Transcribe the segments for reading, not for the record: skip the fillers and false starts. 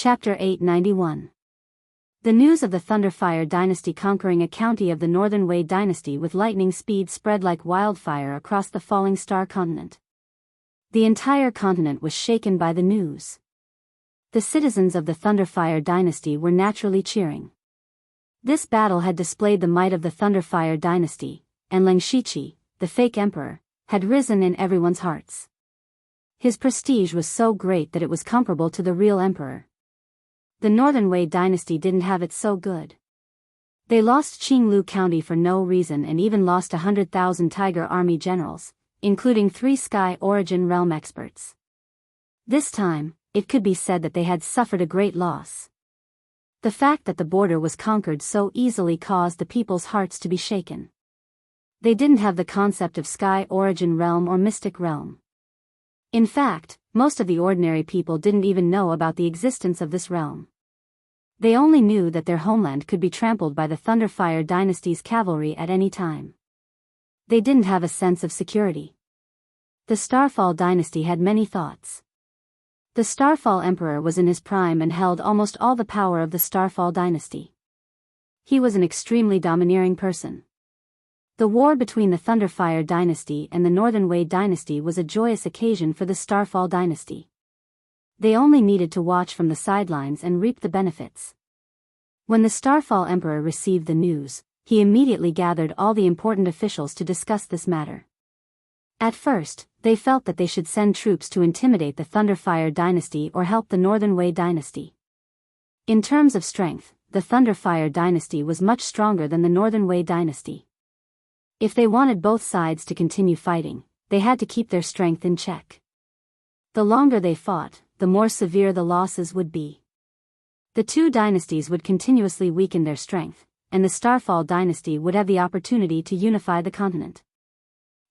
Chapter 891. The news of the Thunderfire dynasty conquering a county of the Northern Wei dynasty with lightning speed spread like wildfire across the falling star continent. The entire continent was shaken by the news. The citizens of the Thunderfire dynasty were naturally cheering. This battle had displayed the might of the Thunderfire dynasty, and Leng Shiqi, the fake emperor, had risen in everyone's hearts. His prestige was so great that it was comparable to the real emperor. The Northern Wei dynasty didn't have it so good. They lost Qinglu County for no reason and even lost 100,000 Tiger Army generals, including 3 Sky Origin realm experts. This time, it could be said that they had suffered a great loss. The fact that the border was conquered so easily caused the people's hearts to be shaken. They didn't have the concept of Sky Origin realm or Mystic realm. In fact, most of the ordinary people didn't even know about the existence of this realm. They only knew that their homeland could be trampled by the Thunderfire dynasty's cavalry at any time. They didn't have a sense of security. The Starfall dynasty had many thoughts. The Starfall emperor was in his prime and held almost all the power of the Starfall dynasty. He was an extremely domineering person. The war between the Thunderfire dynasty and the Northern Wei dynasty was a joyous occasion for the Starfall dynasty. They only needed to watch from the sidelines and reap the benefits. When the Starfall emperor received the news, he immediately gathered all the important officials to discuss this matter. At first, they felt that they should send troops to intimidate the Thunderfire dynasty or help the Northern Wei dynasty. In terms of strength, the Thunderfire dynasty was much stronger than the Northern Wei dynasty. If they wanted both sides to continue fighting, they had to keep their strength in check. The longer they fought, the more severe the losses would be. The two dynasties would continuously weaken their strength, and the Starfall dynasty would have the opportunity to unify the continent.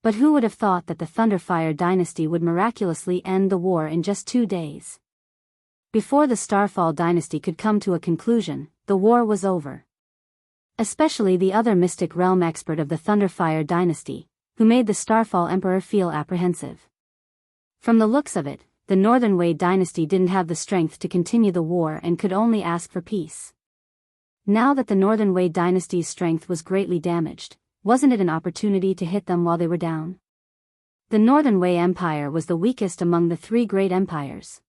But who would have thought that the Thunderfire dynasty would miraculously end the war in just 2 days? Before the Starfall dynasty could come to a conclusion, the war was over. Especially the other Mystic Realm expert of the Thunderfire dynasty, who made the Starfall emperor feel apprehensive. From the looks of it, the Northern Wei dynasty didn't have the strength to continue the war and could only ask for peace. Now that the Northern Wei dynasty's strength was greatly damaged, wasn't it an opportunity to hit them while they were down? The Northern Wei Empire was the weakest among the 3 great empires.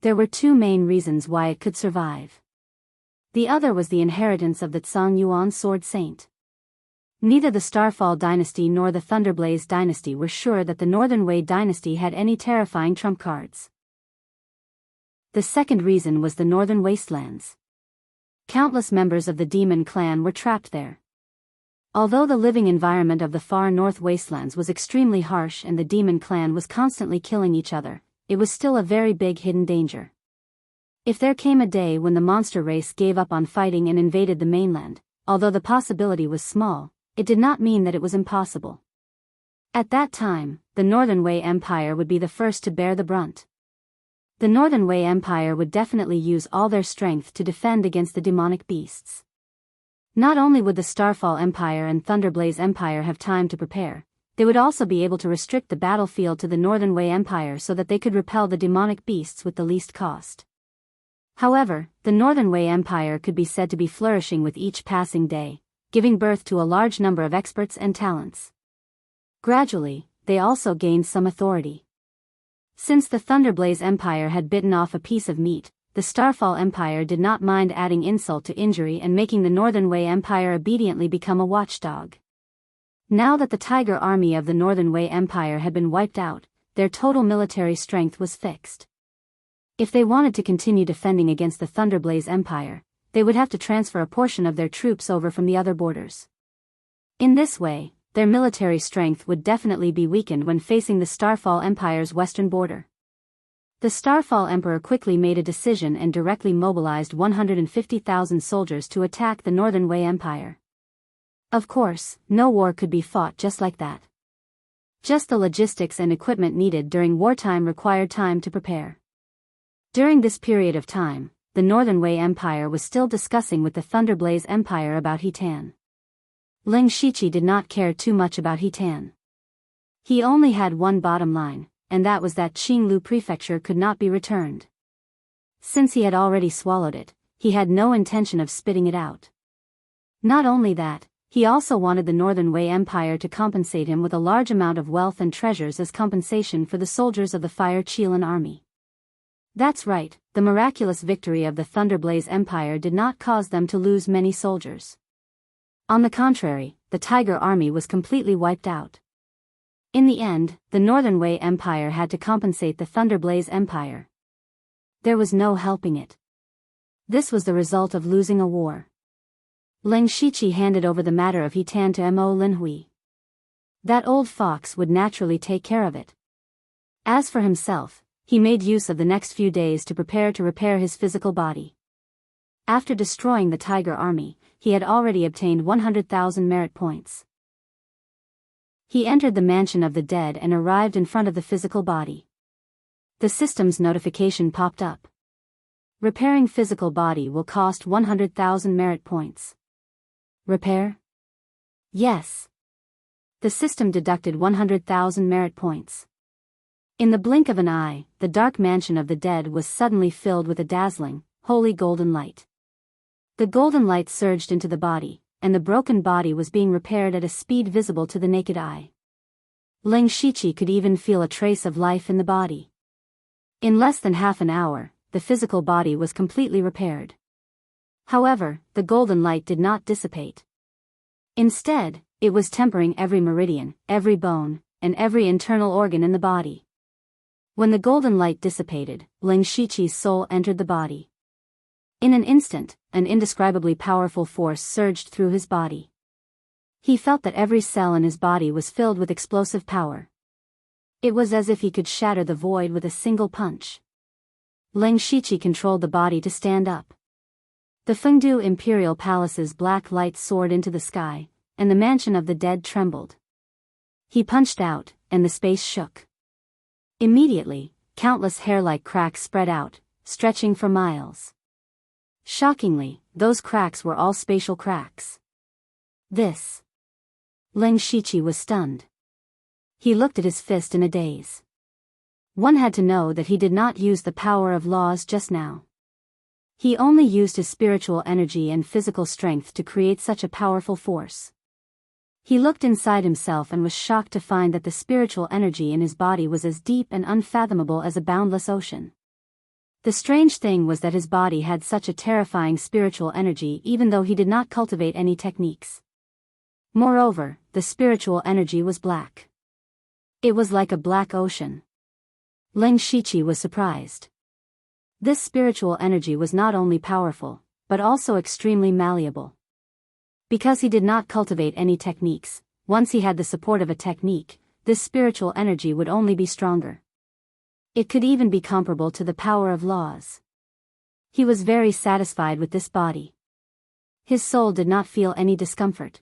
There were 2 main reasons why it could survive. The other was the inheritance of the Tsang Yuan Sword Saint. Neither the Starfall dynasty nor the Thunderblaze dynasty were sure that the Northern Wei dynasty had any terrifying trump cards. The second reason was the Northern Wastelands. Countless members of the Demon Clan were trapped there. Although the living environment of the far north wastelands was extremely harsh and the Demon Clan was constantly killing each other, it was still a very big hidden danger. If there came a day when the monster race gave up on fighting and invaded the mainland, although the possibility was small, it did not mean that it was impossible. At that time, the Northern Wei Empire would be the first to bear the brunt. The Northern Wei Empire would definitely use all their strength to defend against the demonic beasts. Not only would the Starfall Empire and Thunderblaze Empire have time to prepare, they would also be able to restrict the battlefield to the Northern Wei Empire so that they could repel the demonic beasts with the least cost. However, the Northern Wei Empire could be said to be flourishing with each passing day, giving birth to a large number of experts and talents. Gradually, they also gained some authority. Since the Thunderblaze Empire had bitten off a piece of meat, the Starfall Empire did not mind adding insult to injury and making the Northern Wei Empire obediently become a watchdog. Now that the Tiger Army of the Northern Wei Empire had been wiped out, their total military strength was fixed. If they wanted to continue defending against the Thunderblaze Empire, they would have to transfer a portion of their troops over from the other borders. In this way, their military strength would definitely be weakened when facing the Starfall Empire's western border. The Starfall Emperor quickly made a decision and directly mobilized 150,000 soldiers to attack the Northern Wei Empire. Of course, no war could be fought just like that. Just the logistics and equipment needed during wartime required time to prepare. During this period of time, the Northern Wei Empire was still discussing with the Thunderblaze Empire about Hitan. Leng Shiqi did not care too much about Hitan. He only had one bottom line, and that was that Qinglu Prefecture could not be returned. Since he had already swallowed it, he had no intention of spitting it out. Not only that, he also wanted the Northern Wei Empire to compensate him with a large amount of wealth and treasures as compensation for the soldiers of the Fire Qilin army. That's right, the miraculous victory of the Thunderblaze Empire did not cause them to lose many soldiers. On the contrary, the Tiger army was completely wiped out. In the end, the Northern Wei Empire had to compensate the Thunderblaze Empire. There was no helping it. This was the result of losing a war. Ling Shiqi handed over the matter of Hitan to Mo Linhui. That old fox would naturally take care of it. As for himself, he made use of the next few days to prepare to repair his physical body. After destroying the Tiger army, he had already obtained 100,000 merit points. He entered the mansion of the dead and arrived in front of the physical body. The system's notification popped up. Repairing physical body will cost 100,000 merit points. Repair? Yes. The system deducted 100,000 merit points. In the blink of an eye, the dark mansion of the dead was suddenly filled with a dazzling, holy golden light. The golden light surged into the body, and the broken body was being repaired at a speed visible to the naked eye. Ling Shiqi could even feel a trace of life in the body. In less than half an hour, the physical body was completely repaired. However, the golden light did not dissipate. Instead, it was tempering every meridian, every bone, and every internal organ in the body. When the golden light dissipated, Ling Shiqi's soul entered the body. In an instant, an indescribably powerful force surged through his body. He felt that every cell in his body was filled with explosive power. It was as if he could shatter the void with a single punch. Ling Shiqi controlled the body to stand up. The Fengdu Imperial Palace's black light soared into the sky, and the mansion of the dead trembled. He punched out, and the space shook. Immediately, countless hair-like cracks spread out, stretching for miles. Shockingly, those cracks were all spatial cracks. This. Ling Shiqi was stunned. He looked at his fist in a daze. One had to know that he did not use the power of laws just now. He only used his spiritual energy and physical strength to create such a powerful force. He looked inside himself and was shocked to find that the spiritual energy in his body was as deep and unfathomable as a boundless ocean. The strange thing was that his body had such a terrifying spiritual energy even though he did not cultivate any techniques. Moreover, the spiritual energy was black. It was like a black ocean. Ling Shiqi was surprised. This spiritual energy was not only powerful, but also extremely malleable. Because he did not cultivate any techniques, once he had the support of a technique, this spiritual energy would only be stronger. It could even be comparable to the power of laws. He was very satisfied with this body. His soul did not feel any discomfort.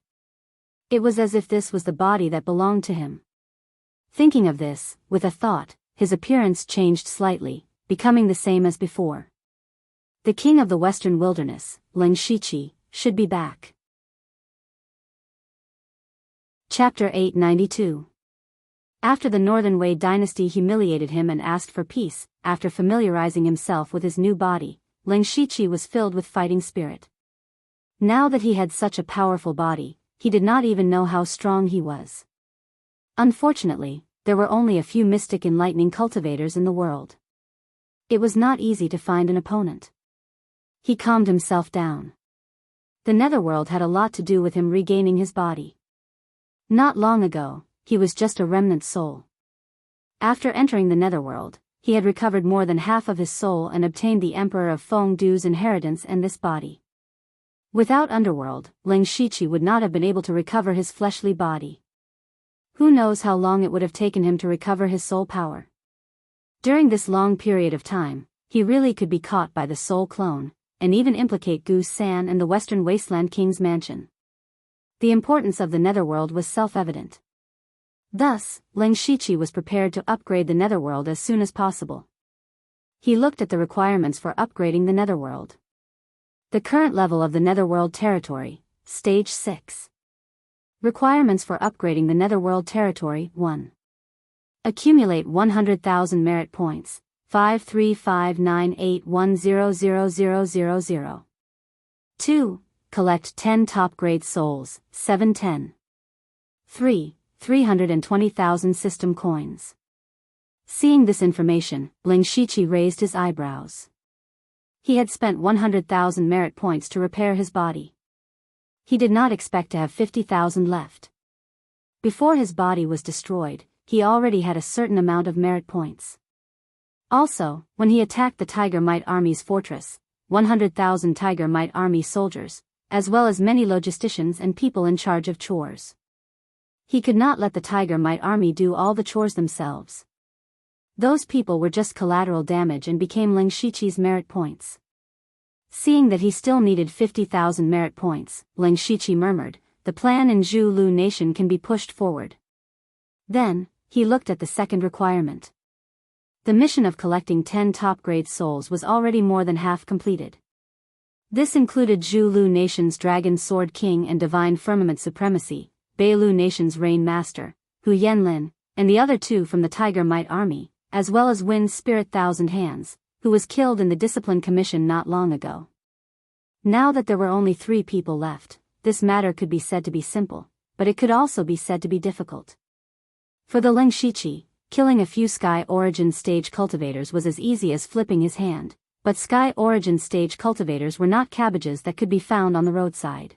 It was as if this was the body that belonged to him. Thinking of this, with a thought, his appearance changed slightly, becoming the same as before. The king of the western wilderness, Ling Shiqi, should be back. Chapter 892. After the Northern Wei dynasty humiliated him and asked for peace, after familiarizing himself with his new body, Ling Shiqi was filled with fighting spirit. Now that he had such a powerful body, he did not even know how strong he was. Unfortunately, there were only a few mystic enlightening cultivators in the world. It was not easy to find an opponent. He calmed himself down. The netherworld had a lot to do with him regaining his body. Not long ago, he was just a remnant soul. After entering the netherworld, he had recovered more than half of his soul and obtained the Emperor of Fengdu's inheritance and this body. Without Underworld, Ling Shiqi would not have been able to recover his fleshly body. Who knows how long it would have taken him to recover his soul power. During this long period of time, he really could be caught by the soul clone, and even implicate Gu San and the Western Wasteland King's mansion. The importance of the netherworld was self-evident. Thus, Ling Shiqi was prepared to upgrade the netherworld as soon as possible. He looked at the requirements for upgrading the netherworld. The current level of the netherworld territory, Stage 6. Requirements for upgrading the netherworld territory, 1. Accumulate 100,000 merit points, 53598100000. 2. Collect 10 top-grade souls, 710. 3. 320,000 system coins. Seeing this information, Ling Shiqi raised his eyebrows. He had spent 100,000 merit points to repair his body. He did not expect to have 50,000 left. Before his body was destroyed, he already had a certain amount of merit points. Also, when he attacked the Tiger Might Army's fortress, 100,000 Tiger Might Army soldiers, as well as many logisticians and people in charge of chores. He could not let the Tiger Might Army do all the chores themselves. Those people were just collateral damage and became Ling Shiqi's merit points. Seeing that he still needed 50,000 merit points, Ling Shiqi murmured, "The plan in Zhu Lu Nation can be pushed forward." Then, he looked at the second requirement. The mission of collecting 10 top-grade souls was already more than half completed. This included Zhu Lu Nation's Dragon Sword King and Divine Firmament Supremacy, Beilu Nation's Rain Master, Hu Yanlin, and the other two from the Tiger Might Army, as well as Wind's Spirit Thousand Hands, who was killed in the Discipline Commission not long ago. Now that there were only 3 people left, this matter could be said to be simple, but it could also be said to be difficult. For the Ling Shiqi, killing a few Sky Origin stage cultivators was as easy as flipping his hand, but Sky Origin stage cultivators were not cabbages that could be found on the roadside.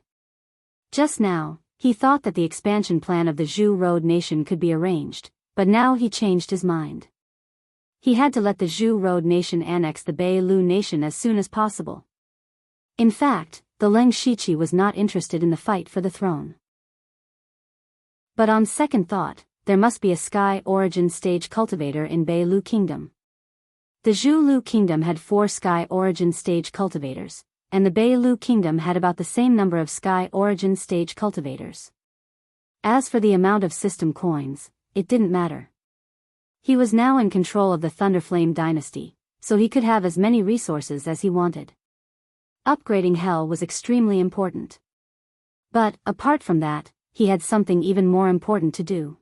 Just now, he thought that the expansion plan of the Zhu Road Nation could be arranged, but now he changed his mind. He had to let the Zhu Road Nation annex the Beilu Nation as soon as possible. In fact, the Ling Shiqi was not interested in the fight for the throne. But on second thought, there must be a Sky Origin stage cultivator in Beilu Kingdom. The Zhu Lu Kingdom had 4 Sky Origin stage cultivators, and the Beilu Kingdom had about the same number of Sky Origin stage cultivators. As for the amount of system coins, it didn't matter. He was now in control of the Thunderflame dynasty, so he could have as many resources as he wanted. Upgrading Hell was extremely important. But, apart from that, he had something even more important to do.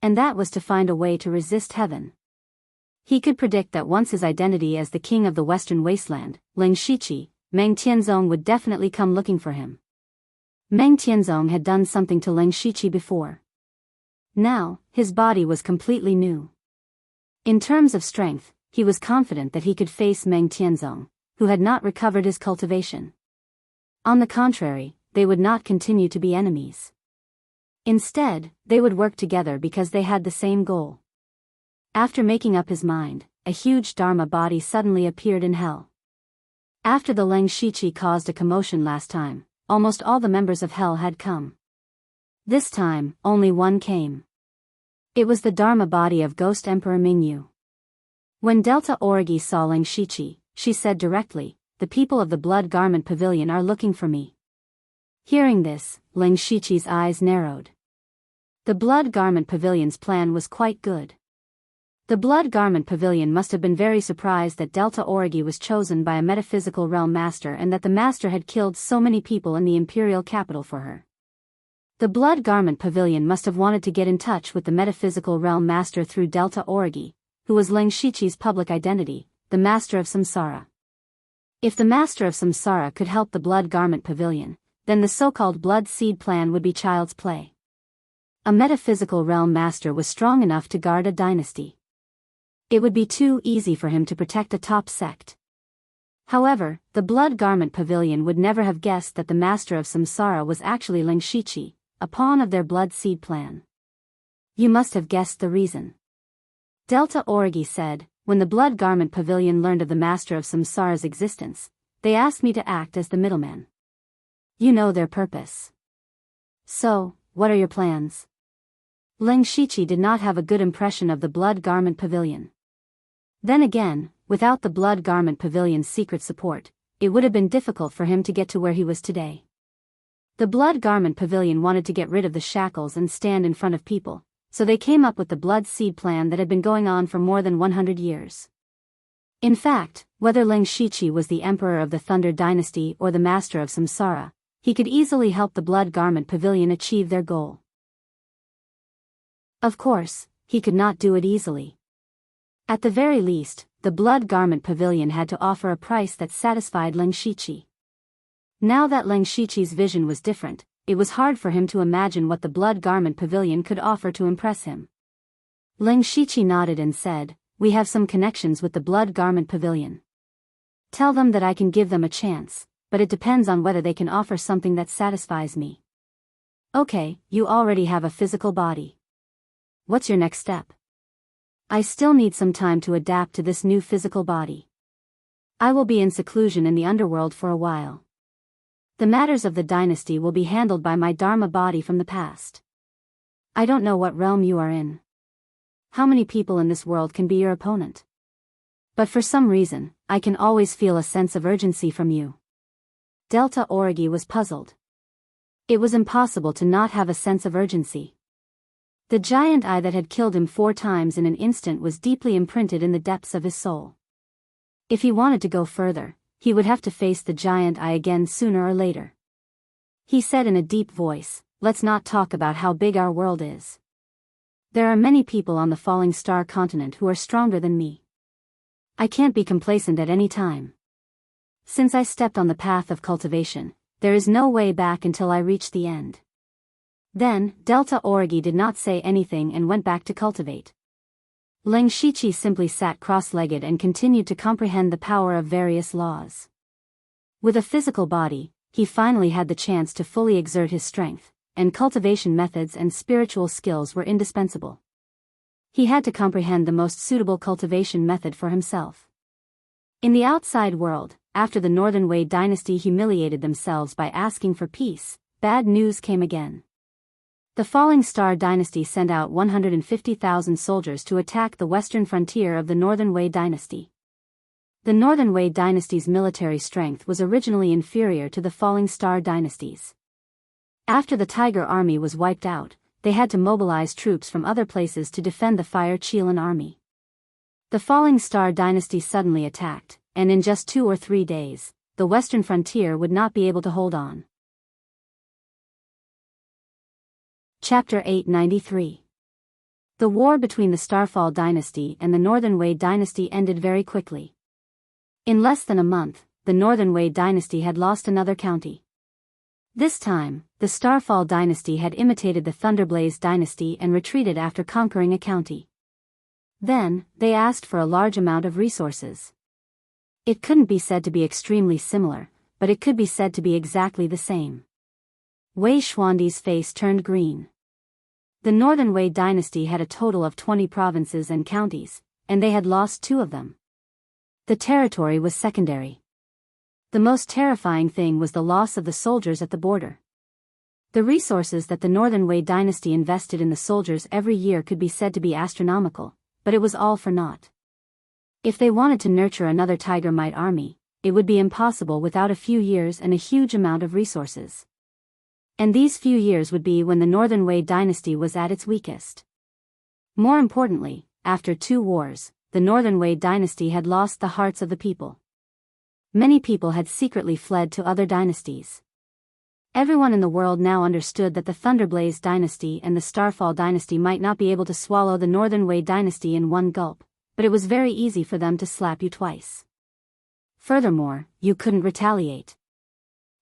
And that was to find a way to resist heaven. He could predict that once his identity as the king of the Western Wasteland, Ling Shiqi, Meng Tianzong would definitely come looking for him. Meng Tianzong had done something to Ling Shiqi before. Now, his body was completely new. In terms of strength, he was confident that he could face Meng Tianzong, who had not recovered his cultivation. On the contrary, they would not continue to be enemies. Instead, they would work together because they had the same goal. After making up his mind, a huge Dharma body suddenly appeared in Hell. After the Ling Shiqi caused a commotion last time, almost all the members of Hell had come. This time, only one came. It was the Dharma body of Ghost Emperor Mingyu. When Delta Origi saw Ling Shiqi, she said directly, "The people of the Blood Garment Pavilion are looking for me." Hearing this, Ling Shiqi's eyes narrowed. The Blood Garment Pavilion's plan was quite good. The Blood Garment Pavilion must have been very surprised that Delta Origi was chosen by a metaphysical realm master and that the master had killed so many people in the imperial capital for her. The Blood Garment Pavilion must have wanted to get in touch with the metaphysical realm master through Delta Origi, who was Ling Shiqi's public identity, the Master of Samsara. If the Master of Samsara could help the Blood Garment Pavilion, then the so-called Blood Seed plan would be child's play. A metaphysical realm master was strong enough to guard a dynasty. It would be too easy for him to protect a top sect. However, the Blood Garment Pavilion would never have guessed that the Master of Samsara was actually Ling Shiqi, a pawn of their Blood Seed plan. "You must have guessed the reason," Delta Origi said. "When the Blood Garment Pavilion learned of the Master of Samsara's existence, they asked me to act as the middleman. You know their purpose. So, what are your plans?" Ling Shiqi did not have a good impression of the Blood Garment Pavilion. Then again, without the Blood Garment Pavilion's secret support, it would have been difficult for him to get to where he was today. The Blood Garment Pavilion wanted to get rid of the shackles and stand in front of people, so they came up with the Blood Seed plan that had been going on for more than 100 years. In fact, whether Ling Shiqi was the Emperor of the Thunder Dynasty or the Master of Samsara, he could easily help the Blood Garment Pavilion achieve their goal. Of course, he could not do it easily. At the very least, the Blood Garment Pavilion had to offer a price that satisfied Leng Shiqi. Now that Leng Shiqi's vision was different, it was hard for him to imagine what the Blood Garment Pavilion could offer to impress him. Leng Shiqi nodded and said, "We have some connections with the Blood Garment Pavilion. Tell them that I can give them a chance, but it depends on whether they can offer something that satisfies me." "Okay, you already have a physical body. What's your next step?" "I still need some time to adapt to this new physical body. I will be in seclusion in the underworld for a while. The matters of the dynasty will be handled by my Dharma body from the past. I don't know what realm you are in. How many people in this world can be your opponent? But for some reason, I can always feel a sense of urgency from you." Delta Origi was puzzled. It was impossible to not have a sense of urgency. The giant eye that had killed him 4 times in an instant was deeply imprinted in the depths of his soul. If he wanted to go further, he would have to face the giant eye again sooner or later. He said in a deep voice, "Let's not talk about how big our world is. There are many people on the falling star continent who are stronger than me. I can't be complacent at any time. Since I stepped on the path of cultivation, there is no way back until I reach the end." Then, Delta Origi did not say anything and went back to cultivate. Leng Shiqi simply sat cross-legged and continued to comprehend the power of various laws. With a physical body, he finally had the chance to fully exert his strength, and cultivation methods and spiritual skills were indispensable. He had to comprehend the most suitable cultivation method for himself. In the outside world, after the Northern Wei dynasty humiliated themselves by asking for peace, bad news came again. The Falling Star dynasty sent out 150,000 soldiers to attack the western frontier of the Northern Wei dynasty. The Northern Wei dynasty's military strength was originally inferior to the Falling Star dynasty's. After the Tiger Army was wiped out, they had to mobilize troops from other places to defend the Fire Qilan army. The Falling Star dynasty suddenly attacked, and in just 2 or 3 days, the western frontier would not be able to hold on. Chapter 893. The war between the Starfall dynasty and the Northern Wei dynasty ended very quickly. In less than a month, the Northern Wei dynasty had lost another county. This time, the Starfall dynasty had imitated the Thunderblaze dynasty and retreated after conquering a county. Then, they asked for a large amount of resources. It couldn't be said to be extremely similar, but it could be said to be exactly the same. Wei Xuandi's face turned green. The Northern Wei dynasty had a total of 20 provinces and counties, and they had lost 2 of them. The territory was secondary. The most terrifying thing was the loss of the soldiers at the border. The resources that the Northern Wei dynasty invested in the soldiers every year could be said to be astronomical, but it was all for naught. If they wanted to nurture another Tiger Might army, it would be impossible without a few years and a huge amount of resources. And these few years would be when the Northern Wei dynasty was at its weakest. More importantly, after 2 wars, the Northern Wei dynasty had lost the hearts of the people. Many people had secretly fled to other dynasties. Everyone in the world now understood that the Thunderblaze dynasty and the Starfall dynasty might not be able to swallow the Northern Wei dynasty in one gulp, but it was very easy for them to slap you twice. Furthermore, you couldn't retaliate.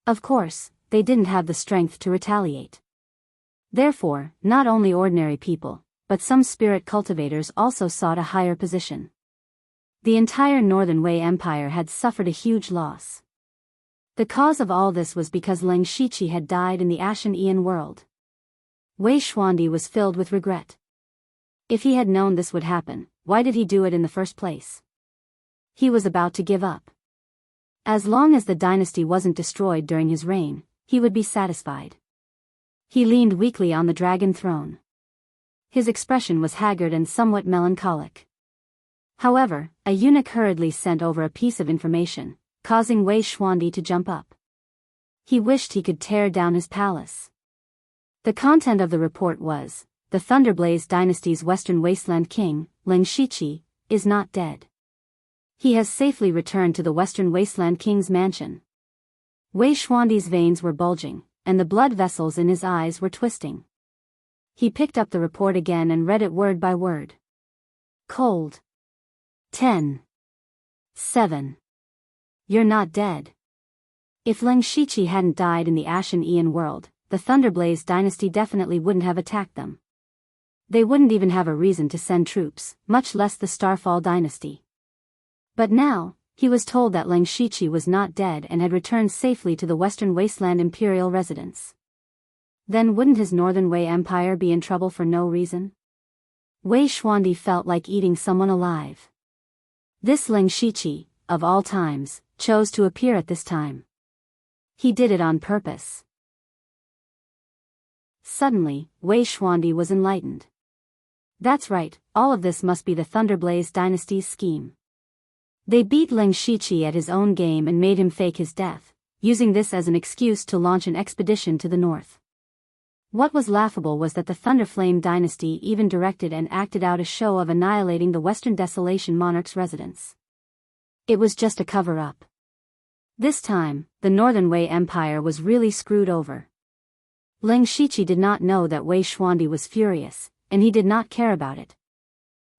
Of course, they didn't have the strength to retaliate. Therefore, not only ordinary people, but some spirit cultivators also sought a higher position. The entire Northern Wei Empire had suffered a huge loss. The cause of all this was because Leng Shiqi had died in the Ashen Aeon world. Wei Xuandi was filled with regret. If he had known this would happen, why did he do it in the first place? He was about to give up. As long as the dynasty wasn't destroyed during his reign, he would be satisfied. He leaned weakly on the dragon throne. His expression was haggard and somewhat melancholic. However, a eunuch hurriedly sent over a piece of information, causing Wei Xuandi to jump up. He wished he could tear down his palace. The content of the report was, the Thunderblaze dynasty's Western Wasteland king, Leng Shiqi, is not dead. He has safely returned to the Western Wasteland king's mansion. Wei Xuandi's veins were bulging, and the blood vessels in his eyes were twisting. He picked up the report again and read it word by word. Cold. 10. 7. You're not dead. If Leng Shiqi hadn't died in the Ashen Aeon world, the Thunderblaze dynasty definitely wouldn't have attacked them. They wouldn't even have a reason to send troops, much less the Starfall dynasty. But now, he was told that Leng Shiqi was not dead and had returned safely to the Western Wasteland imperial residence. Then wouldn't his Northern Wei Empire be in trouble for no reason? Wei Xuandi felt like eating someone alive. This Leng Shiqi, of all times, chose to appear at this time. He did it on purpose. Suddenly, Wei Xuandi was enlightened. That's right, all of this must be the Thunderblaze dynasty's scheme. They beat Leng Shiqi at his own game and made him fake his death, using this as an excuse to launch an expedition to the north. What was laughable was that the Thunderflame dynasty even directed and acted out a show of annihilating the Western Desolation monarch's residence. It was just a cover-up. This time, the Northern Wei Empire was really screwed over. Leng Shiqi did not know that Wei Xuandi was furious, and he did not care about it.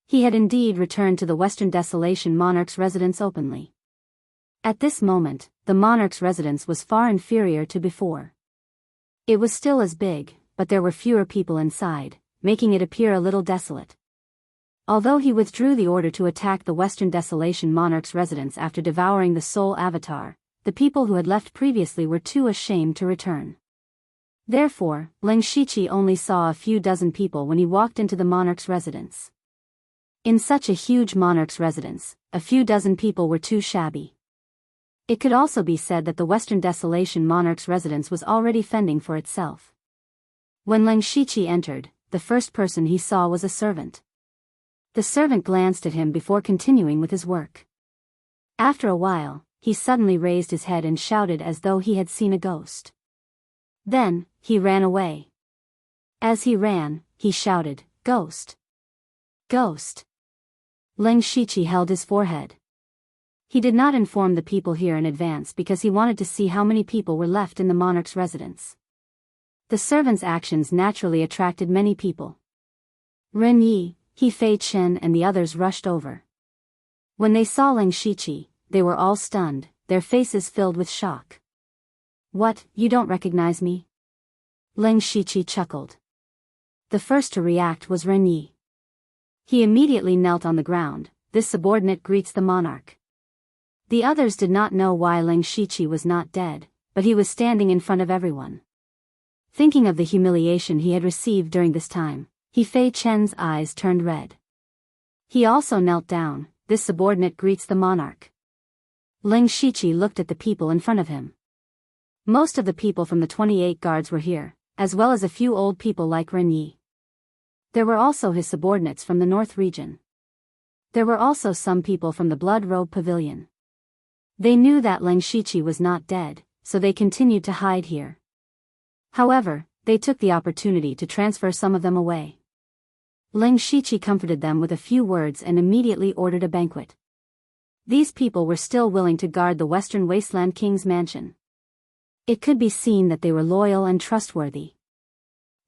He had indeed returned to the Western Desolation monarch's residence openly. At this moment, the monarch's residence was far inferior to before. It was still as big, but there were fewer people inside, making it appear a little desolate. Although he withdrew the order to attack the Western Desolation monarch's residence after devouring the soul avatar, the people who had left previously were too ashamed to return. Therefore, Leng Shiqi only saw a few dozen people when he walked into the monarch's residence. In such a huge monarch's residence, a few dozen people were too shabby. It could also be said that the Western Desolation monarch's residence was already fending for itself. When Leng Shiqi entered, the first person he saw was a servant. The servant glanced at him before continuing with his work. After a while, he suddenly raised his head and shouted as though he had seen a ghost. Then, he ran away. As he ran, he shouted, "Ghost! Ghost!" Leng Shiqi held his forehead. He did not inform the people here in advance because he wanted to see how many people were left in the monarch's residence. The servant's actions naturally attracted many people. Ren Yi, He Fei Chen and the others rushed over. When they saw Leng Shiqi, they were all stunned, their faces filled with shock. "What, you don't recognize me?" Leng Shiqi chuckled. The first to react was Ren Yi. He immediately knelt on the ground. This subordinate greets the monarch. The others did not know why Leng Shiqi was not dead, but he was standing in front of everyone. Thinking of the humiliation he had received during this time, He Fei Chen's eyes turned red. He also knelt down. This subordinate greets the monarch. Leng Shiqi looked at the people in front of him. Most of the people from the 28 guards were here, as well as a few old people like Ren Yi. There were also his subordinates from the north region. There were also some people from the Blood Robe Pavilion. They knew that Leng Shiqi was not dead, so they continued to hide here. However, they took the opportunity to transfer some of them away. Leng Shiqi comforted them with a few words and immediately ordered a banquet. These people were still willing to guard the Western Wasteland King's mansion. It could be seen that they were loyal and trustworthy.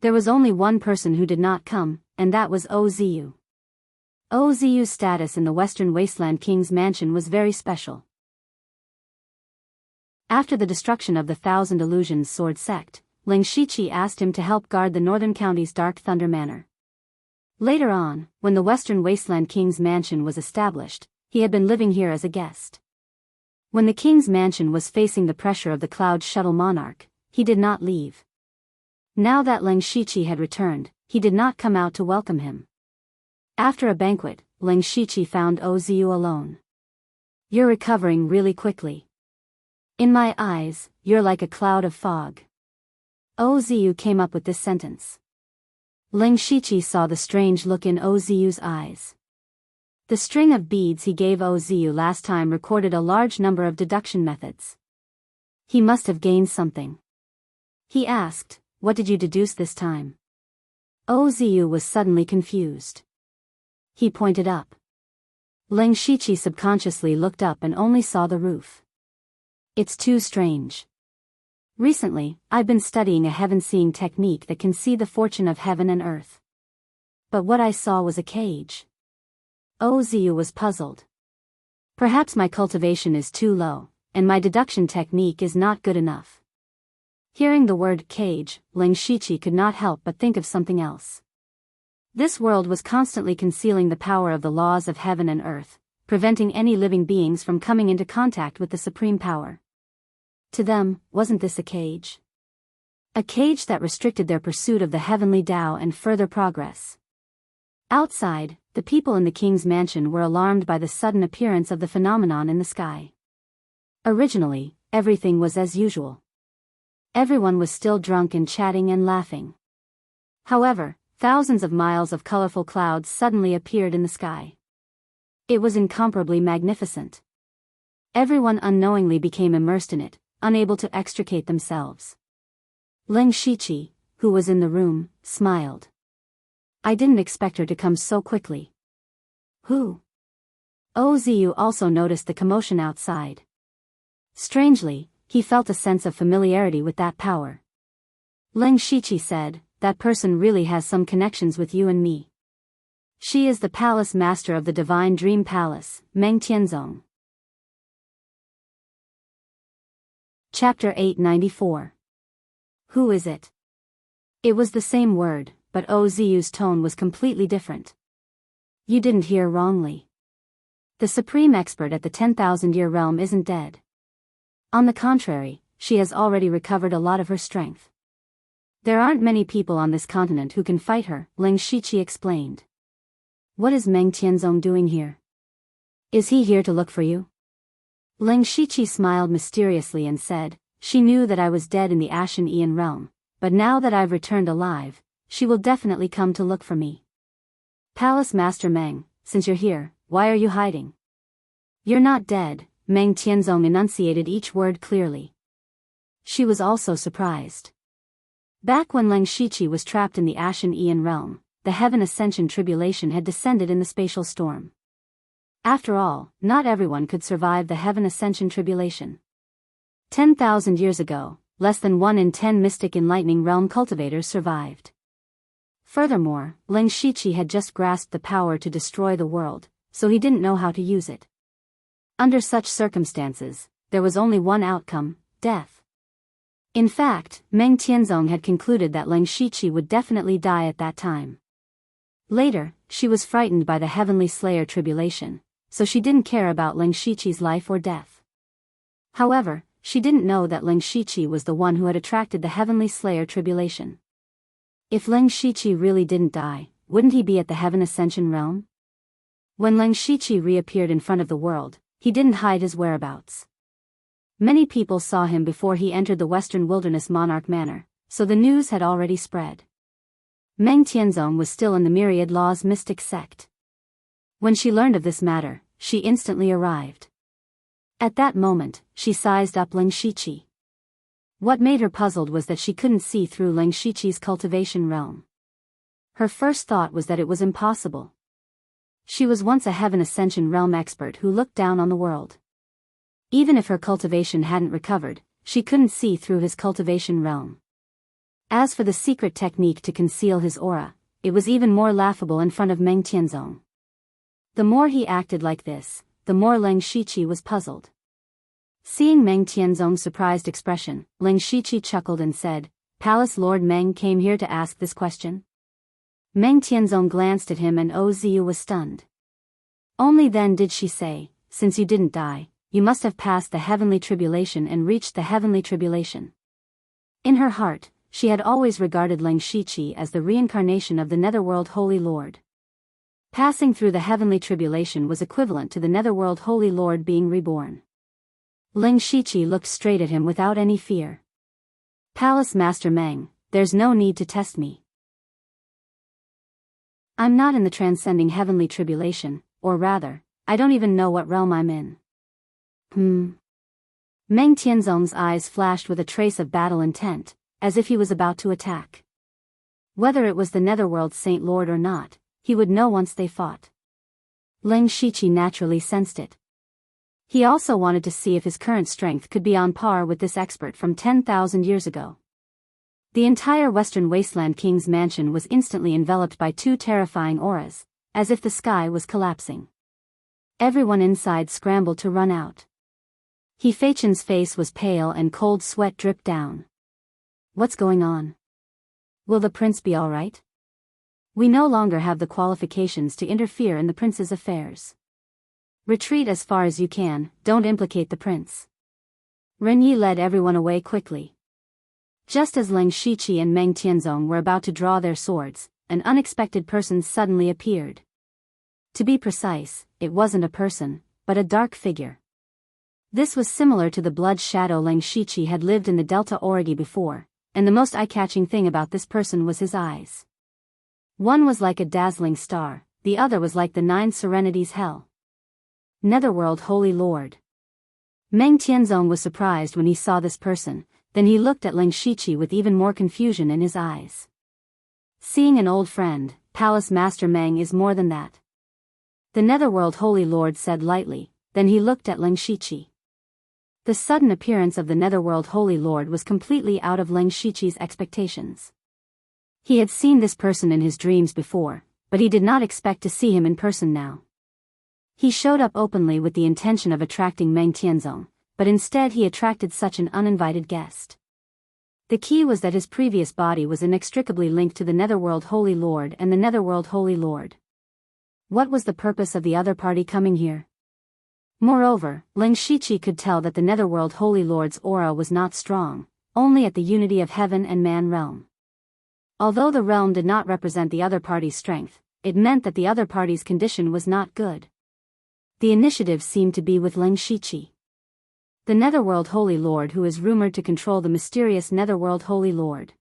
There was only one person who did not come, and that was Oziu. Oziu's status in the Western Wasteland King's mansion was very special. After the destruction of the Thousand Illusions Sword Sect, Leng Shiqi asked him to help guard the Northern County's Dark Thunder Manor. Later on, when the Western Wasteland King's mansion was established, he had been living here as a guest. When the king's mansion was facing the pressure of the Cloud Shuttle Monarch, he did not leave. Now that Leng Shiqi had returned, he did not come out to welcome him. After a banquet, Leng Shiqi found Oziu alone. "You're recovering really quickly. In my eyes, you're like a cloud of fog." Oziu came up with this sentence. Leng Shiqi saw the strange look in Oziu's eyes. The string of beads he gave Oziu last time recorded a large number of deduction methods. He must have gained something. He asked, "What did you deduce this time?" Oziu was suddenly confused. He pointed up. Leng Shiqi subconsciously looked up and only saw the roof. "It's too strange. Recently, I've been studying a heaven-seeing technique that can see the fortune of heaven and earth. But what I saw was a cage." Oziu was puzzled. Perhaps my cultivation is too low, and my deduction technique is not good enough. Hearing the word cage, Ling Shiqi could not help but think of something else. This world was constantly concealing the power of the laws of heaven and earth, preventing any living beings from coming into contact with the supreme power. To them, wasn't this a cage? A cage that restricted their pursuit of the heavenly Tao and further progress. Outside, the people in the king's mansion were alarmed by the sudden appearance of the phenomenon in the sky. Originally, everything was as usual. Everyone was still drunk and chatting and laughing. However, thousands of miles of colorful clouds suddenly appeared in the sky. It was incomparably magnificent. Everyone unknowingly became immersed in it, unable to extricate themselves. Ling Shiqi, who was in the room, smiled. I didn't expect her to come so quickly. Who? Ozu also noticed the commotion outside. Strangely, he felt a sense of familiarity with that power. Ling Shiqi said, that person really has some connections with you and me. She is the palace master of the divine dream palace, Meng Tianzong. Chapter 894. Who is it? It was the same word, but Ozu's tone was completely different. You didn't hear wrongly. The supreme expert at the 10,000-year realm isn't dead. On the contrary, she has already recovered a lot of her strength. There aren't many people on this continent who can fight her, Ling Shiqi explained. What is Meng Tianzong doing here? Is he here to look for you? Ling Shiqi smiled mysteriously and said, she knew that I was dead in the Ashen Aeon realm, but now that I've returned alive, she will definitely come to look for me. Palace Master Meng, since you're here, why are you hiding? You're not dead, Meng Tianzong enunciated each word clearly. She was also surprised. Back when Ling Shiqi was trapped in the Ashen Aeon realm, the Heaven Ascension tribulation had descended in the spatial storm. After all, not everyone could survive the Heaven Ascension tribulation. 10,000 years ago, less than 1 in 10 mystic enlightening realm cultivators survived. Furthermore, Ling Shiqi had just grasped the power to destroy the world, so he didn't know how to use it. Under such circumstances, there was only one outcome, death. In fact, Meng Tianzong had concluded that Ling Shiqi would definitely die at that time. Later, she was frightened by the Heavenly Slayer tribulation, so she didn't care about Ling Shiqi's life or death. However, she didn't know that Ling Shiqi was the one who had attracted the Heavenly Slayer tribulation. If Ling Shiqi really didn't die, wouldn't he be at the Heaven Ascension realm? When Ling Shiqi reappeared in front of the world, he didn't hide his whereabouts. Many people saw him before he entered the Western Wilderness Monarch Manor, so the news had already spread. Meng Tianzong was still in the Myriad Law's mystic sect. When she learned of this matter, she instantly arrived. At that moment, she sized up Ling Shiqi. What made her puzzled was that she couldn't see through Ling Shiqi's cultivation realm. Her first thought was that it was impossible. She was once a Heaven Ascension realm expert who looked down on the world. Even if her cultivation hadn't recovered, she couldn't see through his cultivation realm. As for the secret technique to conceal his aura, it was even more laughable in front of Meng Tianzong. The more he acted like this, the more Ling Shiqi was puzzled. Seeing Meng Tianzong's surprised expression, Ling Shiqi chuckled and said, Palace Lord Meng came here to ask this question? Meng Tianzong glanced at him and Ozu was stunned. Only then did she say, since you didn't die, you must have passed the heavenly tribulation and reached the heavenly tribulation. In her heart, she had always regarded Ling Shiqi as the reincarnation of the Netherworld Holy Lord. Passing through the heavenly tribulation was equivalent to the Netherworld Holy Lord being reborn. Ling Shiqi looked straight at him without any fear. Palace Master Meng, there's no need to test me. I'm not in the transcending heavenly tribulation, or rather, I don't even know what realm I'm in. Meng Tianzong's eyes flashed with a trace of battle intent, as if he was about to attack. Whether it was the Netherworld Saint Lord or not, he would know once they fought. Ling Shiqi naturally sensed it. He also wanted to see if his current strength could be on par with this expert from 10,000 years ago. The entire Western Wasteland King's mansion was instantly enveloped by two terrifying auras, as if the sky was collapsing. Everyone inside scrambled to run out. Heifeichen's face was pale and cold sweat dripped down. What's going on? Will the prince be all right? We no longer have the qualifications to interfere in the prince's affairs. Retreat as far as you can, don't implicate the prince. Ren Yi led everyone away quickly. Just as Leng Shiqi and Meng Tianzong were about to draw their swords, an unexpected person suddenly appeared. To be precise, it wasn't a person, but a dark figure. This was similar to the blood shadow Leng Shiqi had lived in the Delta Origi before, and the most eye-catching thing about this person was his eyes. One was like a dazzling star, the other was like the 9 serenities hell. Netherworld Holy Lord. Meng Tianzong was surprised when he saw this person, then he looked at Leng Shiqi with even more confusion in his eyes. Seeing an old friend, Palace Master Meng is more than that. The Netherworld Holy Lord said lightly, then he looked at Leng Shiqi. The sudden appearance of the Netherworld Holy Lord was completely out of Leng Shiqi's expectations. He had seen this person in his dreams before, but he did not expect to see him in person now. He showed up openly with the intention of attracting Meng Tianzong, but instead he attracted such an uninvited guest. The key was that his previous body was inextricably linked to the Netherworld Holy Lord and the Netherworld Holy Lord. What was the purpose of the other party coming here? Moreover, Leng Shiqi could tell that the Netherworld Holy Lord's aura was not strong, only at the unity of heaven and man realm. Although the realm did not represent the other party's strength, it meant that the other party's condition was not good. The initiative seemed to be with Leng Shiqi. The Netherworld Holy Lord, who is rumored to control the mysterious Netherworld Holy Lord.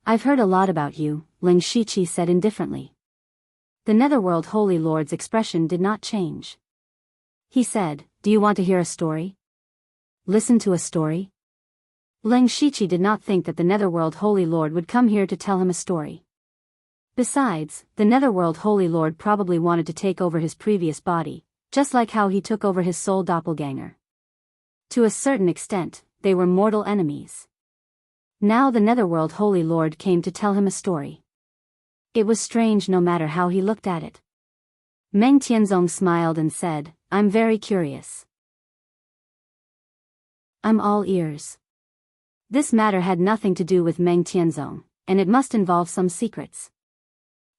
I've heard a lot about you, Leng Shiqi said indifferently. The Netherworld Holy Lord's expression did not change. He said, do you want to hear a story? Listen to a story? Leng Shiqi did not think that the Netherworld Holy Lord would come here to tell him a story. Besides, the Netherworld Holy Lord probably wanted to take over his previous body, just like how he took over his soul doppelganger. To a certain extent, they were mortal enemies. Now the Netherworld Holy Lord came to tell him a story. It was strange no matter how he looked at it. Meng Tianzong smiled and said, I'm very curious. I'm all ears. This matter had nothing to do with Meng Tianzong, and it must involve some secrets.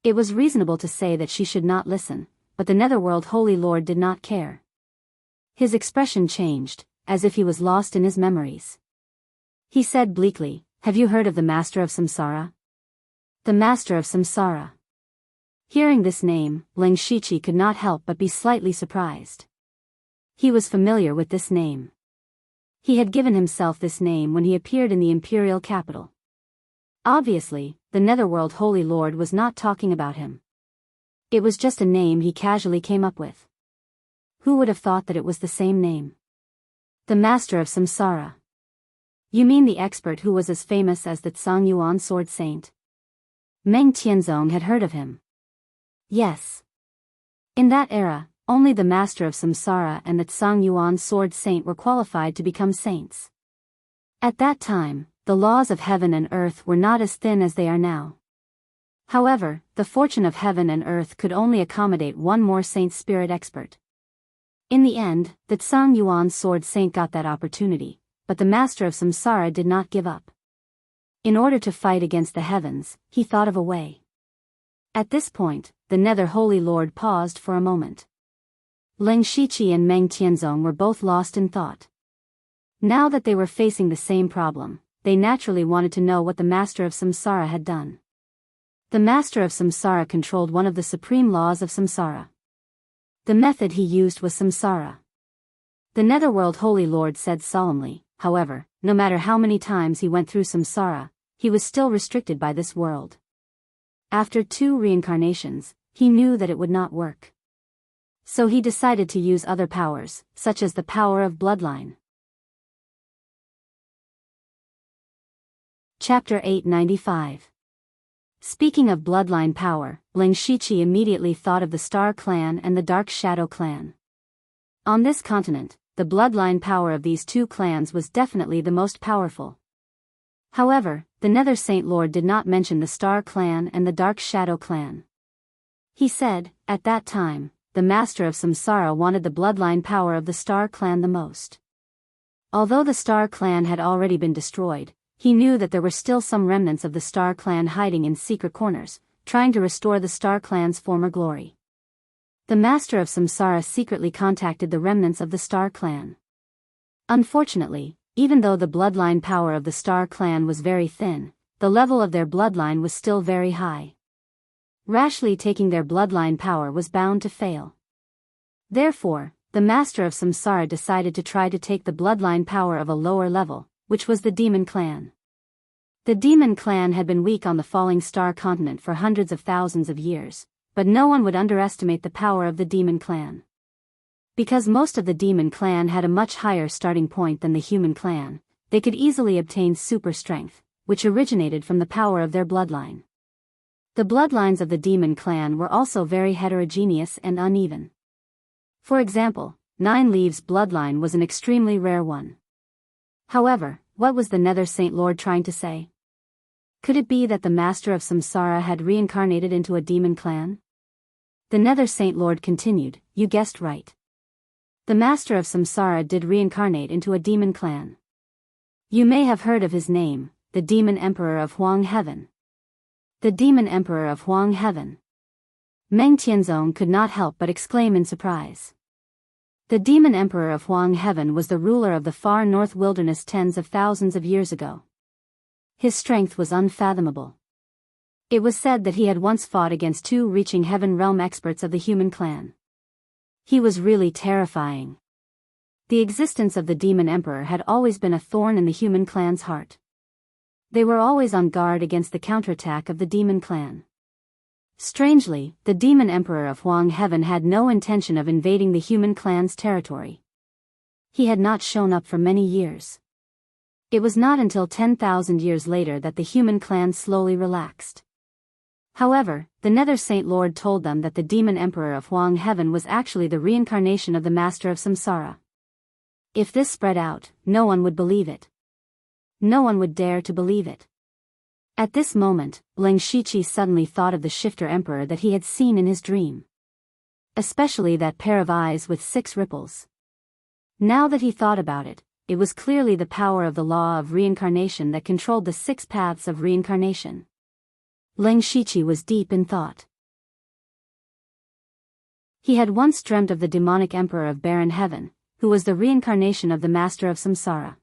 It was reasonable to say that she should not listen, but the Netherworld Holy Lord did not care. His expression changed, as if he was lost in his memories. He said bleakly, have you heard of the Master of Samsara? The Master of Samsara. Hearing this name, Leng Shiqi could not help but be slightly surprised. He was familiar with this name. He had given himself this name when he appeared in the imperial capital. Obviously, the Netherworld Holy Lord was not talking about him. It was just a name he casually came up with. Who would have thought that it was the same name? The Master of Samsara. You mean the expert who was as famous as the Tsang Yuan Sword Saint? Meng Tianzong had heard of him. Yes. In that era, only the Master of Samsara and the Tsang Yuan Sword Saint were qualified to become saints. At that time, the laws of heaven and earth were not as thin as they are now. However, the fortune of heaven and earth could only accommodate one more saint spirit expert. In the end, the Tsang Yuan Sword Saint got that opportunity, but the Master of Samsara did not give up. In order to fight against the heavens, he thought of a way. At this point, the Nether Holy Lord paused for a moment. Leng Shiqi and Meng Tianzong were both lost in thought. Now that they were facing the same problem, they naturally wanted to know what the Master of Samsara had done. The Master of Samsara controlled one of the supreme laws of Samsara. The method he used was Samsara. The Netherworld Holy Lord said solemnly, however, no matter how many times he went through Samsara, he was still restricted by this world. After 2 reincarnations, he knew that it would not work. So he decided to use other powers, such as the power of bloodline. Chapter 895. Speaking of bloodline power, Leng Shiqi immediately thought of the Star Clan and the Dark Shadow Clan. On this continent, the bloodline power of these 2 clans was definitely the most powerful. However, the Nether Saint Lord did not mention the Star Clan and the Dark Shadow Clan. He said, at that time, the master of Samsara wanted the bloodline power of the Star Clan the most. Although the Star Clan had already been destroyed, he knew that there were still some remnants of the Star Clan hiding in secret corners, trying to restore the Star Clan's former glory. The master of Samsara secretly contacted the remnants of the Star Clan. Unfortunately, even though the bloodline power of the Star Clan was very thin, the level of their bloodline was still very high. Rashly taking their bloodline power was bound to fail. Therefore, the master of Samsara decided to try to take the bloodline power of a lower level, which was the Demon Clan. The Demon Clan had been weak on the falling star continent for hundreds of thousands of years, but no one would underestimate the power of the Demon Clan. Because most of the Demon Clan had a much higher starting point than the Human Clan, they could easily obtain super strength, which originated from the power of their bloodline. The bloodlines of the Demon Clan were also very heterogeneous and uneven. For example, Nine Leaves' bloodline was an extremely rare one. However, what was the Nether Saint Lord trying to say? Could it be that the master of Samsara had reincarnated into a demon clan? The Nether Saint Lord continued, "You guessed right. The master of Samsara did reincarnate into a demon clan. You may have heard of his name, the Demon Emperor of Huang Heaven." The Demon Emperor of Huang Heaven. Meng Tianzong could not help but exclaim in surprise. The Demon Emperor of Huang Heaven was the ruler of the far north wilderness tens of thousands of years ago. His strength was unfathomable. It was said that he had once fought against two reaching heaven realm experts of the Human Clan. He was really terrifying. The existence of the Demon Emperor had always been a thorn in the Human Clan's heart. They were always on guard against the counterattack of the Demon Clan. Strangely, the Demon Emperor of Huang Heaven had no intention of invading the Human Clan's territory. He had not shown up for many years. It was not until 10,000 years later that the Human Clan slowly relaxed. However, the Nether Saint Lord told them that the Demon Emperor of Huang Heaven was actually the reincarnation of the Master of Samsara. If this spread out, no one would believe it. No one would dare to believe it. At this moment, Leng Shiqi suddenly thought of the Shifter Emperor that he had seen in his dream. Especially that pair of eyes with 6 ripples. Now that he thought about it, it was clearly the power of the law of reincarnation that controlled the 6 paths of reincarnation. Leng Shiqi was deep in thought. He had once dreamt of the demonic emperor of barren heaven, who was the reincarnation of the master of Samsara.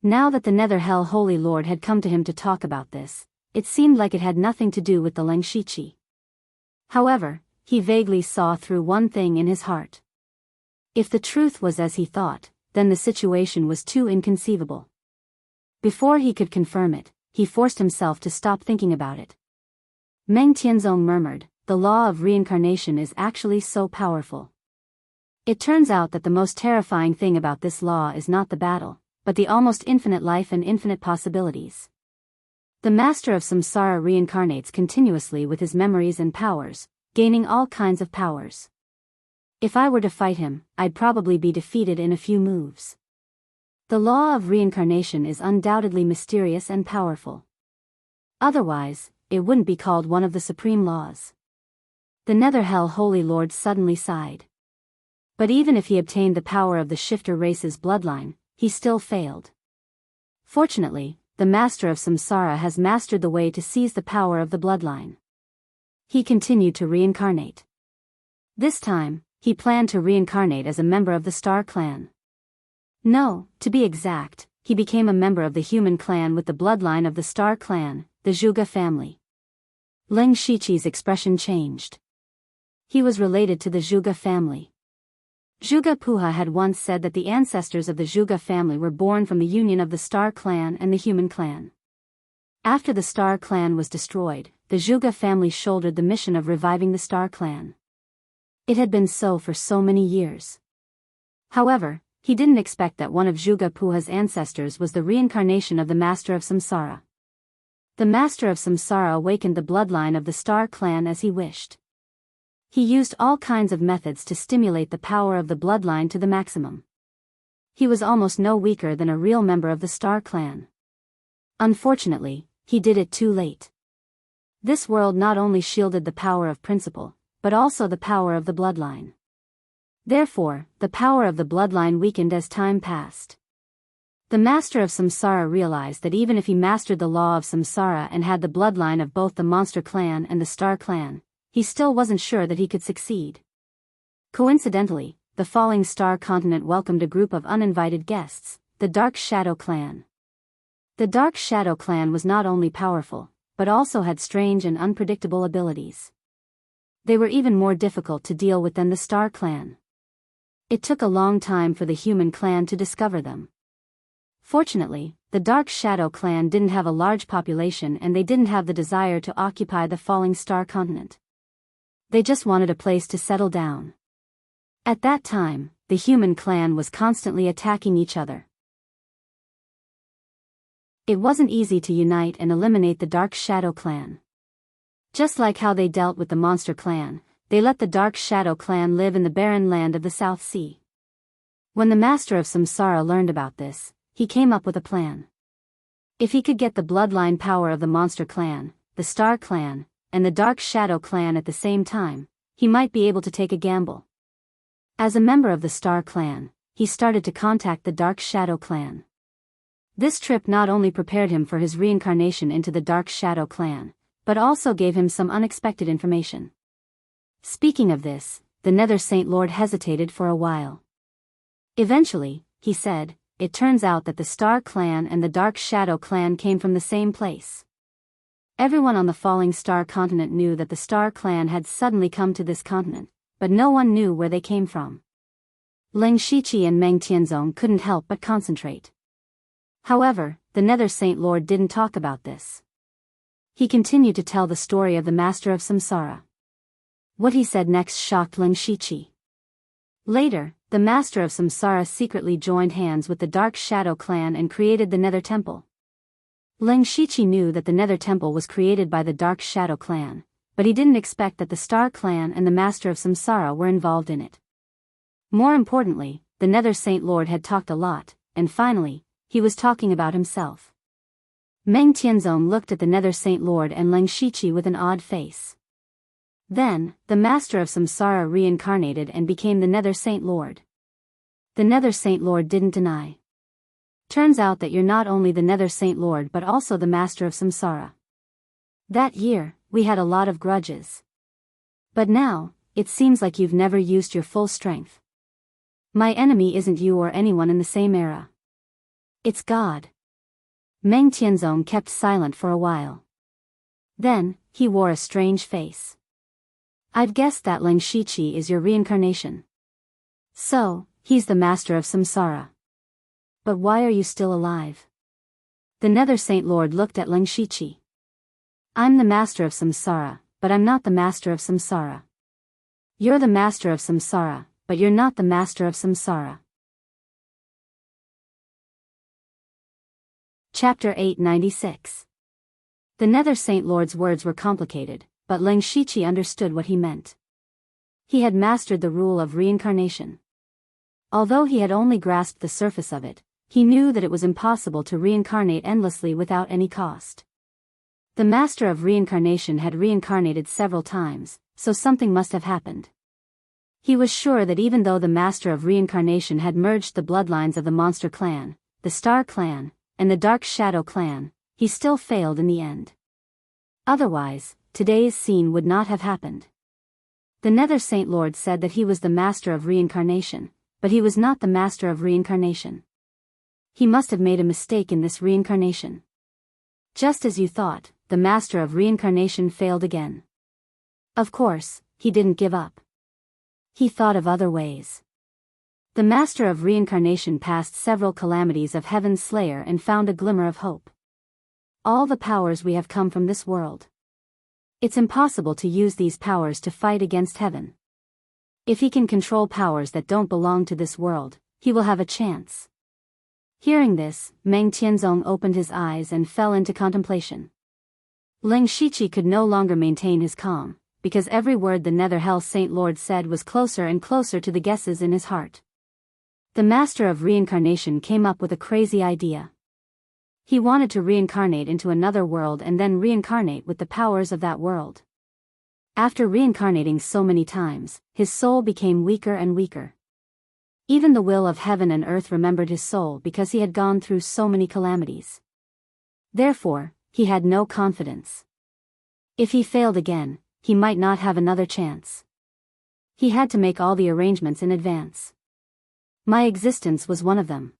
Now that the Nether Hell Holy Lord had come to him to talk about this, it seemed like it had nothing to do with the Leng Shiqi. However, he vaguely saw through one thing in his heart. If the truth was as he thought, then the situation was too inconceivable. Before he could confirm it, he forced himself to stop thinking about it. Meng Tianzong murmured, "The law of reincarnation is actually so powerful. It turns out that the most terrifying thing about this law is not the battle, but the almost infinite life and infinite possibilities. The master of Samsara reincarnates continuously with his memories and powers, gaining all kinds of powers. If I were to fight him, I'd probably be defeated in a few moves. The law of reincarnation is undoubtedly mysterious and powerful. Otherwise, it wouldn't be called one of the supreme laws." The Nether Hell Holy Lord suddenly sighed. But even if he obtained the power of the Shifter race's bloodline, he still failed. Fortunately, the master of Samsara has mastered the way to seize the power of the bloodline. He continued to reincarnate. This time, he planned to reincarnate as a member of the Star Clan. No, to be exact, he became a member of the Human Clan with the bloodline of the Star Clan, the Zhuge family. Leng Shiqi's expression changed. He was related to the Zhuge family. Zhuge Puha had once said that the ancestors of the Zhuge family were born from the union of the Star Clan and the Human Clan. After the Star Clan was destroyed, the Zhuge family shouldered the mission of reviving the Star Clan. It had been so for so many years. However, he didn't expect that one of Zhuge Puha's ancestors was the reincarnation of the Master of Samsara. The Master of Samsara awakened the bloodline of the Star Clan as he wished. He used all kinds of methods to stimulate the power of the bloodline to the maximum. He was almost no weaker than a real member of the Star Clan. Unfortunately, he did it too late. This world not only shielded the power of principle, but also the power of the bloodline. Therefore, the power of the bloodline weakened as time passed. The master of samsara realized that even if he mastered the law of samsara and had the bloodline of both the monster clan and the star clan, he still wasn't sure that he could succeed. Coincidentally, the falling star continent welcomed a group of uninvited guests, the Dark Shadow Clan. The Dark Shadow Clan was not only powerful, but also had strange and unpredictable abilities. They were even more difficult to deal with than the Star Clan. It took a long time for the human clan to discover them. Fortunately, the Dark Shadow Clan didn't have a large population and they didn't have the desire to occupy the falling star continent. They just wanted a place to settle down. At that time, the human clan was constantly attacking each other. It wasn't easy to unite and eliminate the Dark Shadow Clan. Just like how they dealt with the Monster Clan, they let the Dark Shadow Clan live in the barren land of the South Sea. When the Master of Samsara learned about this, he came up with a plan. If he could get the bloodline power of the Monster Clan, the Star Clan, and the Dark Shadow Clan at the same time, he might be able to take a gamble. As a member of the Star Clan, he started to contact the Dark Shadow Clan. This trip not only prepared him for his reincarnation into the Dark Shadow Clan, but also gave him some unexpected information. Speaking of this, the Nether Saint Lord hesitated for a while. Eventually, he said, "It turns out that the Star Clan and the Dark Shadow Clan came from the same place." Everyone on the falling star continent knew that the Star Clan had suddenly come to this continent, but no one knew where they came from. Ling Shiqi and Meng Tianzong couldn't help but concentrate. However, the Nether Saint Lord didn't talk about this. He continued to tell the story of the Master of Samsara. What he said next shocked Ling Shiqi. Later, the Master of Samsara secretly joined hands with the Dark Shadow Clan and created the Nether Temple. Ling Shiqi knew that the Nether Temple was created by the Dark Shadow Clan, but he didn't expect that the Star Clan and the Master of Samsara were involved in it. More importantly, the Nether Saint Lord had talked a lot, and finally, he was talking about himself. Meng Tianzong looked at the Nether Saint Lord and Ling Shiqi with an odd face. Then, the Master of Samsara reincarnated and became the Nether Saint Lord. The Nether Saint Lord didn't deny. Turns out that you're not only the Nether Saint Lord but also the Master of Samsara. That year, we had a lot of grudges. But now, it seems like you've never used your full strength. My enemy isn't you or anyone in the same era. It's God. Meng Tianzong kept silent for a while. Then, he wore a strange face. I've guessed that Ling Shiqi is your reincarnation. So, he's the Master of Samsara. But why are you still alive? The Nether Saint Lord looked at Ling Shiqi. I'm the Master of Samsara, but I'm not the Master of Samsara. You're the Master of Samsara, but you're not the Master of Samsara. Chapter 896. The Nether Saint Lord's words were complicated, but Ling Shiqi understood what he meant. He had mastered the rule of reincarnation. Although he had only grasped the surface of it, he knew that it was impossible to reincarnate endlessly without any cost. The Master of Reincarnation had reincarnated several times, so something must have happened. He was sure that even though the Master of Reincarnation had merged the bloodlines of the Monster Clan, the Star Clan, and the Dark Shadow Clan, he still failed in the end. Otherwise, today's scene would not have happened. The Nether Saint Lord said that he was the Master of Reincarnation, but he was not the Master of Reincarnation. He must have made a mistake in this reincarnation. Just as you thought, the Master of Reincarnation failed again. Of course, he didn't give up. He thought of other ways. The Master of Reincarnation passed several calamities of Heaven's Slayer and found a glimmer of hope. All the powers we have come from this world. It's impossible to use these powers to fight against heaven. If he can control powers that don't belong to this world, he will have a chance. Hearing this, Meng Tianzong opened his eyes and fell into contemplation. Ling Shiqi could no longer maintain his calm, because every word the Nether Hell Saint Lord said was closer and closer to the guesses in his heart. The Master of Reincarnation came up with a crazy idea. He wanted to reincarnate into another world and then reincarnate with the powers of that world. After reincarnating so many times, his soul became weaker and weaker. Even the will of heaven and earth remembered his soul because he had gone through so many calamities. Therefore, he had no confidence. If he failed again, he might not have another chance. He had to make all the arrangements in advance. My existence was one of them.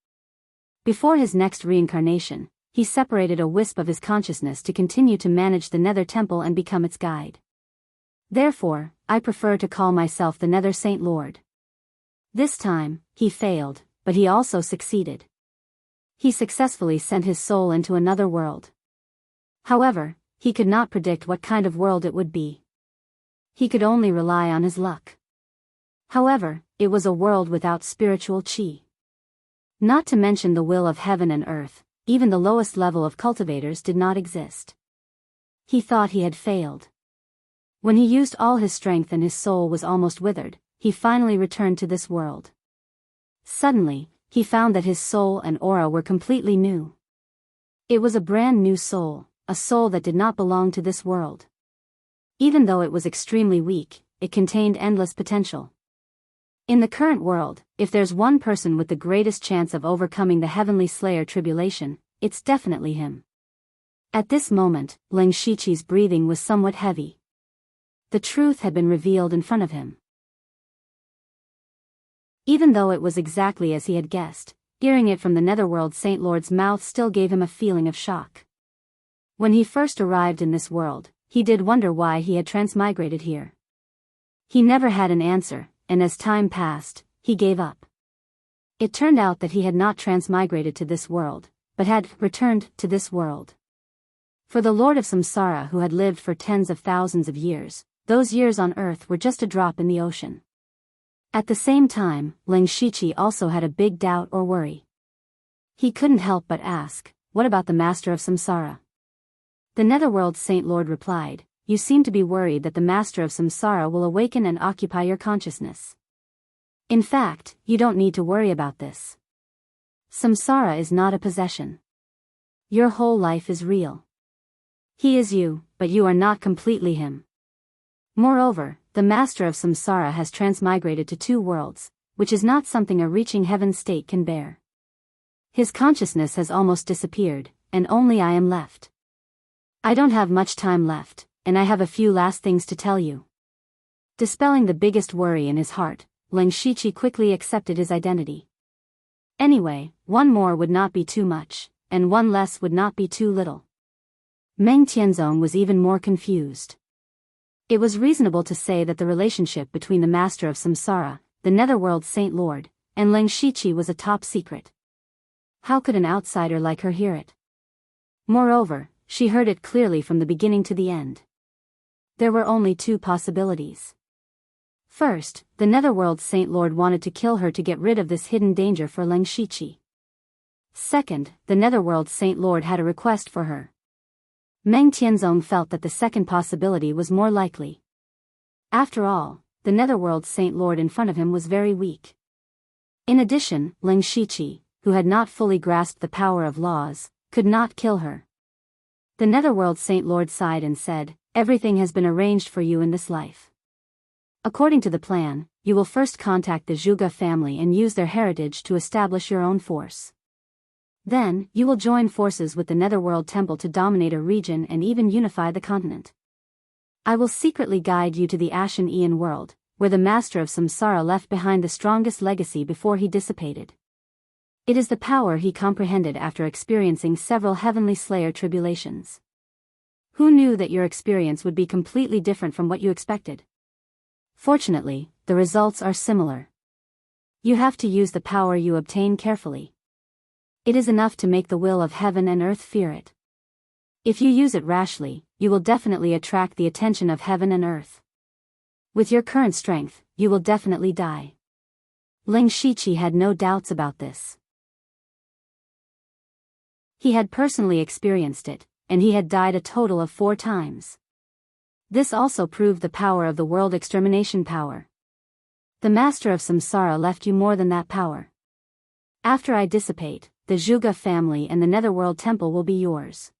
Before his next reincarnation, he separated a wisp of his consciousness to continue to manage the Nether Temple and become its guide. Therefore, I prefer to call myself the Nether Saint Lord. This time, he failed, but he also succeeded. He successfully sent his soul into another world. However, he could not predict what kind of world it would be. He could only rely on his luck. However, it was a world without spiritual chi. Not to mention the will of heaven and earth, even the lowest level of cultivators did not exist. He thought he had failed. When he used all his strength and his soul was almost withered, he finally returned to this world. Suddenly, he found that his soul and aura were completely new. It was a brand new soul, a soul that did not belong to this world. Even though it was extremely weak, it contained endless potential. In the current world, if there's one person with the greatest chance of overcoming the Heavenly Slayer tribulation, it's definitely him. At this moment, Ling Shiqi's breathing was somewhat heavy. The truth had been revealed in front of him. Even though it was exactly as he had guessed, hearing it from the Netherworld Saint Lord's mouth still gave him a feeling of shock. When he first arrived in this world, he did wonder why he had transmigrated here. He never had an answer, and as time passed, he gave up. It turned out that he had not transmigrated to this world, but had returned to this world. For the Lord of Samsara who had lived for tens of thousands of years, those years on earth were just a drop in the ocean. At the same time, Ling Shiqi also had a big doubt or worry. He couldn't help but ask, what about the Master of Samsara? The Netherworld Saint Lord replied, you seem to be worried that the Master of Samsara will awaken and occupy your consciousness. In fact, you don't need to worry about this. Samsara is not a possession. Your whole life is real. He is you, but you are not completely him. Moreover, the Master of Samsara has transmigrated to 2 worlds, which is not something a reaching heaven state can bear. His consciousness has almost disappeared, and only I am left. I don't have much time left, and I have a few last things to tell you. Dispelling the biggest worry in his heart, Ling Shiqi quickly accepted his identity. Anyway, one more would not be too much, and one less would not be too little. Meng Tianzong was even more confused. It was reasonable to say that the relationship between the Master of Samsara, the Netherworld Saint Lord, and Ling Shiqi was a top secret. How could an outsider like her hear it? Moreover, she heard it clearly from the beginning to the end. There were only 2 possibilities. First, the Netherworld Saint Lord wanted to kill her to get rid of this hidden danger for Ling Shiqi. Second, the Netherworld Saint Lord had a request for her. Meng Tianzong felt that the second possibility was more likely. After all, the Netherworld Saint Lord in front of him was very weak. In addition, Ling Shiqi, who had not fully grasped the power of laws, could not kill her. The Netherworld Saint Lord sighed and said, everything has been arranged for you in this life. According to the plan, you will first contact the Zhuge family and use their heritage to establish your own force. Then, you will join forces with the Netherworld Temple to dominate a region and even unify the continent. I will secretly guide you to the Ashen Aeon world, where the Master of Samsara left behind the strongest legacy before he dissipated. It is the power he comprehended after experiencing several Heavenly Slayer tribulations. Who knew that your experience would be completely different from what you expected? Fortunately, the results are similar. You have to use the power you obtain carefully. It is enough to make the will of heaven and earth fear it. If you use it rashly, you will definitely attract the attention of heaven and earth. With your current strength, you will definitely die. Ling Shiqi had no doubts about this. He had personally experienced it, and he had died a total of 4 times. This also proved the power of the world extermination power. The Master of Samsara left you more than that power. After I dissipate, the Zhuge family and the Netherworld Temple will be yours.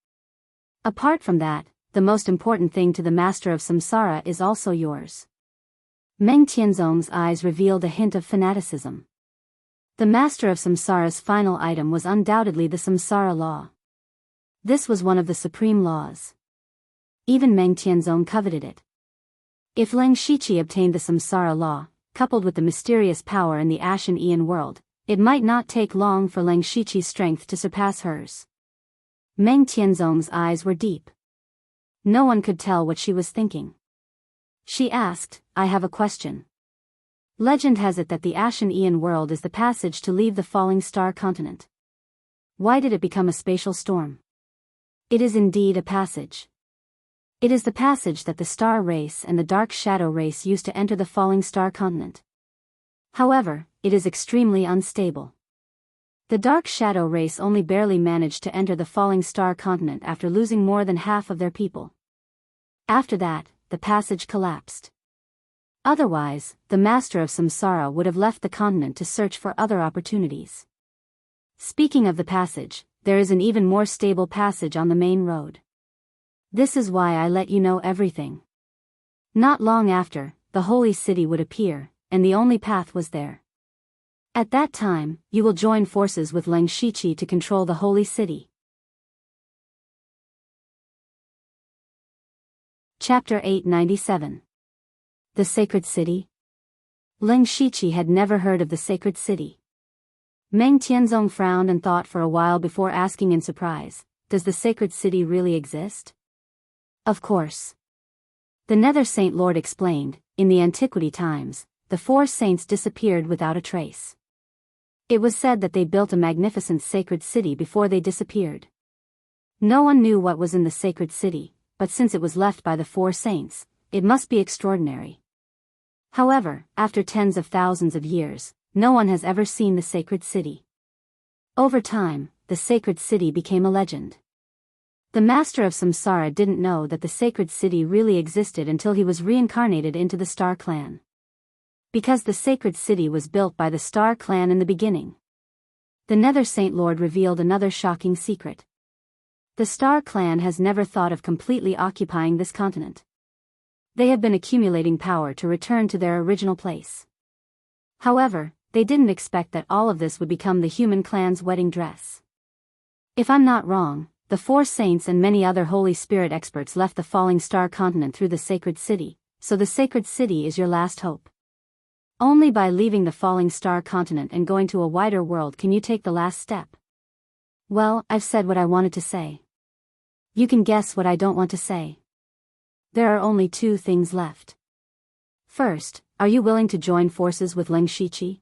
Apart from that, the most important thing to the master of samsara is also yours. Meng Tianzong's eyes revealed a hint of fanaticism. The master of samsara's final item was undoubtedly the samsara law. This was one of the supreme laws. Even Meng Tianzong coveted it. If Leng Shiqi obtained the samsara law, coupled with the mysterious power in the Ashen Aeon world, it might not take long for Leng Shiqi's strength to surpass hers. Meng Tianzong's eyes were deep. No one could tell what she was thinking. She asked, I have a question. Legend has it that the Ashen Aeon world is the passage to leave the falling star continent. Why did it become a spatial storm? It is indeed a passage. It is the passage that the star race and the dark shadow race used to enter the falling star continent. However, it is extremely unstable. The dark shadow race only barely managed to enter the falling star continent after losing more than half of their people. After that, the passage collapsed. Otherwise, the master of samsara would have left the continent to search for other opportunities. Speaking of the passage, there is an even more stable passage on the main road. This is why I let you know everything. Not long after, the holy city would appear, and the only path was there. At that time, you will join forces with Leng Shiqi to control the holy city. Chapter 897. The Sacred City? Leng Shiqi had never heard of the Sacred City. Meng Tianzong frowned and thought for a while before asking in surprise, does the Sacred City really exist? Of course. The Nether Saint Lord explained, in the antiquity times, the four saints disappeared without a trace. It was said that they built a magnificent sacred city before they disappeared. No one knew what was in the sacred city, but since it was left by the four saints, it must be extraordinary. However, after tens of thousands of years, no one has ever seen the sacred city. Over time, the sacred city became a legend. The master of samsara didn't know that the sacred city really existed until he was reincarnated into the Star Clan. Because the sacred city was built by the Star Clan in the beginning. The Nether Saint Lord revealed another shocking secret. The Star Clan has never thought of completely occupying this continent. They have been accumulating power to return to their original place. However, they didn't expect that all of this would become the human clan's wedding dress. If I'm not wrong, the four saints and many other Holy Spirit experts left the falling star continent through the sacred city, so the sacred city is your last hope. Only by leaving the falling star continent and going to a wider world can you take the last step. Well, I've said what I wanted to say. You can guess what I don't want to say. There are only two things left. First, are you willing to join forces with Leng Shiqi?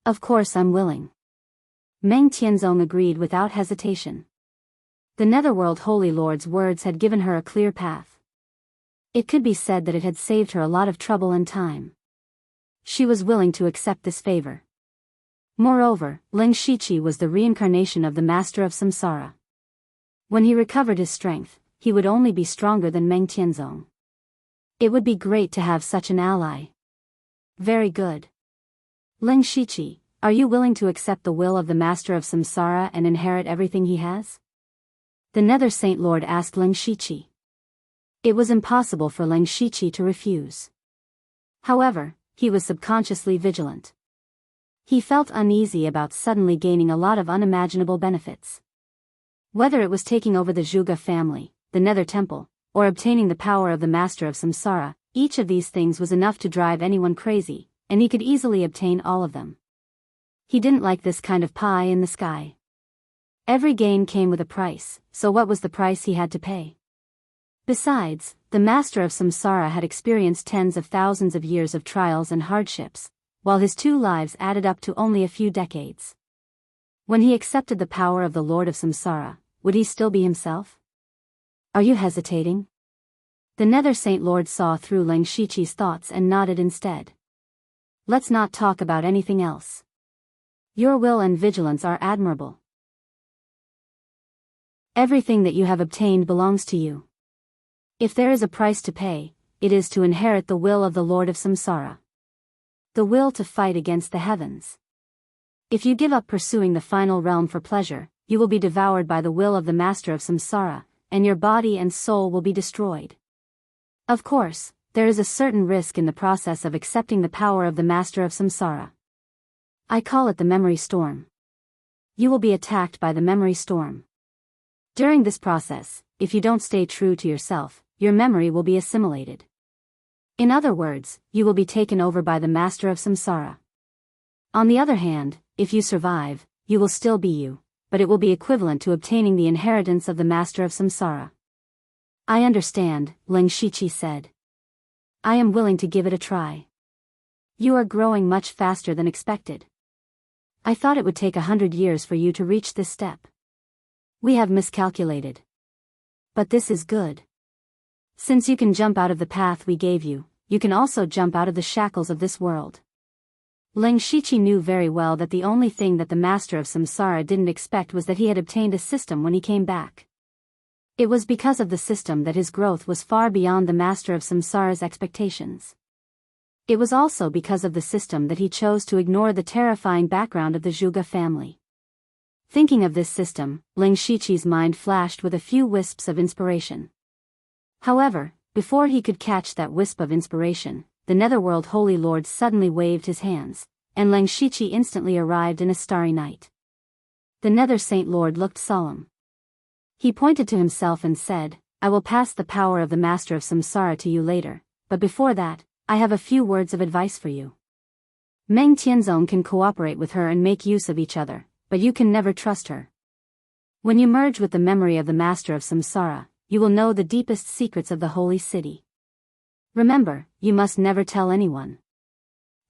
Of course I'm willing. Meng Tianzong agreed without hesitation. The Netherworld Holy Lord's words had given her a clear path. It could be said that it had saved her a lot of trouble and time. She was willing to accept this favor. Moreover, Leng Shiqi was the reincarnation of the master of samsara. When he recovered his strength, he would only be stronger than Meng Tianzong. It would be great to have such an ally. Very good. Leng Shiqi, are you willing to accept the will of the master of samsara and inherit everything he has? The Nether Saint Lord asked Leng Shiqi. It was impossible for Leng Shiqi to refuse. However, he was subconsciously vigilant. He felt uneasy about suddenly gaining a lot of unimaginable benefits. Whether it was taking over the Zhuge family, the Nether Temple, or obtaining the power of the Master of Samsara, each of these things was enough to drive anyone crazy, and he could easily obtain all of them. He didn't like this kind of pie in the sky. Every gain came with a price, so what was the price he had to pay? Besides, the Master of Samsara had experienced tens of thousands of years of trials and hardships, while his 2 lives added up to only a few decades. When he accepted the power of the Lord of Samsara, would he still be himself? Are you hesitating? The Nether Saint Lord saw through Leng Shiqi's thoughts and nodded instead. Let's not talk about anything else. Your will and vigilance are admirable. Everything that you have obtained belongs to you. If there is a price to pay, it is to inherit the will of the Lord of Samsara. The will to fight against the heavens. If you give up pursuing the final realm for pleasure, you will be devoured by the will of the Master of Samsara, and your body and soul will be destroyed. Of course, there is a certain risk in the process of accepting the power of the master of samsara. I call it the memory storm. You will be attacked by the memory storm. During this process, if you don't stay true to yourself, your memory will be assimilated. In other words, you will be taken over by the master of samsara. On the other hand, if you survive, you will still be you, but it will be equivalent to obtaining the inheritance of the master of samsara. I understand, Ling Shiqi said. I am willing to give it a try. You are growing much faster than expected. I thought it would take 100 years for you to reach this step. We have miscalculated. But this is good. Since you can jump out of the path we gave you, you can also jump out of the shackles of this world. Ling Shiqi knew very well that the only thing that the master of samsara didn't expect was that he had obtained a system when he came back. It was because of the system that his growth was far beyond the master of samsara's expectations. It was also because of the system that he chose to ignore the terrifying background of the Zhuge family. Thinking of this system, Ling Shiqi's mind flashed with a few wisps of inspiration. However, before he could catch that wisp of inspiration, the Netherworld Holy Lord suddenly waved his hands, and Ling Shiqi instantly arrived in a starry night. The Nether Saint Lord looked solemn. He pointed to himself and said, I will pass the power of the Master of Samsara to you later, but before that, I have a few words of advice for you. Meng Tianzong can cooperate with her and make use of each other, but you can never trust her. When you merge with the memory of the Master of Samsara, you will know the deepest secrets of the holy city. Remember, you must never tell anyone.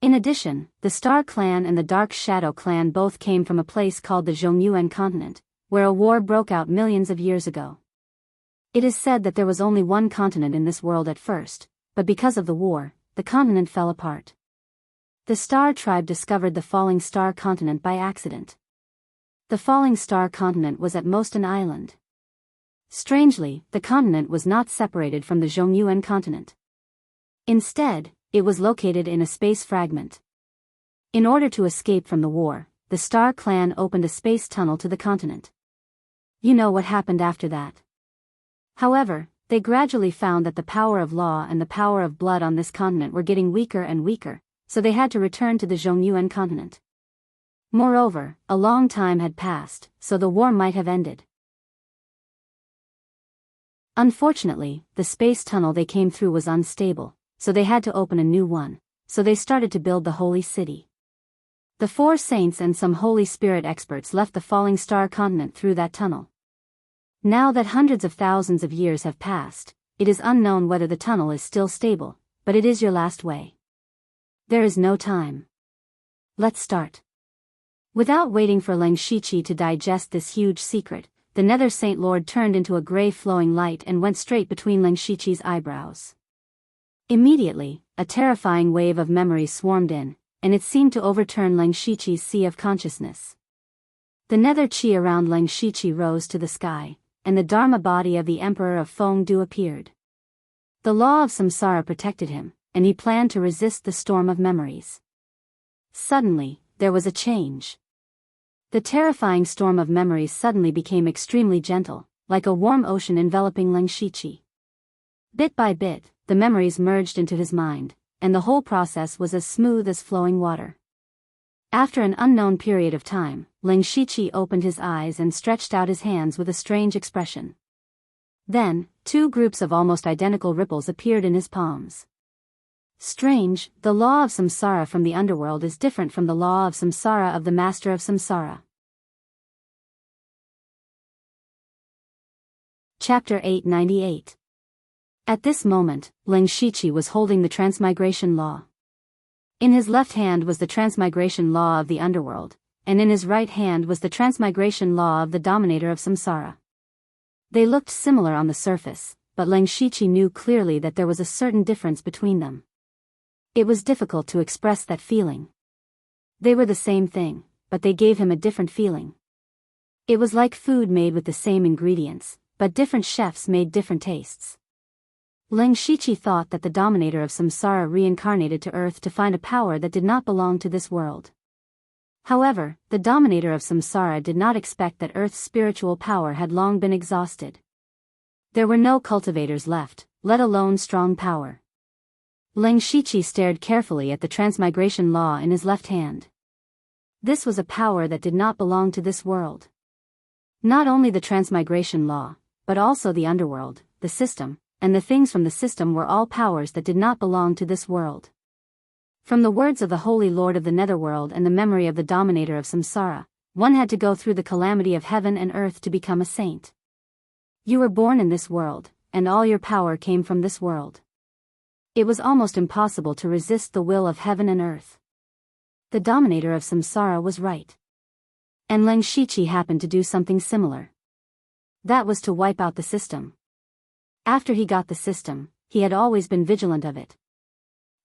In addition, the Star Clan and the Dark Shadow Clan both came from a place called the Zhongyuan continent, where a war broke out millions of years ago. It is said that there was only one continent in this world at first, but because of the war, the continent fell apart. The Star Tribe discovered the Falling Star continent by accident. The Falling Star continent was at most an island. Strangely, the continent was not separated from the Zhongyuan continent. Instead, it was located in a space fragment. In order to escape from the war, the Star Clan opened a space tunnel to the continent. You know what happened after that. However, they gradually found that the power of law and the power of blood on this continent were getting weaker and weaker, so they had to return to the Zhongyuan continent. Moreover, a long time had passed, so the war might have ended. Unfortunately, the space tunnel they came through was unstable, so they had to open a new one, so they started to build the holy city. The 4 saints and some Holy Spirit experts left the Falling Star continent through that tunnel. Now that hundreds of thousands of years have passed, it is unknown whether the tunnel is still stable, but it is your last way. There is no time. Let's start. Without waiting for Ling Shiqi to digest this huge secret, the Nether Saint Lord turned into a gray flowing light and went straight between Ling Shiqi's eyebrows. Immediately, a terrifying wave of memories swarmed in, and it seemed to overturn Ling Shiqi's sea of consciousness. The nether chi around Ling Shiqi rose to the sky, and the Dharma body of the Emperor of Fengdu appeared. The law of samsara protected him, and he planned to resist the storm of memories. Suddenly, there was a change. The terrifying storm of memories suddenly became extremely gentle, like a warm ocean enveloping Ling Shiqi. Bit by bit, the memories merged into his mind, and the whole process was as smooth as flowing water. After an unknown period of time, Ling Shiqi opened his eyes and stretched out his hands with a strange expression. Then, 2 groups of almost identical ripples appeared in his palms. Strange, the law of samsara from the underworld is different from the law of samsara of the master of samsara. Chapter 898. At this moment, Ling Shiqi was holding the transmigration law. In his left hand was the transmigration law of the underworld, and in his right hand was the transmigration law of the dominator of samsara. They looked similar on the surface, but Ling Shiqi knew clearly that there was a certain difference between them. It was difficult to express that feeling. They were the same thing, but they gave him a different feeling. It was like food made with the same ingredients, but different chefs made different tastes. Ling Shiqi thought that the dominator of samsara reincarnated to Earth to find a power that did not belong to this world. However, the dominator of samsara did not expect that Earth's spiritual power had long been exhausted. There were no cultivators left, let alone strong power. Leng Shiqi stared carefully at the transmigration law in his left hand. This was a power that did not belong to this world. Not only the transmigration law, but also the underworld, the system, and the things from the system were all powers that did not belong to this world. From the words of the Holy Lord of the Netherworld and the memory of the Dominator of Samsara, one had to go through the calamity of heaven and earth to become a saint. You were born in this world, and all your power came from this world. It was almost impossible to resist the will of heaven and earth. The Dominator of Samsara was right. And Leng Shiqi happened to do something similar. That was to wipe out the system. After he got the system, he had always been vigilant of it.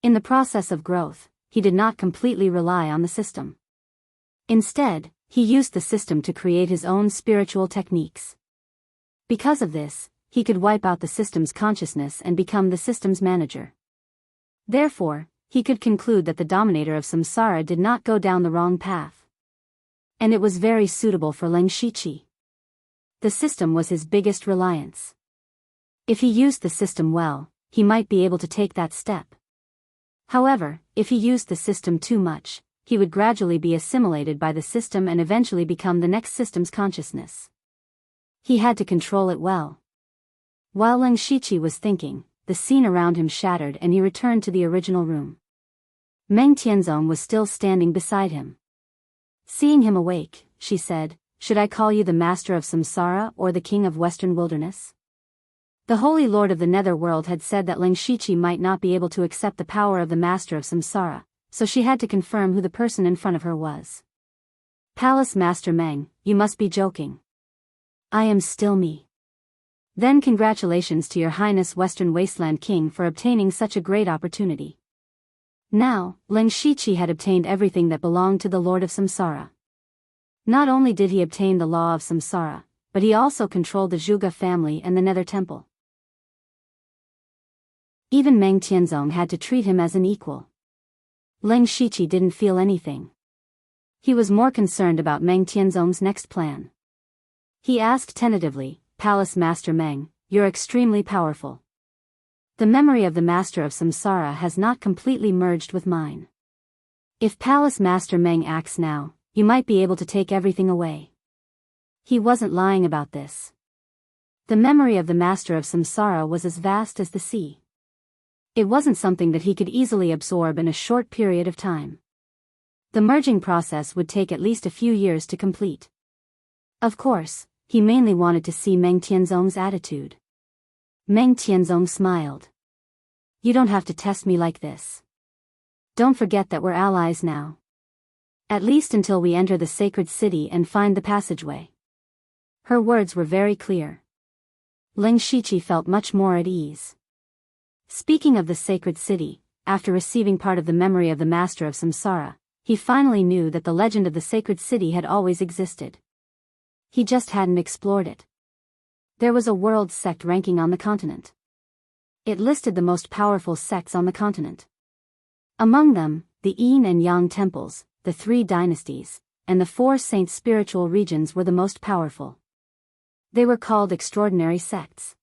In the process of growth, he did not completely rely on the system. Instead, he used the system to create his own spiritual techniques. Because of this, he could wipe out the system's consciousness and become the system's manager. Therefore, he could conclude that the Dominator of Samsara did not go down the wrong path. And it was very suitable for Leng Shiqi. The system was his biggest reliance. If he used the system well, he might be able to take that step. However, if he used the system too much, he would gradually be assimilated by the system and eventually become the next system's consciousness. He had to control it well. While Leng Shiqi was thinking, the scene around him shattered and he returned to the original room. Meng Tianzong was still standing beside him. Seeing him awake, she said, "Should I call you the Master of Samsara or the King of Western Wilderness?" The Holy Lord of the Netherworld had said that Leng Shiqi might not be able to accept the power of the Master of Samsara, so she had to confirm who the person in front of her was. "Palace Master Meng, you must be joking. I am still me. Then congratulations to Your Highness Western Wasteland King for obtaining such a great opportunity." Now, Leng Shiqi had obtained everything that belonged to the Lord of Samsara. Not only did he obtain the law of Samsara, but he also controlled the Zhuge family and the Nether Temple. Even Meng Tianzong had to treat him as an equal. Leng Shiqi didn't feel anything. He was more concerned about Meng Tianzong's next plan. He asked tentatively, "Palace Master Meng, you're extremely powerful. The memory of the Master of Samsara has not completely merged with mine. If Palace Master Meng acts now, you might be able to take everything away." He wasn't lying about this. The memory of the Master of Samsara was as vast as the sea. It wasn't something that he could easily absorb in a short period of time. The merging process would take at least a few years to complete. Of course, he mainly wanted to see Meng Tianzong's attitude. Meng Tianzong smiled. "You don't have to test me like this. Don't forget that we're allies now. At least until we enter the sacred city and find the passageway." Her words were very clear. Leng Shiqi felt much more at ease. Speaking of the sacred city, after receiving part of the memory of the Master of Samsara, he finally knew that the legend of the sacred city had always existed. He just hadn't explored it. There was a world sect ranking on the continent. It listed the most powerful sects on the continent. Among them, the Yin and Yang temples, the 3 dynasties, and the 4 saints' spiritual regions were the most powerful. They were called extraordinary sects.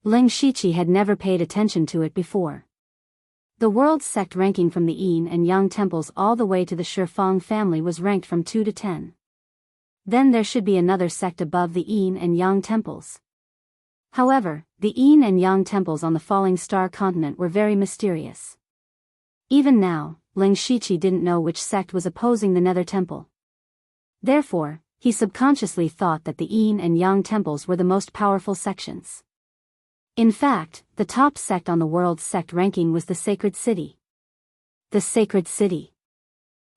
Leng Shiqi had never paid attention to it before. The world sect ranking from the Yin and Yang temples all the way to the Shifang family was ranked from 2 to 10. Then there should be another sect above the Yin and Yang temples. However, the Yin and Yang temples on the falling star continent were very mysterious. Even now, Leng Shiqi didn't know which sect was opposing the Nether Temple. Therefore, he subconsciously thought that the Yin and Yang temples were the most powerful sections. In fact, the top sect on the world sect ranking was the Sacred City. The Sacred City.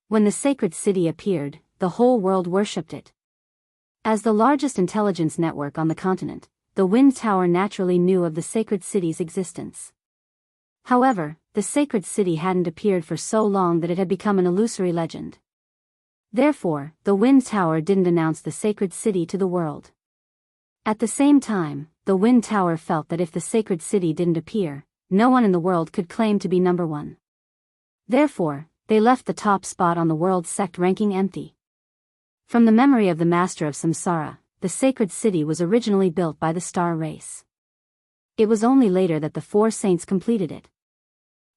When the Sacred City appeared, the whole world worshipped it. As the largest intelligence network on the continent, the Wind Tower naturally knew of the Sacred City's existence. However, the Sacred City hadn't appeared for so long that it had become an illusory legend. Therefore, the Wind Tower didn't announce the Sacred City to the world. At the same time, the Wind Tower felt that if the Sacred City didn't appear, no one in the world could claim to be number 1. Therefore, they left the top spot on the world sect ranking empty. From the memory of the Master of Samsara, the Sacred City was originally built by the Star race. It was only later that the four saints completed it.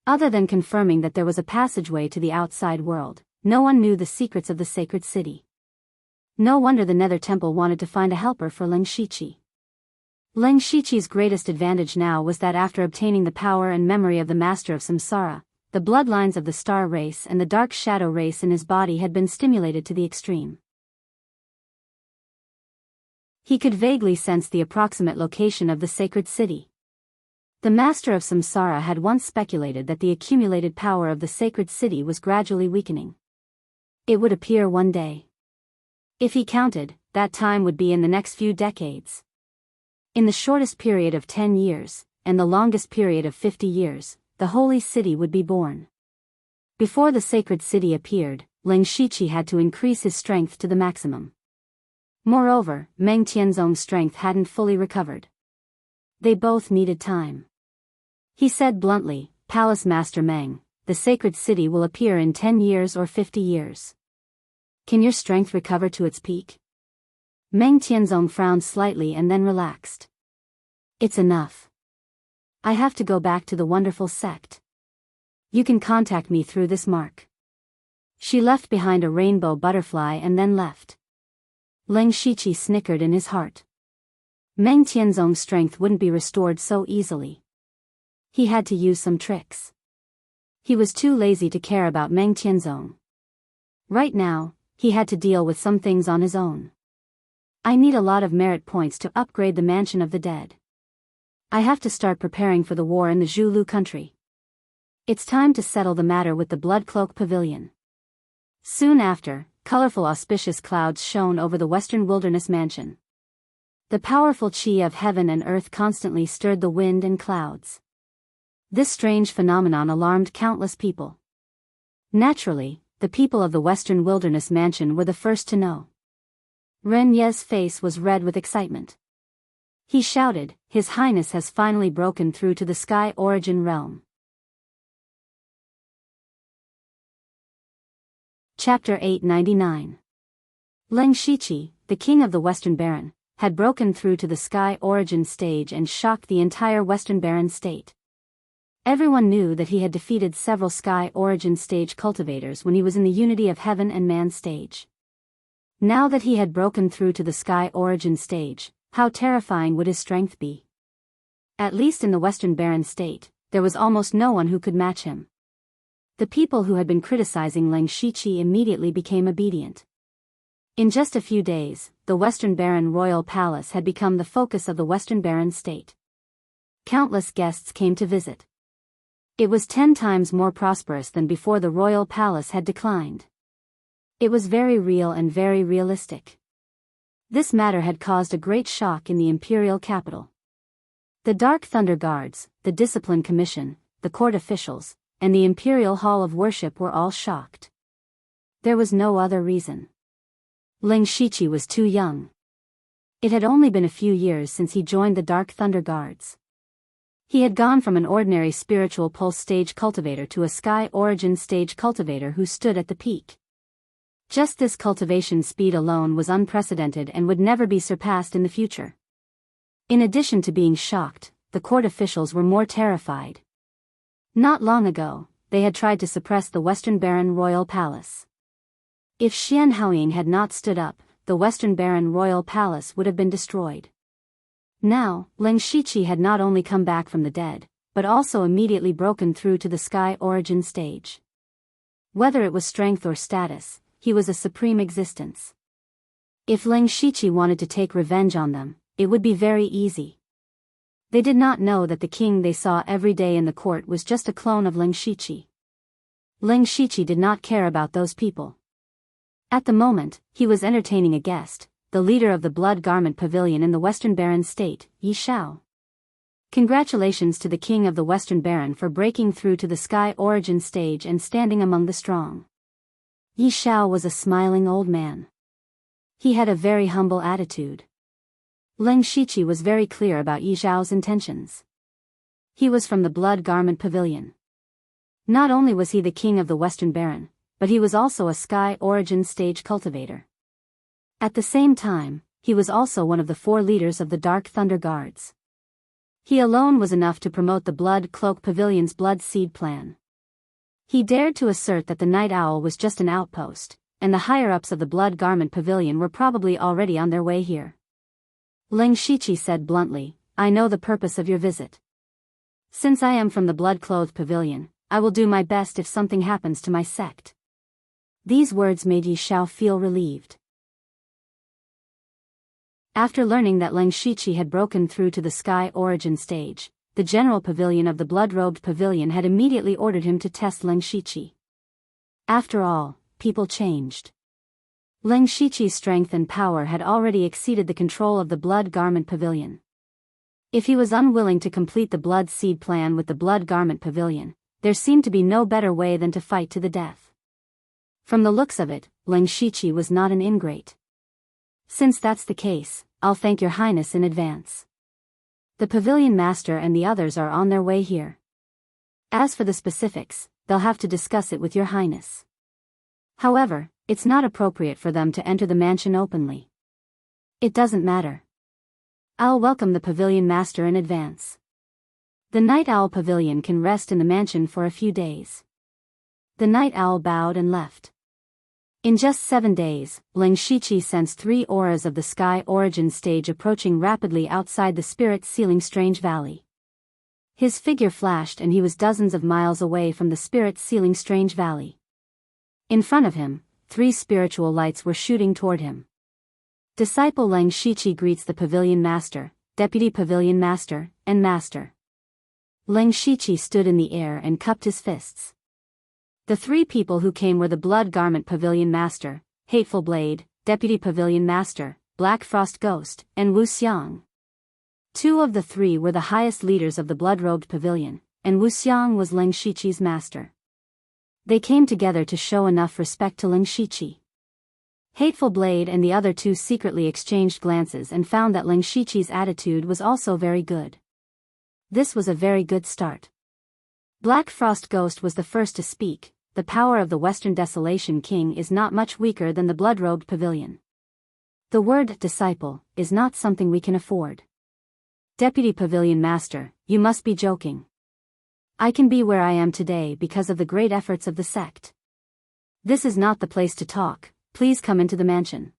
Other than confirming that there was a passageway to the outside world, no one knew the secrets of the sacred city. No wonder the Nether Temple wanted to find a helper for Ling Shiqi. Ling Shiqi's greatest advantage now was that after obtaining the power and memory of the Master of Samsara, the bloodlines of the Star race and the Dark Shadow race in his body had been stimulated to the extreme. He could vaguely sense the approximate location of the sacred city. The Master of Samsara had once speculated that the accumulated power of the sacred city was gradually weakening. It would appear one day. If he counted, that time would be in the next few decades. In the shortest period of 10 years, and the longest period of 50 years, the holy city would be born. Before the sacred city appeared, Ling Shiqi had to increase his strength to the maximum. Moreover, Meng Tianzong's strength hadn't fully recovered. They both needed time. He said bluntly, "Palace Master Meng, the sacred city will appear in 10 years or 50 years. Can your strength recover to its peak?" Meng Tianzong frowned slightly and then relaxed. "It's enough. I have to go back to the wonderful sect. You can contact me through this mark." She left behind a rainbow butterfly and then left. Ling Shiqi snickered in his heart. Meng Tianzong's strength wouldn't be restored so easily. He had to use some tricks. He was too lazy to care about Meng Tianzong. Right now, he had to deal with some things on his own. "I need a lot of merit points to upgrade the Mansion of the Dead. I have to start preparing for the war in the Zhulu country. It's time to settle the matter with the Blood Cloak Pavilion." Soon after, colorful auspicious clouds shone over the Western Wilderness Mansion. The powerful qi of heaven and earth constantly stirred the wind and clouds. This strange phenomenon alarmed countless people. Naturally, the people of the Western Wilderness Mansion were the first to know. Ren Ye's face was red with excitement. He shouted, "His Highness has finally broken through to the Sky Origin realm." Chapter 899. Ling Shiqi, the king of the Western Baron, had broken through to the Sky Origin stage and shocked the entire Western Baron state. Everyone knew that he had defeated several Sky Origin stage cultivators when he was in the Unity of Heaven and Man stage. Now that he had broken through to the Sky Origin stage, how terrifying would his strength be? At least in the Western Baron state, there was almost no one who could match him. The people who had been criticizing Ling Shiqi immediately became obedient. In just a few days, the Western Baron Royal Palace had become the focus of the Western Baron state. Countless guests came to visit. It was 10 times more prosperous than before the Royal Palace had declined. It was very real and very realistic. This matter had caused a great shock in the imperial capital. The Dark Thunder Guards, the Discipline Commission, the court officials, and the Imperial Hall of Worship were all shocked. There was no other reason. Ling Shiqi was too young. It had only been a few years since he joined the Dark Thunder Guards. He had gone from an ordinary spiritual pulse stage cultivator to a Sky Origin stage cultivator who stood at the peak. Just this cultivation speed alone was unprecedented and would never be surpassed in the future. In addition to being shocked, the court officials were more terrified. Not long ago, they had tried to suppress the Western Baron Royal Palace. If Xian Haoying had not stood up, the Western Baron Royal Palace would have been destroyed. Now, Ling Shiqi had not only come back from the dead, but also immediately broken through to the Sky Origin stage. Whether it was strength or status, he was a supreme existence. If Ling Shiqi wanted to take revenge on them, it would be very easy. They did not know that the king they saw every day in the court was just a clone of Ling Shiqi. Ling Shiqi did not care about those people. At the moment, he was entertaining a guest, the leader of the Blood Garment Pavilion in the Western Baron state, Yi Shao. Congratulations to the king of the Western Baron for breaking through to the Sky Origin stage and standing among the strong. Yi Shao was a smiling old man. He had a very humble attitude. Ling Shiqi was very clear about Yi Shao's intentions. He was from the Blood Garment Pavilion. Not only was he the king of the Western Baron, but he was also a Sky Origin stage cultivator. At the same time, he was also one of the 4 leaders of the Dark Thunder Guards. He alone was enough to promote the Blood Cloak Pavilion's blood seed plan. He dared to assert that the Night Owl was just an outpost, and the higher-ups of the Blood Garment Pavilion were probably already on their way here. Ling Shiqi said bluntly, "I know the purpose of your visit. Since I am from the Blood-Clothed Pavilion, I will do my best if something happens to my sect." These words made Yi Xiao feel relieved. After learning that Ling Shiqi had broken through to the Sky Origin stage, the General Pavilion of the Blood-Robed Pavilion had immediately ordered him to test Ling Shiqi. After all, people changed. Ling Shiqi's strength and power had already exceeded the control of the Blood Garment Pavilion. If he was unwilling to complete the Blood Seed plan with the Blood Garment Pavilion, there seemed to be no better way than to fight to the death. From the looks of it, Ling Shiqi was not an ingrate. "Since that's the case, I'll thank your highness in advance. The pavilion master and the others are on their way here. As for the specifics, they'll have to discuss it with your highness. However, it's not appropriate for them to enter the mansion openly. It doesn't matter. I'll welcome the pavilion master in advance. The Night Owl Pavilion can rest in the mansion for a few days." The Night Owl bowed and left. In just 7 days, Ling Shiqi sensed 3 auras of the Sky Origin stage approaching rapidly outside the Spirit Sealing Strange Valley. His figure flashed and he was dozens of miles away from the Spirit Sealing Strange Valley. In front of him, 3 spiritual lights were shooting toward him. Disciple Ling Shiqi greets the Pavilion Master, Deputy Pavilion Master, and Master. Ling Shiqi stood in the air and cupped his fists. The 3 people who came were the Blood Garment Pavilion Master, Hateful Blade, Deputy Pavilion Master, Black Frost Ghost, and Wu Xiang. 2 of the 3 were the highest leaders of the Blood-Robed Pavilion, and Wu Xiang was Ling Shiqi's master. They came together to show enough respect to Ling Shiqi. Hateful Blade and the other 2 secretly exchanged glances and found that Ling Shiqi's attitude was also very good. This was a very good start. Black Frost Ghost was the first to speak. "The power of the Western Desolation King is not much weaker than the Blood-Robed Pavilion. The word disciple is not something we can afford. Deputy Pavilion Master, you must be joking. I can be where I am today because of the great efforts of the sect. This is not the place to talk, please come into the mansion."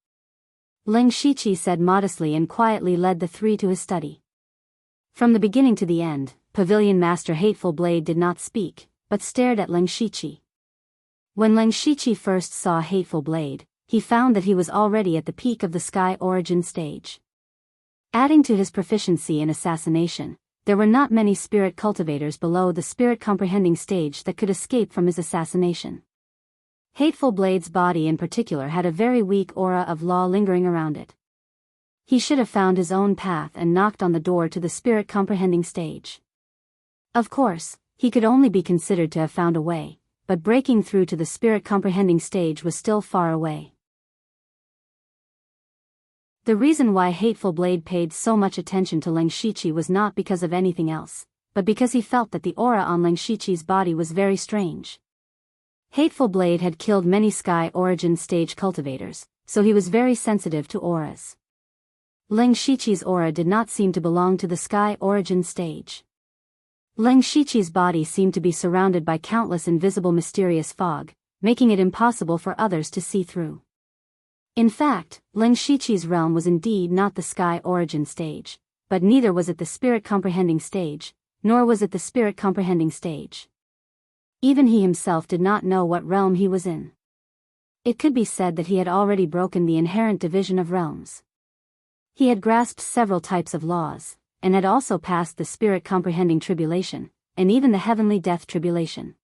Ling Shiqi said modestly and quietly led the 3 to his study. From the beginning to the end, Pavilion Master Hateful Blade did not speak, but stared at Ling Shiqi. When Ling Shiqi first saw Hateful Blade, he found that he was already at the peak of the Sky Origin stage. Adding to his proficiency in assassination, there were not many spirit cultivators below the spirit comprehending stage that could escape from his assassination. Hateful Blade's body in particular had a very weak aura of law lingering around it. He should have found his own path and knocked on the door to the spirit comprehending stage. Of course, he could only be considered to have found a way, but breaking through to the spirit comprehending stage was still far away. The reason why Hateful Blade paid so much attention to Ling Shiqi was not because of anything else, but because he felt that the aura on Ling Shiqi's body was very strange. Hateful Blade had killed many Sky Origin stage cultivators, so he was very sensitive to auras. Ling Shiqi's aura did not seem to belong to the Sky Origin stage. Ling Shiqi's body seemed to be surrounded by countless invisible mysterious fog, making it impossible for others to see through. In fact, Ling Shiqi's realm was indeed not the Sky Origin stage, but neither was it the Spirit Comprehending stage, nor was it the Spirit Comprehending stage. Even he himself did not know what realm he was in. It could be said that he had already broken the inherent division of realms. He had grasped several types of laws, and had also passed the Spirit Comprehending Tribulation, and even the Heavenly Death Tribulation.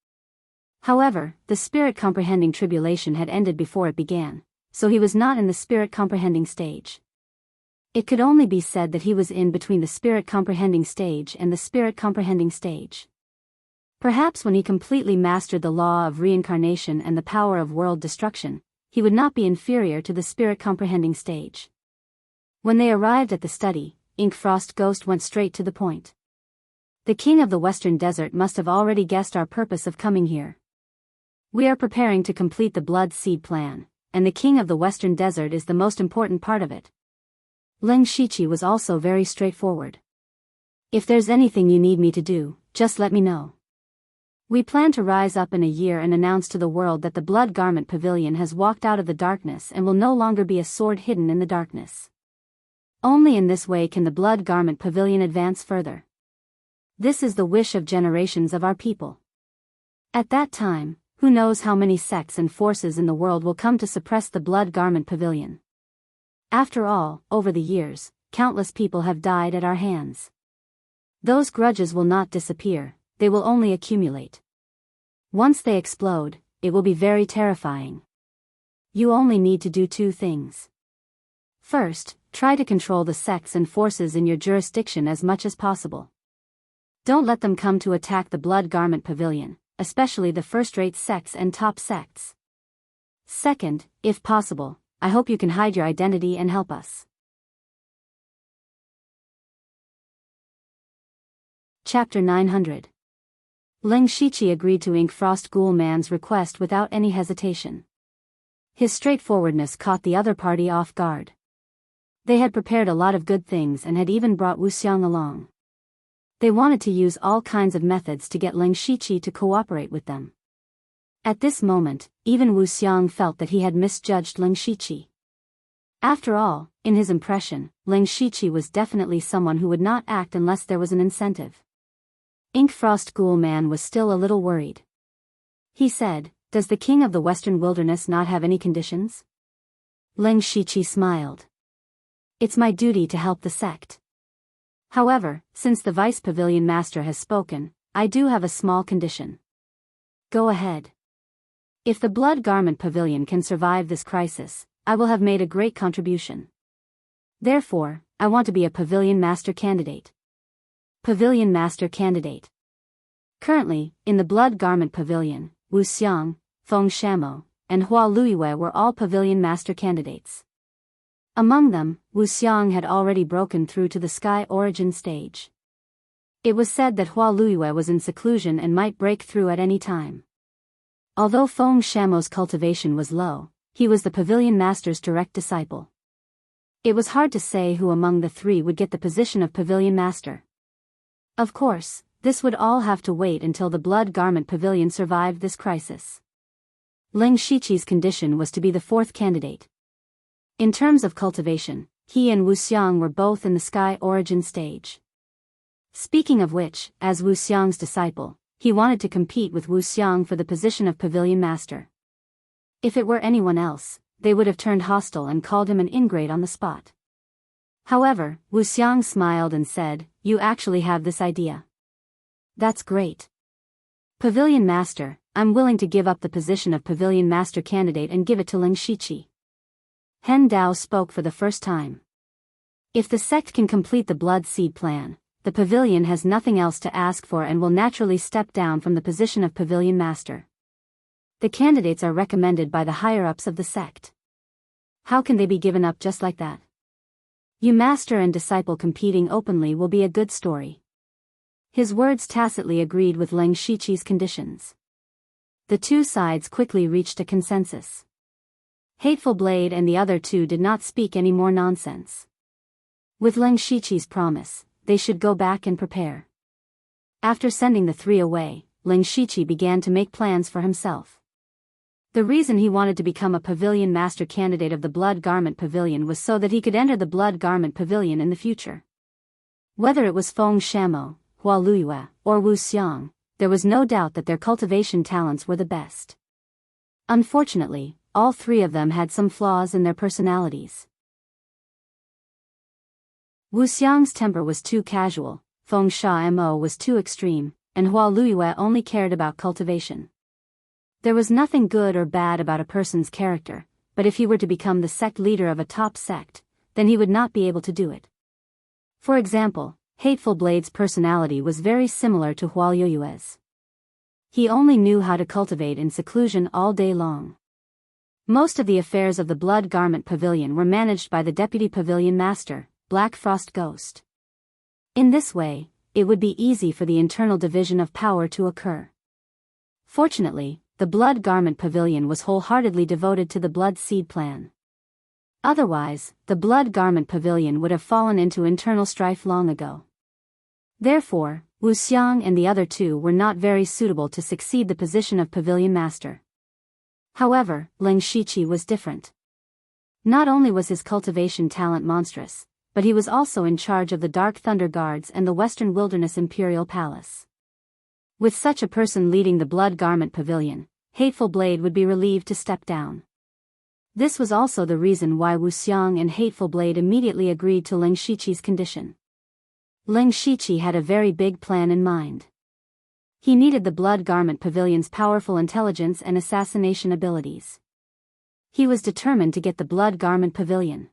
However, the Spirit Comprehending Tribulation had ended before it began, so he was not in the Spirit Comprehending stage. It could only be said that he was in between the Spirit Comprehending stage and the Spirit Comprehending stage. Perhaps when he completely mastered the law of reincarnation and the power of world destruction, he would not be inferior to the Spirit Comprehending stage. When they arrived at the study, Ink Frost Ghost went straight to the point. "The king of the Western Desert must have already guessed our purpose of coming here. We are preparing to complete the Blood Seed plan, and the king of the Western Desert is the most important part of it." Ling Shiqi was also very straightforward. If there's anything you need me to do, just let me know. We plan to rise up in a year and announce to the world that the Blood Garment Pavilion has walked out of the darkness and will no longer be a sword hidden in the darkness. Only in this way can the Blood Garment Pavilion advance further. This is the wish of generations of our people. At that time, who knows how many sects and forces in the world will come to suppress the Blood Garment Pavilion. After all, over the years, countless people have died at our hands. Those grudges will not disappear, they will only accumulate. Once they explode, it will be very terrifying. You only need to do two things. First, try to control the sects and forces in your jurisdiction as much as possible. Don't let them come to attack the Blood Garment Pavilion, especially the first-rate sects and top sects. Second, if possible, I hope you can hide your identity and help us. Chapter 900. Ling Shiqi agreed to Ink Frost Ghoul Man's request without any hesitation. His straightforwardness caught the other party off guard. They had prepared a lot of good things and had even brought Wu Xiang along. They wanted to use all kinds of methods to get Ling Shiqi to cooperate with them. At this moment, even Wu Xiang felt that he had misjudged Ling Shiqi. After all, in his impression, Ling Shiqi was definitely someone who would not act unless there was an incentive. Ink Frost Ghoul Man was still a little worried. He said, "Does the king of the Western Wilderness not have any conditions?" Ling Shiqi smiled. "It's my duty to help the sect. However, since the Vice Pavilion Master has spoken, I do have a small condition." "Go ahead." "If the Blood Garment Pavilion can survive this crisis, I will have made a great contribution. Therefore, I want to be a Pavilion Master candidate." Pavilion Master candidate. Currently, in the Blood Garment Pavilion, Wu Xiang, Feng Shamo, and Hua Luiyue were all Pavilion Master candidates. Among them, Wu Xiang had already broken through to the Sky Origin stage. It was said that Hua Luiyue was in seclusion and might break through at any time. Although Feng Shamo's cultivation was low, he was the Pavilion Master's direct disciple. It was hard to say who among the three would get the position of Pavilion Master. Of course, this would all have to wait until the Blood Garment Pavilion survived this crisis. Ling Shiqi's condition was to be the fourth candidate. In terms of cultivation, he and Wu Xiang were both in the Sky Origin stage. Speaking of which, as Wu Xiang's disciple, he wanted to compete with Wu Xiang for the position of Pavilion Master. If it were anyone else, they would have turned hostile and called him an ingrate on the spot. However, Wu Xiang smiled and said, "You actually have this idea. That's great. Pavilion Master, I'm willing to give up the position of Pavilion Master candidate and give it to Ling Shiqi." Hen Dao spoke for the first time. If the sect can complete the Blood Seed plan, the pavilion has nothing else to ask for and will naturally step down from the position of Pavilion Master. The candidates are recommended by the higher-ups of the sect. How can they be given up just like that? You master and disciple competing openly will be a good story. His words tacitly agreed with Ling Shiqi's conditions. The two sides quickly reached a consensus. Hateful Blade and the other two did not speak any more nonsense. With Ling Shiqi's promise, they should go back and prepare. After sending the three away, Ling Shiqi began to make plans for himself. The reason he wanted to become a Pavilion Master candidate of the Blood Garment Pavilion was so that he could enter the Blood Garment Pavilion in the future. Whether it was Feng Shamo, Hua Luiyue, or Wu Xiang, there was no doubt that their cultivation talents were the best. Unfortunately, all three of them had some flaws in their personalities. Wu Xiang's temper was too casual, Feng Shamo was too extreme, and Hua Luiyue only cared about cultivation. There was nothing good or bad about a person's character, but if he were to become the sect leader of a top sect, then he would not be able to do it. For example, Hateful Blade's personality was very similar to Hua Luiyue's. He only knew how to cultivate in seclusion all day long. Most of the affairs of the Blood Garment Pavilion were managed by the Deputy Pavilion Master, Black Frost Ghost. In this way, it would be easy for the internal division of power to occur. Fortunately, the Blood Garment Pavilion was wholeheartedly devoted to the Blood Seed plan. Otherwise, the Blood Garment Pavilion would have fallen into internal strife long ago. Therefore, Wu Xiang and the other two were not very suitable to succeed the position of pavilion master. However, Leng Shiqi was different. Not only was his cultivation talent monstrous, but he was also in charge of the Dark Thunder Guards and the Western Wilderness Imperial Palace. With such a person leading the Blood Garment Pavilion, Hateful Blade would be relieved to step down. This was also the reason why Wu Xiang and Hateful Blade immediately agreed to Leng Shiqi's condition. Leng Shiqi had a very big plan in mind. He needed the Blood Garment Pavilion's powerful intelligence and assassination abilities. He was determined to get the Blood Garment Pavilion.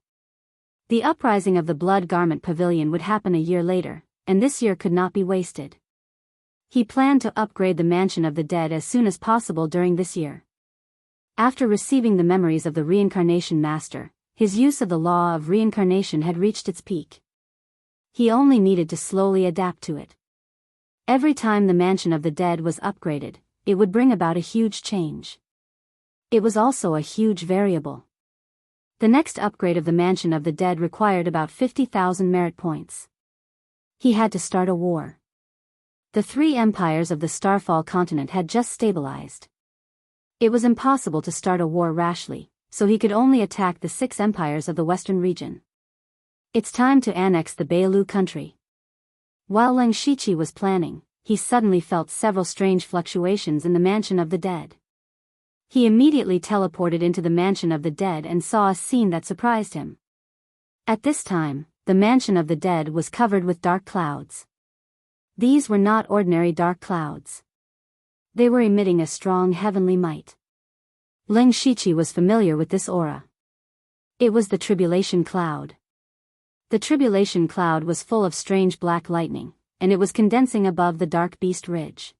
The uprising of the Blood Garment Pavilion would happen a year later, and this year could not be wasted. He planned to upgrade the Mansion of the Dead as soon as possible during this year. After receiving the memories of the Reincarnation Master, his use of the law of reincarnation had reached its peak. He only needed to slowly adapt to it. Every time the Mansion of the Dead was upgraded, it would bring about a huge change. It was also a huge variable. The next upgrade of the Mansion of the Dead required about 50,000 merit points. He had to start a war. The three empires of the Starfall continent had just stabilized. It was impossible to start a war rashly, so he could only attack the 6 empires of the western region. It's time to annex the Bailu country. While Leng Shiqi was planning, he suddenly felt several strange fluctuations in the Mansion of the Dead. He immediately teleported into the Mansion of the Dead and saw a scene that surprised him. At this time, the Mansion of the Dead was covered with dark clouds. These were not ordinary dark clouds. They were emitting a strong heavenly might. Leng Shiqi was familiar with this aura. It was the Tribulation Cloud. The Tribulation Cloud was full of strange black lightning, and it was condensing above the Dark Beast Ridge.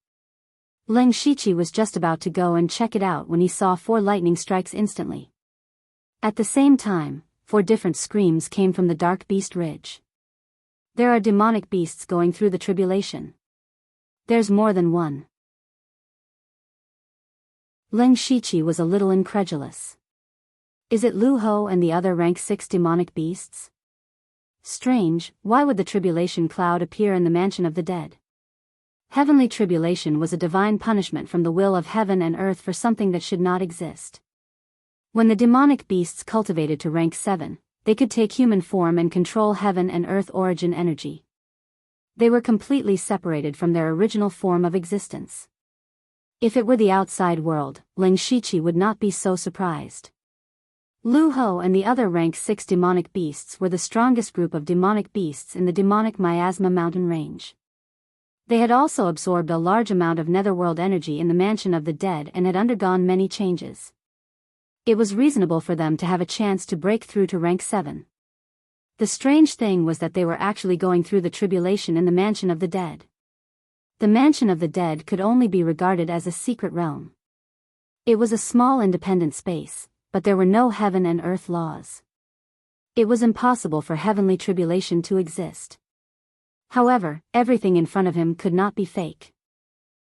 Leng Shiqi was just about to go and check it out when he saw 4 lightning strikes instantly. At the same time, 4 different screams came from the Dark Beast Ridge. There are demonic beasts going through the tribulation. There's more than one. Leng Shiqi was a little incredulous. Is it Lu Ho and the other rank 6 demonic beasts? Strange, why would the tribulation cloud appear in the Mansion of the Dead? Heavenly tribulation was a divine punishment from the will of heaven and earth for something that should not exist. When the demonic beasts cultivated to rank 7, they could take human form and control heaven and earth origin energy. They were completely separated from their original form of existence. If it were the outside world, Leng Shiqi would not be so surprised. Lu Ho and the other rank 6 demonic beasts were the strongest group of demonic beasts in the demonic Miasma mountain range. They had also absorbed a large amount of netherworld energy in the Mansion of the Dead and had undergone many changes. It was reasonable for them to have a chance to break through to rank 7. The strange thing was that they were actually going through the tribulation in the Mansion of the Dead. The Mansion of the Dead could only be regarded as a secret realm. It was a small independent space, but there were no heaven and earth laws. It was impossible for heavenly tribulation to exist. However, everything in front of him could not be fake.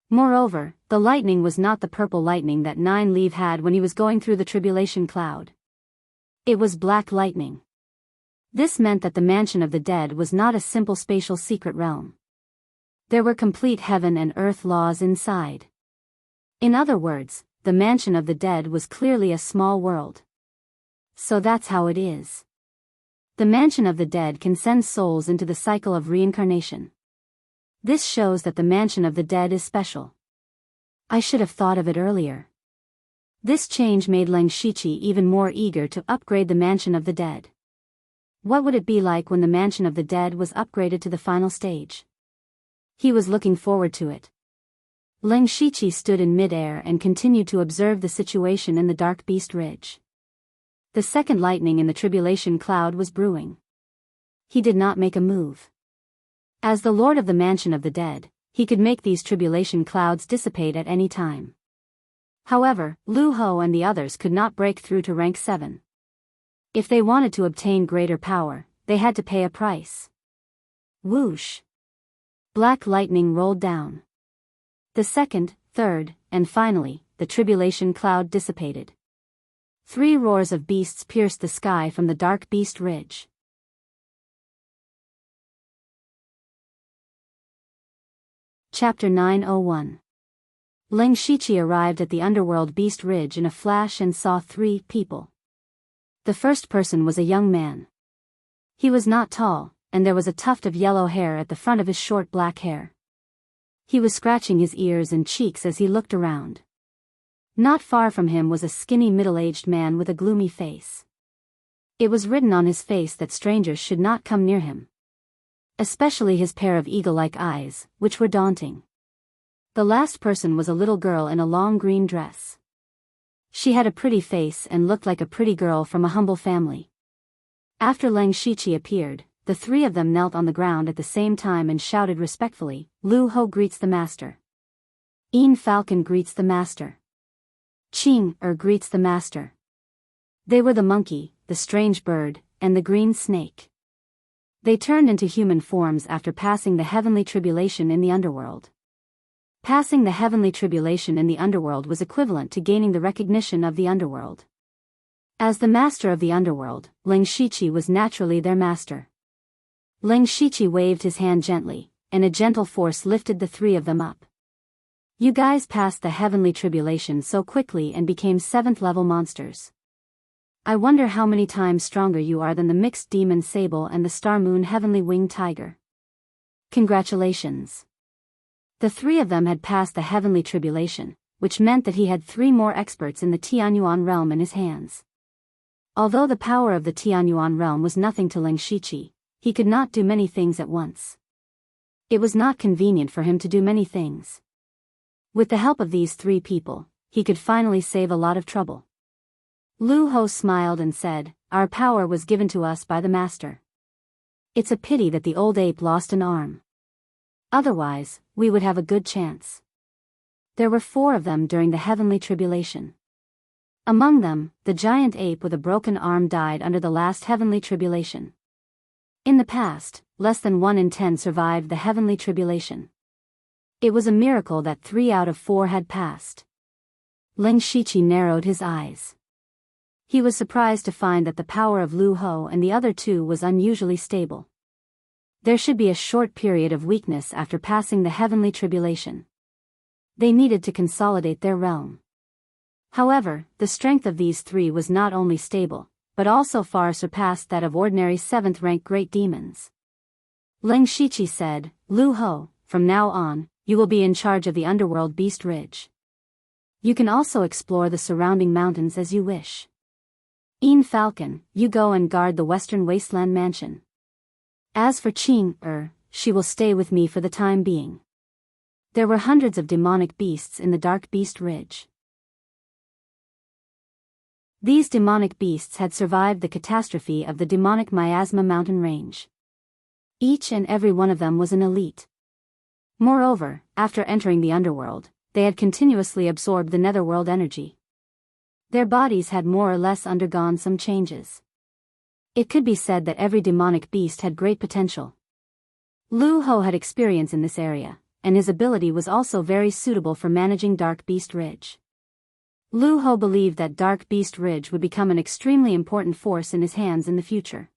Moreover, the lightning was not the purple lightning that Nine Leaf had when he was going through the tribulation cloud. It was black lightning. This meant that the Mansion of the Dead was not a simple spatial secret realm. There were complete heaven and earth laws inside. In other words, the Mansion of the Dead was clearly a small world. So that's how it is. The Mansion of the Dead can send souls into the cycle of reincarnation. This shows that the Mansion of the Dead is special. I should have thought of it earlier. This change made Leng Shiqi even more eager to upgrade the Mansion of the Dead. What would it be like when the Mansion of the Dead was upgraded to the final stage? He was looking forward to it. Leng Shiqi stood in mid-air and continued to observe the situation in the Dark Beast Ridge. The second lightning in the tribulation cloud was brewing. He did not make a move. As the Lord of the Mansion of the Dead, he could make these tribulation clouds dissipate at any time. However, Lu Ho and the others could not break through to rank 7. If they wanted to obtain greater power, they had to pay a price. Whoosh! Black lightning rolled down. The second, third, and finally, the tribulation cloud dissipated. 3 roars of beasts pierced the sky from the Dark Beast Ridge. Chapter 901. Ling Shiqi arrived at the underworld Beast Ridge in a flash and saw 3 people. The first person was a young man. He was not tall, and there was a tuft of yellow hair at the front of his short black hair. He was scratching his ears and cheeks as he looked around. Not far from him was a skinny middle-aged man with a gloomy face. It was written on his face that strangers should not come near him. Especially his pair of eagle-like eyes, which were daunting. The last person was a little girl in a long green dress. She had a pretty face and looked like a pretty girl from a humble family. After Ling Shiqi appeared, the 3 of them knelt on the ground at the same time and shouted respectfully, "Lu greets the master. Falcon greets the master. Qing greets the master." They were the monkey, the strange bird, and the green snake. They turned into human forms after passing the heavenly tribulation in the underworld. Passing the heavenly tribulation in the underworld was equivalent to gaining the recognition of the underworld. As the master of the underworld, Ling Shiqi was naturally their master. Ling Shiqi waved his hand gently, and a gentle force lifted the 3 of them up. "You guys passed the heavenly tribulation so quickly and became 7th level monsters. I wonder how many times stronger you are than the mixed demon sable and the star moon heavenly winged tiger. Congratulations." The 3 of them had passed the heavenly tribulation, which meant that he had 3 more experts in the Tianyuan realm in his hands. Although the power of the Tianyuan realm was nothing to Ling Shiqi, he could not do many things at once. It was not convenient for him to do many things. With the help of these 3 people, he could finally save a lot of trouble. Lu smiled and said, "Our power was given to us by the master. It's a pity that the old ape lost an arm. Otherwise, we would have a good chance." There were 4 of them during the heavenly tribulation. Among them, the giant ape with a broken arm died under the last heavenly tribulation. In the past, less than 1 in 10 survived the heavenly tribulation. It was a miracle that 3 out of 4 had passed. Ling Shiqi narrowed his eyes. He was surprised to find that the power of Lu and the other 2 was unusually stable. There should be a short period of weakness after passing the heavenly tribulation. They needed to consolidate their realm. However, the strength of these 3 was not only stable, but also far surpassed that of ordinary 7th-rank great demons. Ling Shiqi said, "Lu, from now on, you will be in charge of the underworld Beast Ridge. You can also explore the surrounding mountains as you wish. Falcon, you go and guard the Western Wasteland Mansion. As for Qing, she will stay with me for the time being." There were hundreds of demonic beasts in the Dark Beast Ridge. These demonic beasts had survived the catastrophe of the demonic Miasma mountain range. Each and every one of them was an elite. Moreover, after entering the underworld, they had continuously absorbed the netherworld energy. Their bodies had more or less undergone some changes. It could be said that every demonic beast had great potential. Lu had experience in this area, and his ability was also very suitable for managing Dark Beast Ridge. Lu believed that Dark Beast Ridge would become an extremely important force in his hands in the future.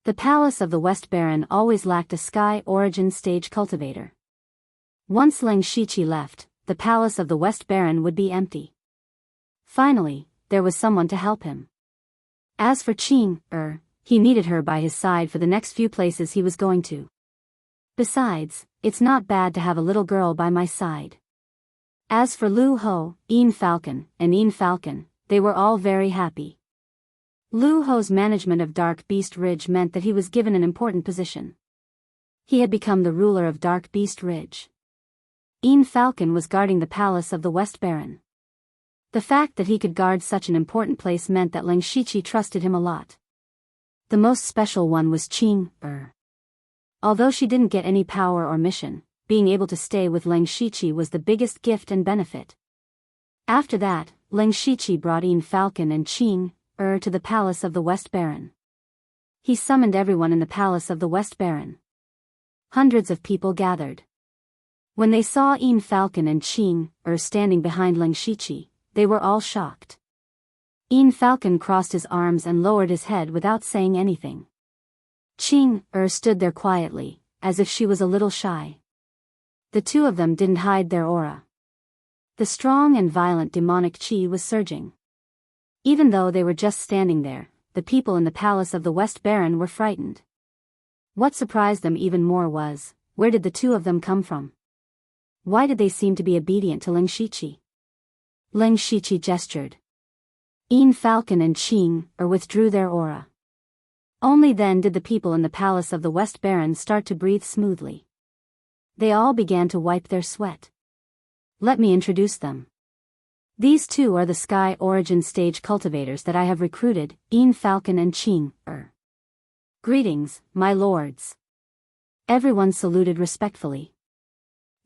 The palace of the West Baron always lacked a Sky Origin stage cultivator. Once Ling Shiqi left, the palace of the West Baron would be empty. Finally, there was someone to help him. As for Qing, he needed her by his side for the next few places he was going to. Besides, it's not bad to have a little girl by my side. As for Lu Falcon, and Falcon, they were all very happy. Lu management of Dark Beast Ridge meant that he was given an important position. He had become the ruler of Dark Beast Ridge. Falcon was guarding the palace of the West Baron. The fact that he could guard such an important place meant that Ling Shiqi trusted him a lot. The most special one was Qing. Although she didn't get any power or mission, being able to stay with Ling Shiqi was the biggest gift and benefit. After that, Ling Shiqi brought Falcon and Qing to the palace of the West Baron. He summoned everyone in the palace of the West Baron. Hundreds of people gathered. When they saw Falcon and Qing standing behind Ling Shiqi, they were all shocked. Falcon crossed his arms and lowered his head without saying anything. Qing stood there quietly, as if she was a little shy. The two of them didn't hide their aura. The strong and violent demonic chi was surging. Even though they were just standing there, the people in the palace of the West Baron were frightened. What surprised them even more was, where did the two of them come from? Why did they seem to be obedient to Ling Shiqi? Ling Shiqi gestured. Yin Falcon and Qing withdrew their aura. Only then did the people in the palace of the West Baron start to breathe smoothly. They all began to wipe their sweat. Let me introduce them. These two are the Sky Origin Stage cultivators that I have recruited, Yin Falcon and Qing. Greetings, my lords. Everyone saluted respectfully.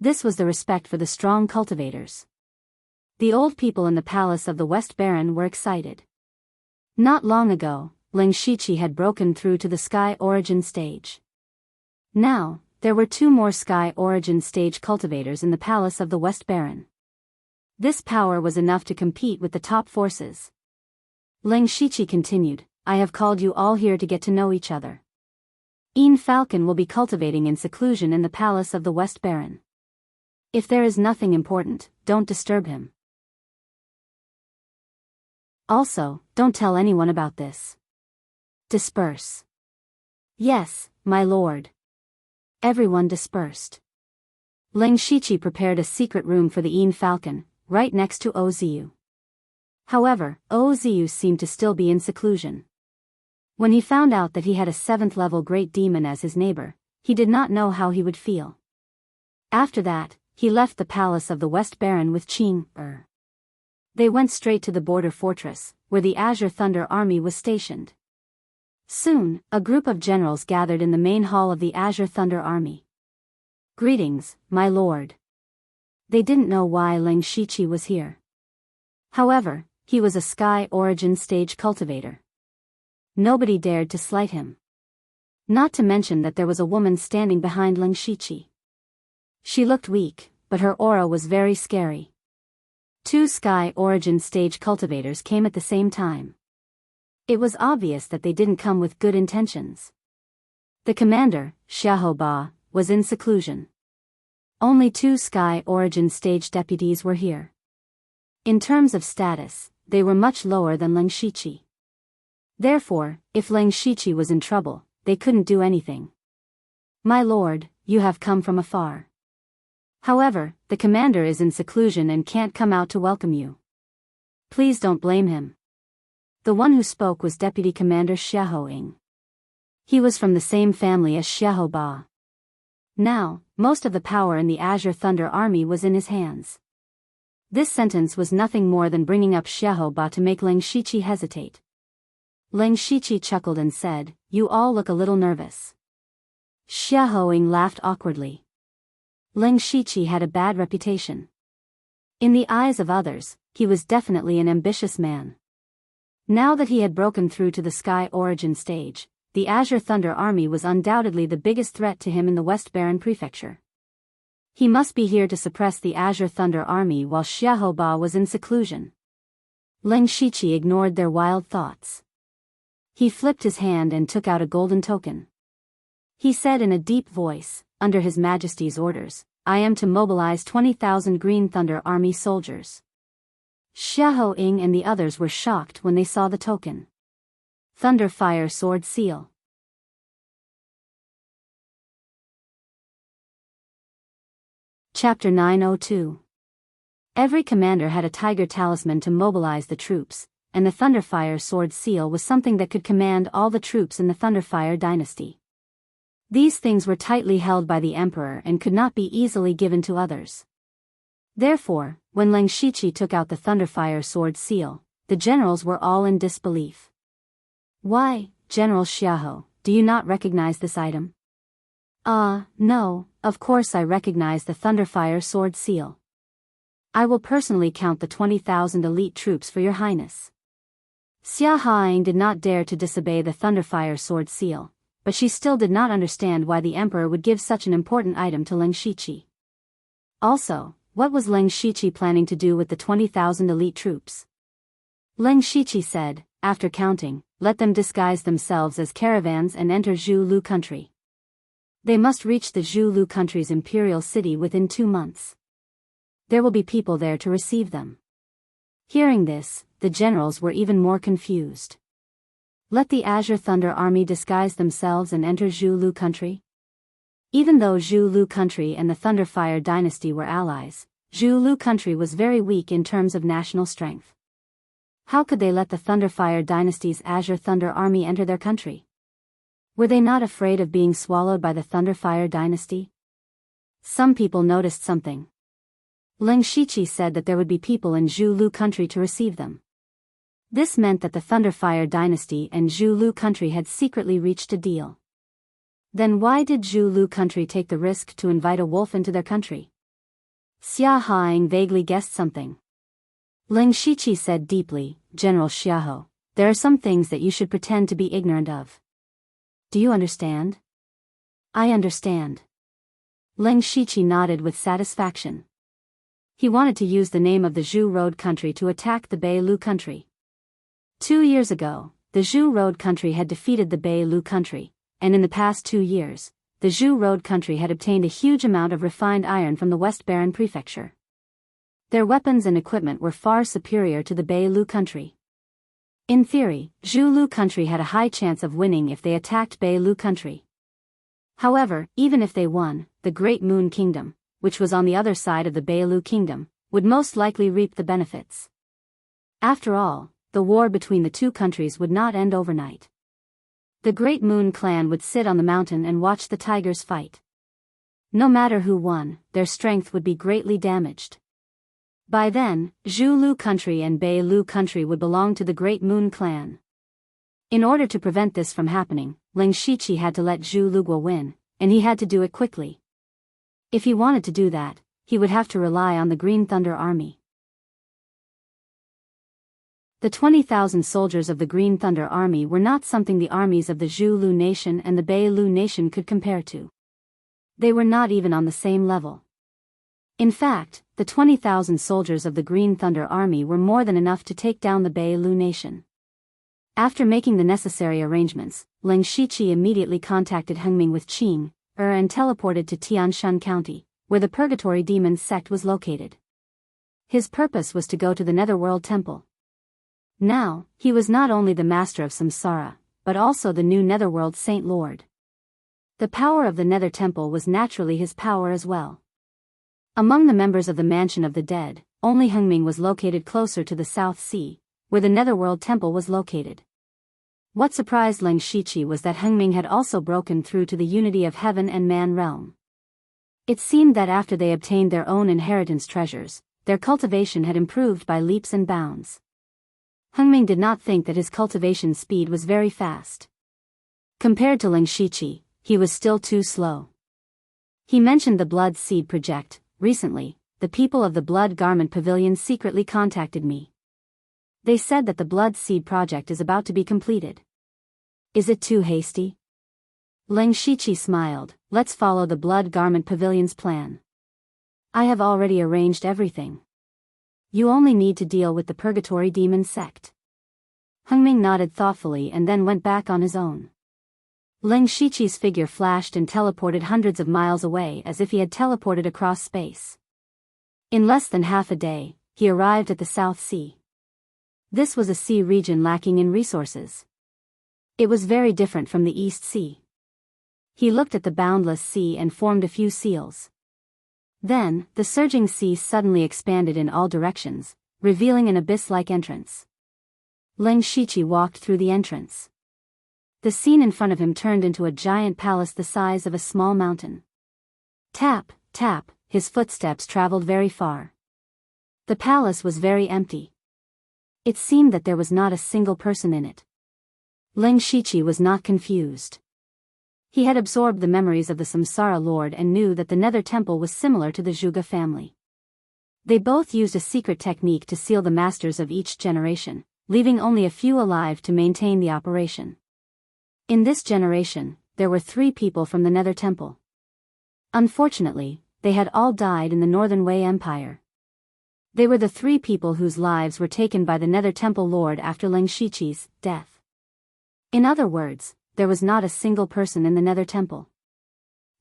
This was the respect for the strong cultivators. The old people in the palace of the West Baron were excited. Not long ago, Ling Shiqi had broken through to the Sky Origin Stage. Now, there were two more Sky Origin Stage cultivators in the palace of the West Baron. This power was enough to compete with the top forces. Ling Shiqi continued, I have called you all here to get to know each other. Yin Falcon will be cultivating in seclusion in the palace of the West Baron. If there is nothing important, don't disturb him. Also, don't tell anyone about this. Disperse. Yes, my lord. Everyone dispersed. Ling Shiqi prepared a secret room for the Yin Falcon, right next to Oziu. However, Oziu seemed to still be in seclusion. When he found out that he had a 7th-level great demon as his neighbor, he did not know how he would feel. After that, he left the palace of the West Baron with Qing. They went straight to the border fortress, where the Azure Thunder Army was stationed. Soon, a group of generals gathered in the main hall of the Azure Thunder Army. Greetings, my lord. They didn't know why Ling Shiqi was here. However, he was a Sky Origin Stage cultivator. Nobody dared to slight him. Not to mention that there was a woman standing behind Ling Shiqi. She looked weak, but her aura was very scary. Two Sky Origin Stage cultivators came at the same time. It was obvious that they didn't come with good intentions. The commander, Xiaoba, was in seclusion. Only two Sky Origin Stage deputies were here. In terms of status, they were much lower than Ling Shiqi. Therefore, if Ling Shiqi was in trouble, they couldn't do anything. My lord, you have come from afar. However, the commander is in seclusion and can't come out to welcome you. Please don't blame him. The one who spoke was Deputy Commander Xiaoying. He was from the same family as Xiaoba. Now, most of the power in the Azure Thunder Army was in his hands. This sentence was nothing more than bringing up Xiaoba to make Ling Shiqi hesitate. Ling Shiqi chuckled and said, You all look a little nervous. Xiaoying laughed awkwardly. Ling Shiqi had a bad reputation. In the eyes of others, he was definitely an ambitious man. Now that he had broken through to the Sky Origin Stage, the Azure Thunder Army was undoubtedly the biggest threat to him in the West Baron Prefecture. He must be here to suppress the Azure Thunder Army while Xiaoba was in seclusion. Ling Shiqi ignored their wild thoughts. He flipped his hand and took out a golden token. He said in a deep voice, under His Majesty's orders, I am to mobilize 20,000 Green Thunder Army soldiers. Xiaoying and the others were shocked when they saw the token. Thunder Fire Sword Seal. Chapter 902. Every commander had a tiger talisman to mobilize the troops, and the Thunderfire Sword Seal was something that could command all the troops in the Thunderfire dynasty. These things were tightly held by the emperor and could not be easily given to others. Therefore, when Ling Shiqi took out the Thunderfire Sword Seal, the generals were all in disbelief. Why, General Xiahou, do you not recognize this item? No, of course I recognize the Thunderfire Sword Seal. I will personally count the 20,000 elite troops for your highness. Xia Haing did not dare to disobey the Thunderfire Sword Seal, but she still did not understand why the emperor would give such an important item to Ling Shiqi. Also, what was Ling Shiqi planning to do with the 20,000 elite troops? Ling Shiqi said, after counting, let them disguise themselves as caravans and enter Zhu Lu country. They must reach the Zhulu country's imperial city within 2 months. There will be people there to receive them. Hearing this, the generals were even more confused. Let the Azure Thunder Army disguise themselves and enter Zhulu country? Even though Zhulu country and the Thunderfire dynasty were allies, Zhulu country was very weak in terms of national strength. How could they let the Thunderfire dynasty's Azure Thunder Army enter their country? Were they not afraid of being swallowed by the Thunderfire dynasty? Some people noticed something. Ling Shiqi said that there would be people in Zhulu country to receive them. This meant that the Thunderfire dynasty and Zhulu country had secretly reached a deal. Then why did Zhulu country take the risk to invite a wolf into their country? Xia Haing vaguely guessed something. Ling Shiqi said deeply, General Xiaoho, there are some things that you should pretend to be ignorant of. Do you understand? I understand. Ling Shiqi nodded with satisfaction. He wanted to use the name of the Zhu Road country to attack the Beilu country. 2 years ago, the Zhu Road country had defeated the Beilu country, and in the past 2 years, the Zhu Road country had obtained a huge amount of refined iron from the West Baron Prefecture. Their weapons and equipment were far superior to the Beilu country. In theory, Zhulu country had a high chance of winning if they attacked Beilu country. However, even if they won, the Great Moon Kingdom, which was on the other side of the Beilu Kingdom, would most likely reap the benefits. After all, the war between the two countries would not end overnight. The Great Moon clan would sit on the mountain and watch the tigers fight. No matter who won, their strength would be greatly damaged. By then, Zhulu country and Beilu country would belong to the Great Moon clan. In order to prevent this from happening, Ling Shiqi had to let Zhu Lugua win, and he had to do it quickly. If he wanted to do that, he would have to rely on the Green Thunder Army. The 20,000 soldiers of the Green Thunder Army were not something the armies of the Zhulu nation and the Beilu nation could compare to. They were not even on the same level. In fact, the 20,000 soldiers of the Green Thunder Army were more than enough to take down the Beilu nation. After making the necessary arrangements, Ling Shiqi immediately contacted Hengming with Qing, and teleported to Tianshan County, where the Purgatory Demon sect was located. His purpose was to go to the Netherworld Temple. Now, he was not only the master of Samsara, but also the new Netherworld Saint Lord. The power of the Nether Temple was naturally his power as well. Among the members of the Mansion of the Dead, only Hengming was located closer to the South Sea, where the Netherworld Temple was located. What surprised Ling Shiqi was that Hengming had also broken through to the unity of heaven and man realm. It seemed that after they obtained their own inheritance treasures, their cultivation had improved by leaps and bounds. Hengming did not think that his cultivation speed was very fast. Compared to Ling Shiqi, he was still too slow. He mentioned the Blood Seed Project. Recently, the people of the Blood Garment Pavilion secretly contacted me. They said that the Blood Seed Project is about to be completed. Is it too hasty? Ling Shiqi smiled. Let's follow the Blood Garment Pavilion's plan. I have already arranged everything. You only need to deal with the Purgatory Demon sect. Hengming nodded thoughtfully and then went back on his own. Ling Shiqi's figure flashed and teleported hundreds of miles away as if he had teleported across space. In less than half a day, he arrived at the South Sea. This was a sea region lacking in resources. It was very different from the East Sea. He looked at the boundless sea and formed a few seals. Then, the surging sea suddenly expanded in all directions, revealing an abyss-like entrance. Ling Shiqi walked through the entrance. The scene in front of him turned into a giant palace the size of a small mountain. Tap, tap, his footsteps traveled very far. The palace was very empty. It seemed that there was not a single person in it. Ling Shiqi was not confused. He had absorbed the memories of the Samsara Lord and knew that the Nether Temple was similar to the Zhuge family. They both used a secret technique to seal the masters of each generation, leaving only a few alive to maintain the operation. In this generation, there were 3 people from the Nether Temple. Unfortunately, they had all died in the Northern Wei Empire. They were the 3 people whose lives were taken by the Nether Temple Lord after Ling Shiqi's death. In other words, there was not a single person in the Nether Temple.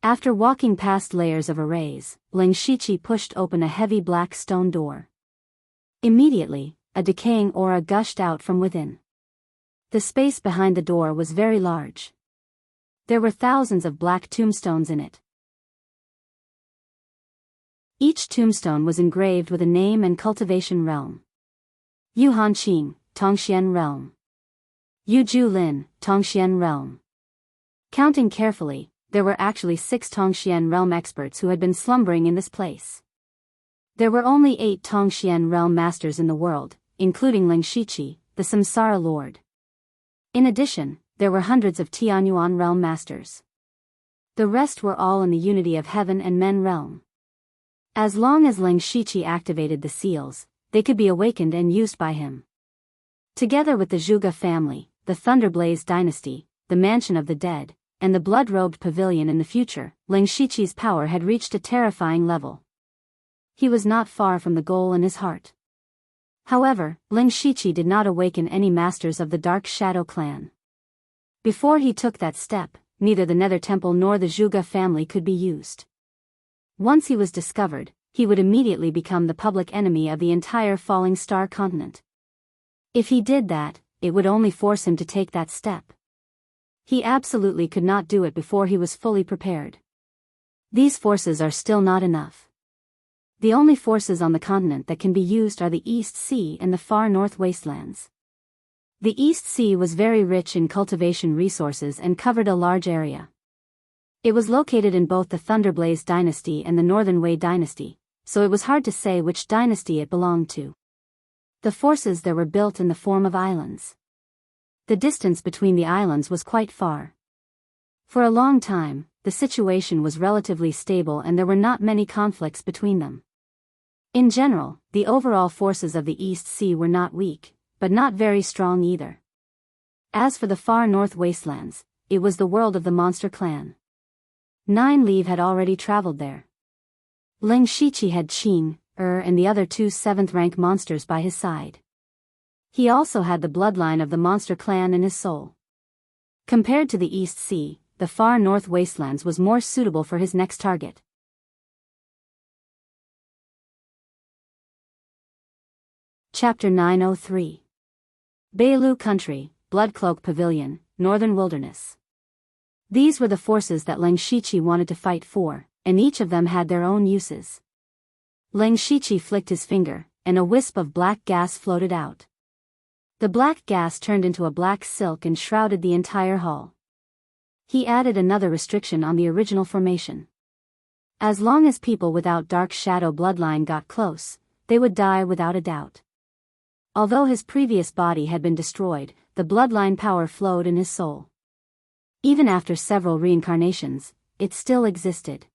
After walking past layers of arrays, Ling Shiqi pushed open a heavy black stone door. Immediately, a decaying aura gushed out from within. The space behind the door was very large. There were thousands of black tombstones in it. Each tombstone was engraved with a name and cultivation realm. Yuhan Qing, Tongxian realm. Yuzhu Lin, Tongxian realm. Counting carefully, there were actually 6 Tongxian realm experts who had been slumbering in this place. There were only 8 Tongxian realm masters in the world, including Ling Shiqi, the Samsara Lord. In addition, there were hundreds of Tianyuan realm masters. The rest were all in the unity of heaven and men realm. As long as Ling Shiqi activated the seals, they could be awakened and used by him. Together with the Zhuge family, the Thunderblaze dynasty, the Mansion of the Dead, and the blood-robed pavilion in the future, Ling Shiqi's power had reached a terrifying level. He was not far from the goal in his heart. However, Ling Shiqi did not awaken any masters of the Dark Shadow clan. Before he took that step, neither the Nether Temple nor the Zhuge family could be used. Once he was discovered, he would immediately become the public enemy of the entire Falling Star continent. If he did that, it would only force him to take that step. He absolutely could not do it before he was fully prepared. These forces are still not enough. The only forces on the continent that can be used are the East Sea and the far north wastelands. The East Sea was very rich in cultivation resources and covered a large area. It was located in both the Thunderblaze dynasty and the Northern Wei dynasty, so it was hard to say which dynasty it belonged to. The forces there were built in the form of islands. The distance between the islands was quite far. For a long time, the situation was relatively stable and there were not many conflicts between them. In general, the overall forces of the East Sea were not weak, but not very strong either. As for the far north wastelands, it was the world of the monster clan. 9 Leave had already traveled there. Ling Shiqi had Qing, and the other 2 7th-rank monsters by his side. He also had the bloodline of the monster clan in his soul. Compared to the East Sea, the far north wastelands was more suitable for his next target. Chapter 903. Beilu Country, Bloodcloak Pavilion, Northern Wilderness. These were the forces that Ling Shiqi wanted to fight for, and each of them had their own uses. Ling Shiqi flicked his finger, and a wisp of black gas floated out. The black gas turned into a black silk and shrouded the entire hall. He added another restriction on the original formation. As long as people without Dark Shadow bloodline got close, they would die without a doubt. Although his previous body had been destroyed, the bloodline power flowed in his soul. Even after several reincarnations, it still existed.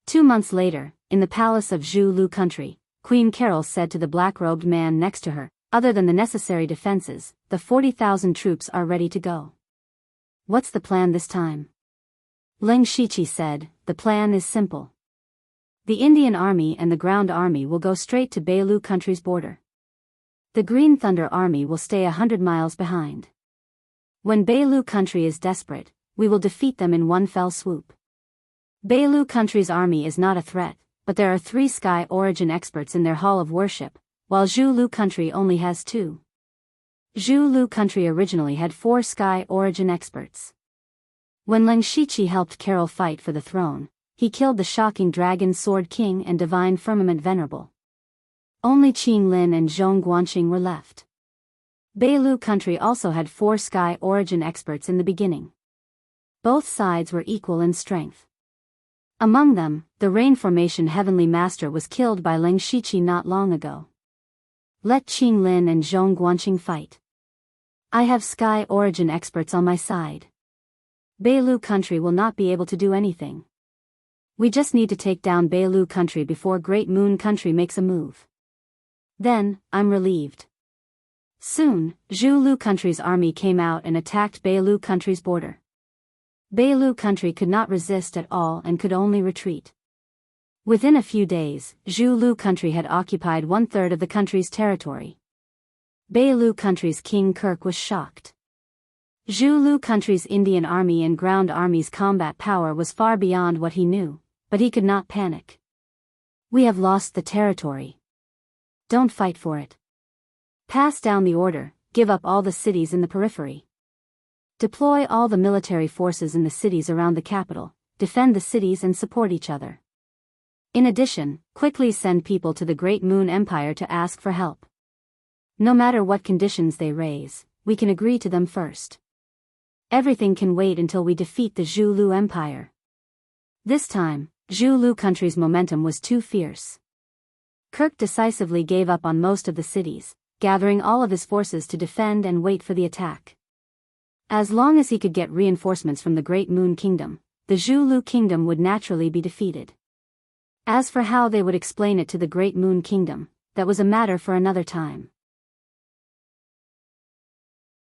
2 months later, in the palace of Zhu Lu country, Queen Carol said to the black-robed man next to her, "Other than the necessary defenses, the 40,000 troops are ready to go." "What's the plan this time?" Ling Shiqi said, "The plan is simple. The Indian army and the ground army will go straight to Beilu country's border. The Green Thunder army will stay 100 miles behind. When Beilu country is desperate, we will defeat them in one fell swoop. Beilu country's army is not a threat, but there are 3 sky origin experts in their hall of worship, while Zhu Lu country only has 2. Zhu Lu country originally had 4 sky origin experts. When Ling Shiqi helped Carol fight for the throne, he killed the shocking Dragon Sword King and Divine Firmament Venerable. Only Qing Lin and Zhong Guanqing were left. Beilu country also had 4 sky origin experts in the beginning. Both sides were equal in strength. Among them, the Rain Formation Heavenly Master was killed by Ling Shiqi not long ago. Let Qing Lin and Zhong Guanqing fight. I have sky origin experts on my side. Beilu country will not be able to do anything. We just need to take down Beilu country before Great Moon country makes a move. Then, I'm relieved. Soon, Zhu Lu country's army came out and attacked Beilu country's border. Beilu country could not resist at all and could only retreat. Within a few days, Zhu Lu country had occupied 1/3 of the country's territory. Beilu country's King Kirk was shocked. Zhu Lu country's Indian army and ground army's combat power was far beyond what he knew, but he could not panic. We have lost the territory. Don't fight for it. Pass down the order, give up all the cities in the periphery. Deploy all the military forces in the cities around the capital, defend the cities and support each other. In addition, quickly send people to the Great Moon Empire to ask for help. No matter what conditions they raise, we can agree to them first. Everything can wait until we defeat the Zhu Lu Empire. This time, Zhu Lu country's momentum was too fierce. Kirk decisively gave up on most of the cities, gathering all of his forces to defend and wait for the attack. As long as he could get reinforcements from the Great Moon Kingdom, the Zhu Lu Kingdom would naturally be defeated. As for how they would explain it to the Great Moon Kingdom, that was a matter for another time.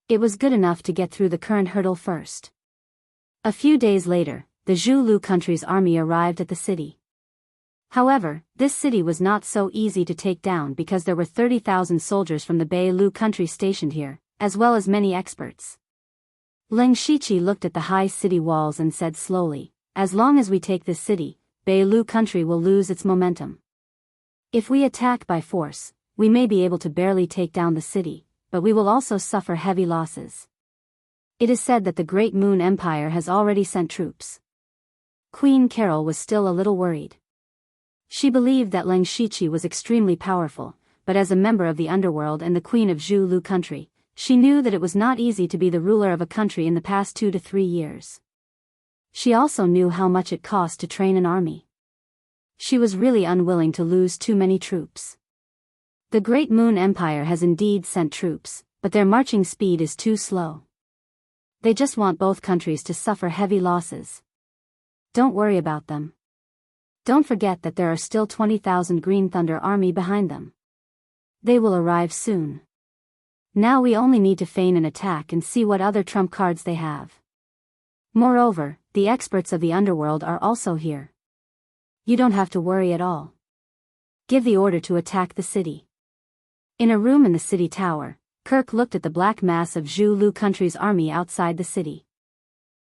It was good enough to get through the current hurdle first. A few days later, the Zhu Lu country's army arrived at the city. However, this city was not so easy to take down because there were 30,000 soldiers from the Bei Lu country stationed here, as well as many experts. Leng Shiqi looked at the high city walls and said slowly, "As long as we take this city, Bei Lu country will lose its momentum. If we attack by force, we may be able to barely take down the city, but we will also suffer heavy losses. It is said that the Great Moon Empire has already sent troops." Queen Carol was still a little worried. She believed that Leng Shiqi was extremely powerful, but as a member of the underworld and the queen of Zhu Lu country, she knew that it was not easy to be the ruler of a country in the past 2 to 3 years. She also knew how much it cost to train an army. She was really unwilling to lose too many troops. The Great Moon Empire has indeed sent troops, but their marching speed is too slow. They just want both countries to suffer heavy losses. Don't worry about them. Don't forget that there are still 20,000 Green Thunder Army behind them. They will arrive soon. Now we only need to feign an attack and see what other trump cards they have. Moreover, the experts of the underworld are also here. You don't have to worry at all. Give the order to attack the city. In a room in the city tower, Kirk looked at the black mass of Zhu Lu country's army outside the city.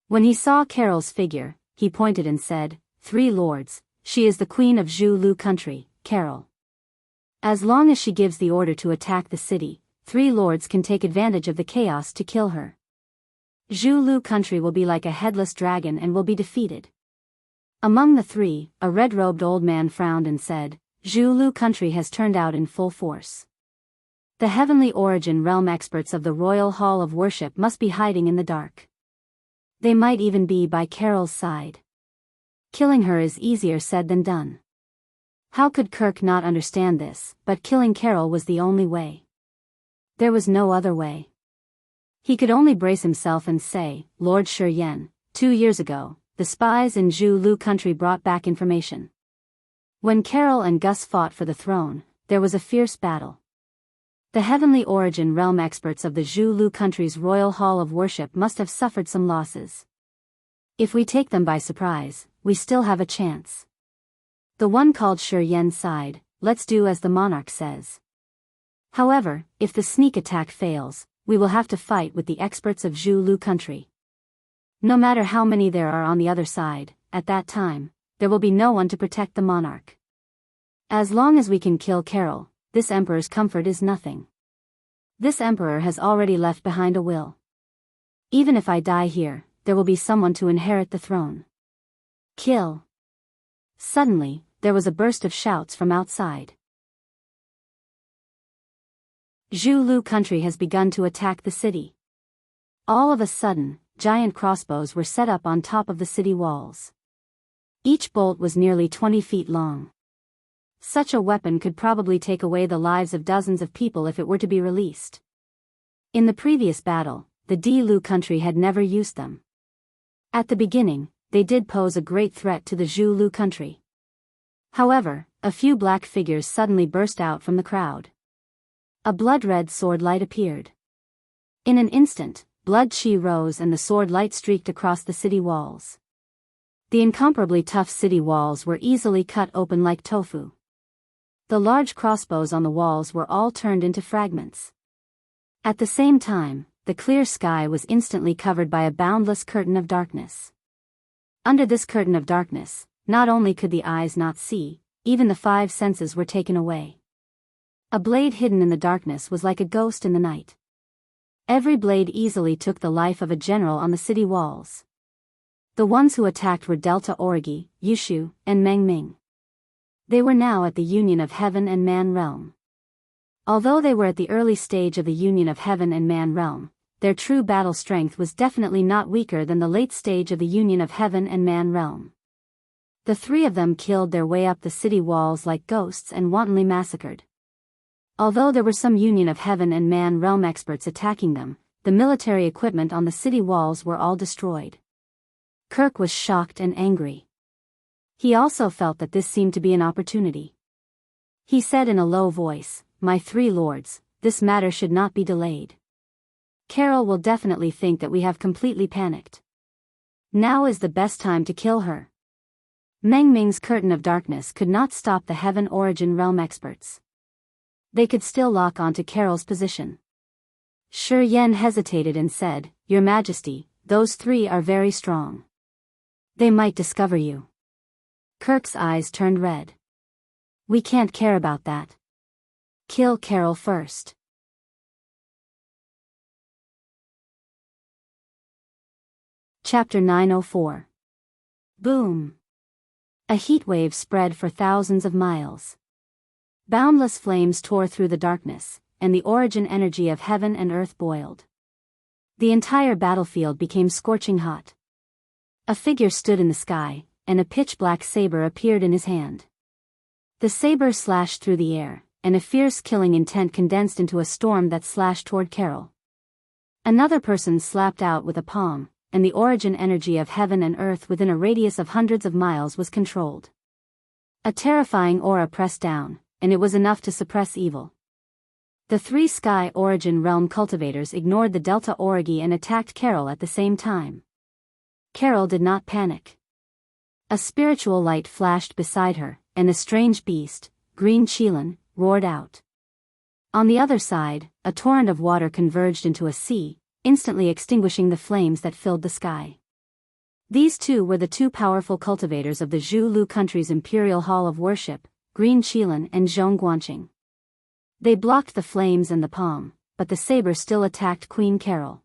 When he saw Carol's figure, he pointed and said, "3 lords, she is the queen of Zhu Lu country, Carol. As long as she gives the order to attack the city, 3 lords can take advantage of the chaos to kill her. Zhu Lu country will be like a headless dragon and will be defeated." Among the 3, a red-robed old man frowned and said, "Zhu Lu country has turned out in full force. The Heavenly Origin Realm experts of the Royal Hall of Worship must be hiding in the dark. They might even be by Carol's side. Killing her is easier said than done." How could Kirk not understand this, but killing Carol was the only way. There was no other way. He could only brace himself and say, "Lord Shi, 2 years ago, the spies in Zhu Lu country brought back information. When Carol and Gus fought for the throne, there was a fierce battle. The Heavenly Origin Realm experts of the Zhu Lu country's Royal Hall of Worship must have suffered some losses. If we take them by surprise, we still have a chance." The one called Shi sighed, "Let's do as the monarch says. However, if the sneak attack fails, we will have to fight with the experts of Zhu Lu country. No matter how many there are on the other side, at that time, there will be no one to protect the monarch. As long as we can kill Carol, this emperor's comfort is nothing. This emperor has already left behind a will. Even if I die here, there will be someone to inherit the throne. Kill." Suddenly, there was a burst of shouts from outside. Zhu Lu country has begun to attack the city. All of a sudden, giant crossbows were set up on top of the city walls. Each bolt was nearly 20 feet long. Such a weapon could probably take away the lives of dozens of people if it were to be released. In the previous battle, the Di Lu country had never used them. At the beginning, they did pose a great threat to the Zhu Lu country. However, a few black figures suddenly burst out from the crowd. A blood-red sword light appeared. In an instant, blood chi rose and the sword light streaked across the city walls. The incomparably tough city walls were easily cut open like tofu. The large crossbows on the walls were all turned into fragments. At the same time, the clear sky was instantly covered by a boundless curtain of darkness. Under this curtain of darkness, not only could the eyes not see, even the five senses were taken away. A blade hidden in the darkness was like a ghost in the night. Every blade easily took the life of a general on the city walls. The ones who attacked were Delta Origi, Yushu, and Meng Ming. They were now at the union of heaven and man realm. Although they were at the early stage of the union of heaven and man realm, their true battle strength was definitely not weaker than the late stage of the union of heaven and man realm. The three of them killed their way up the city walls like ghosts and wantonly massacred. Although there were some union of heaven and man realm experts attacking them, the military equipment on the city walls were all destroyed. Kirk was shocked and angry. He also felt that this seemed to be an opportunity. He said in a low voice, "My three lords, this matter should not be delayed. Carol will definitely think that we have completely panicked. Now is the best time to kill her." Meng Ming's curtain of darkness could not stop the Heaven Origin realm experts. They could still lock onto Carol's position. Shi Yan hesitated and said, "Your Majesty, those three are very strong. They might discover you." Kirk's eyes turned red. "We can't care about that. Kill Carol first." Chapter 904. Boom. A heat wave spread for thousands of miles. Boundless flames tore through the darkness, and the origin energy of heaven and earth boiled. The entire battlefield became scorching hot. A figure stood in the sky, and a pitch-black saber appeared in his hand. The saber slashed through the air, and a fierce killing intent condensed into a storm that slashed toward Carol. Another person slapped out with a palm, and the origin energy of heaven and earth within a radius of hundreds of miles was controlled. A terrifying aura pressed down, and it was enough to suppress evil. The three Sky Origin Realm cultivators ignored the Delta Origi and attacked Carol at the same time. Carol did not panic. A spiritual light flashed beside her, and the strange beast, Green Qilin, roared out. On the other side, a torrent of water converged into a sea, instantly extinguishing the flames that filled the sky. These two were the two powerful cultivators of the Zhu Lu country's Imperial Hall of Worship, Green Qilin and Zhong Guanqing. They blocked the flames and the palm, but the saber still attacked Queen Carol.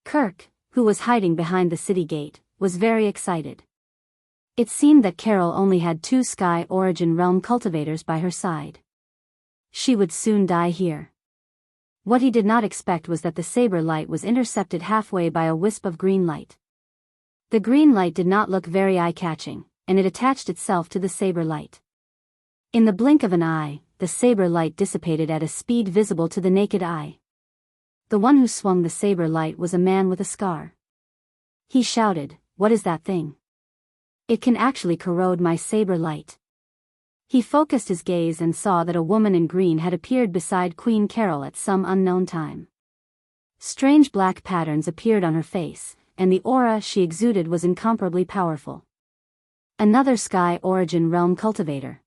Kirk, who was hiding behind the city gate, was very excited. It seemed that Carol only had two Sky Origin Realm cultivators by her side. She would soon die here. What he did not expect was that the saber light was intercepted halfway by a wisp of green light. The green light did not look very eye-catching, and it attached itself to the saber light. In the blink of an eye, the saber light dissipated at a speed visible to the naked eye. The one who swung the saber light was a man with a scar. He shouted, "What is that thing? It can actually corrode my saber light." He focused his gaze and saw that a woman in green had appeared beside Queen Carol at some unknown time. Strange black patterns appeared on her face, and the aura she exuded was incomparably powerful. Another Sky Origin Realm cultivator.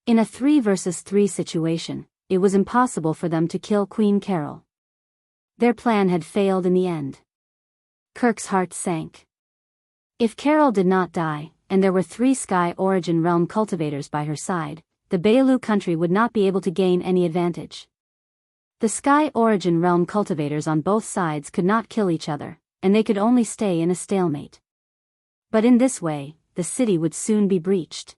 In a 3 versus 3 situation, it was impossible for them to kill Queen Carol. Their plan had failed in the end. Kirk's heart sank. If Carol did not die, and there were 3 Sky Origin Realm cultivators by her side, the Bailu country would not be able to gain any advantage. The Sky Origin Realm cultivators on both sides could not kill each other, and they could only stay in a stalemate. But in this way, the city would soon be breached.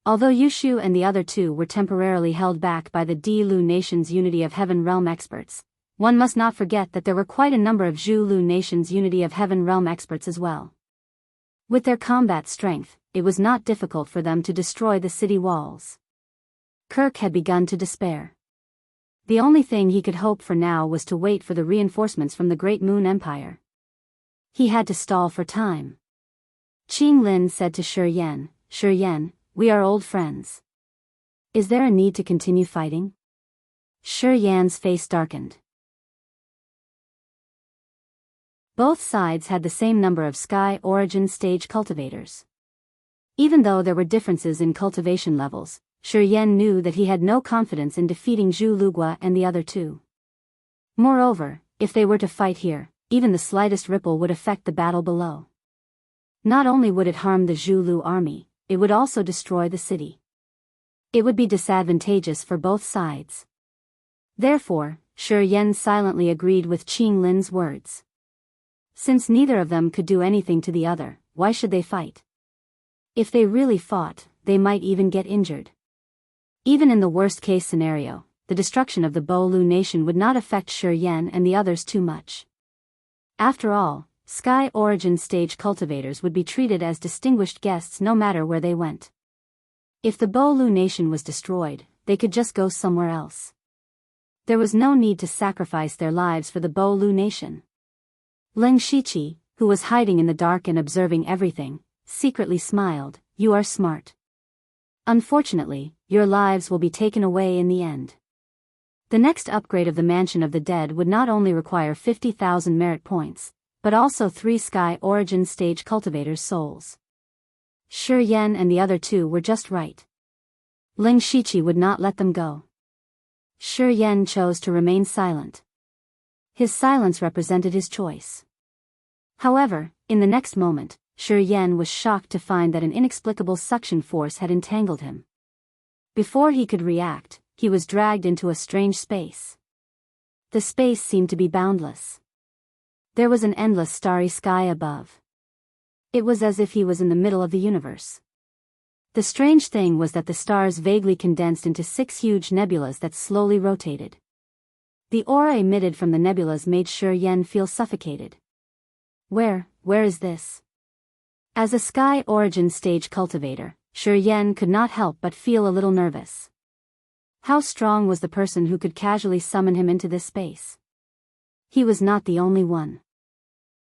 Although Yushu and the other two were temporarily held back by the Di-Lu Nation's Unity of Heaven Realm experts, one must not forget that there were quite a number of Zhu Lu Nation's Unity of Heaven Realm experts as well. With their combat strength, it was not difficult for them to destroy the city walls. Kirk had begun to despair. The only thing he could hope for now was to wait for the reinforcements from the Great Moon Empire. He had to stall for time. Qing Lin said to Shi Yan, "Shi Yan, we are old friends. Is there a need to continue fighting?" Shi Yan's face darkened. Both sides had the same number of Sky Origin stage cultivators. Even though there were differences in cultivation levels, Shi Yan knew that he had no confidence in defeating Zhu Lugua and the other two. Moreover, if they were to fight here, even the slightest ripple would affect the battle below. Not only would it harm the Zhulu army, it would also destroy the city. It would be disadvantageous for both sides. Therefore, Shi Yan silently agreed with Qing Lin's words. Since neither of them could do anything to the other, why should they fight? If they really fought, they might even get injured. Even in the worst-case scenario, the destruction of the Bolu nation would not affect Shi Yan and the others too much. After all, Sky Origin stage cultivators would be treated as distinguished guests no matter where they went. If the Bolu nation was destroyed, they could just go somewhere else. There was no need to sacrifice their lives for the Bolu nation. Leng Shiqi, who was hiding in the dark and observing everything, secretly smiled. "You are smart. Unfortunately, your lives will be taken away in the end." The next upgrade of the Mansion of the Dead would not only require 50,000 merit points, but also 3 Sky Origin stage cultivators' souls. Shi Yan and the other two were just right. Leng Shiqi would not let them go. Shi Yan chose to remain silent. His silence represented his choice. However, in the next moment, Shi Yan was shocked to find that an inexplicable suction force had entangled him. Before he could react, he was dragged into a strange space. The space seemed to be boundless. There was an endless starry sky above. It was as if he was in the middle of the universe. The strange thing was that the stars vaguely condensed into 6 huge nebulas that slowly rotated. The aura emitted from the nebulas made Shi Yan feel suffocated. Where is this? As a Sky Origin stage cultivator, Shi Yan could not help but feel a little nervous. How strong was the person who could casually summon him into this space? He was not the only one.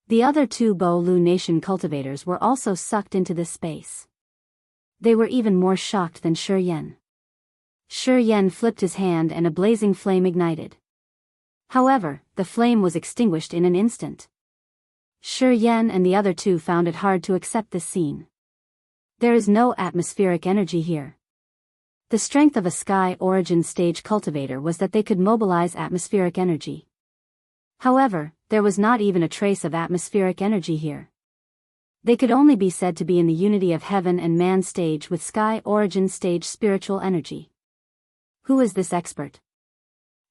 The other 2 Bolu Nation cultivators were also sucked into this space. They were even more shocked than Shi Yan. Shi Yan flipped his hand and a blazing flame ignited. However, the flame was extinguished in an instant. Shi Yan and the other 2 found it hard to accept this scene. There is no atmospheric energy here. The strength of a Sky Origin stage cultivator was that they could mobilize atmospheric energy. However, there was not even a trace of atmospheric energy here. They could only be said to be in the unity of heaven and man stage with Sky Origin stage spiritual energy. Who is this expert?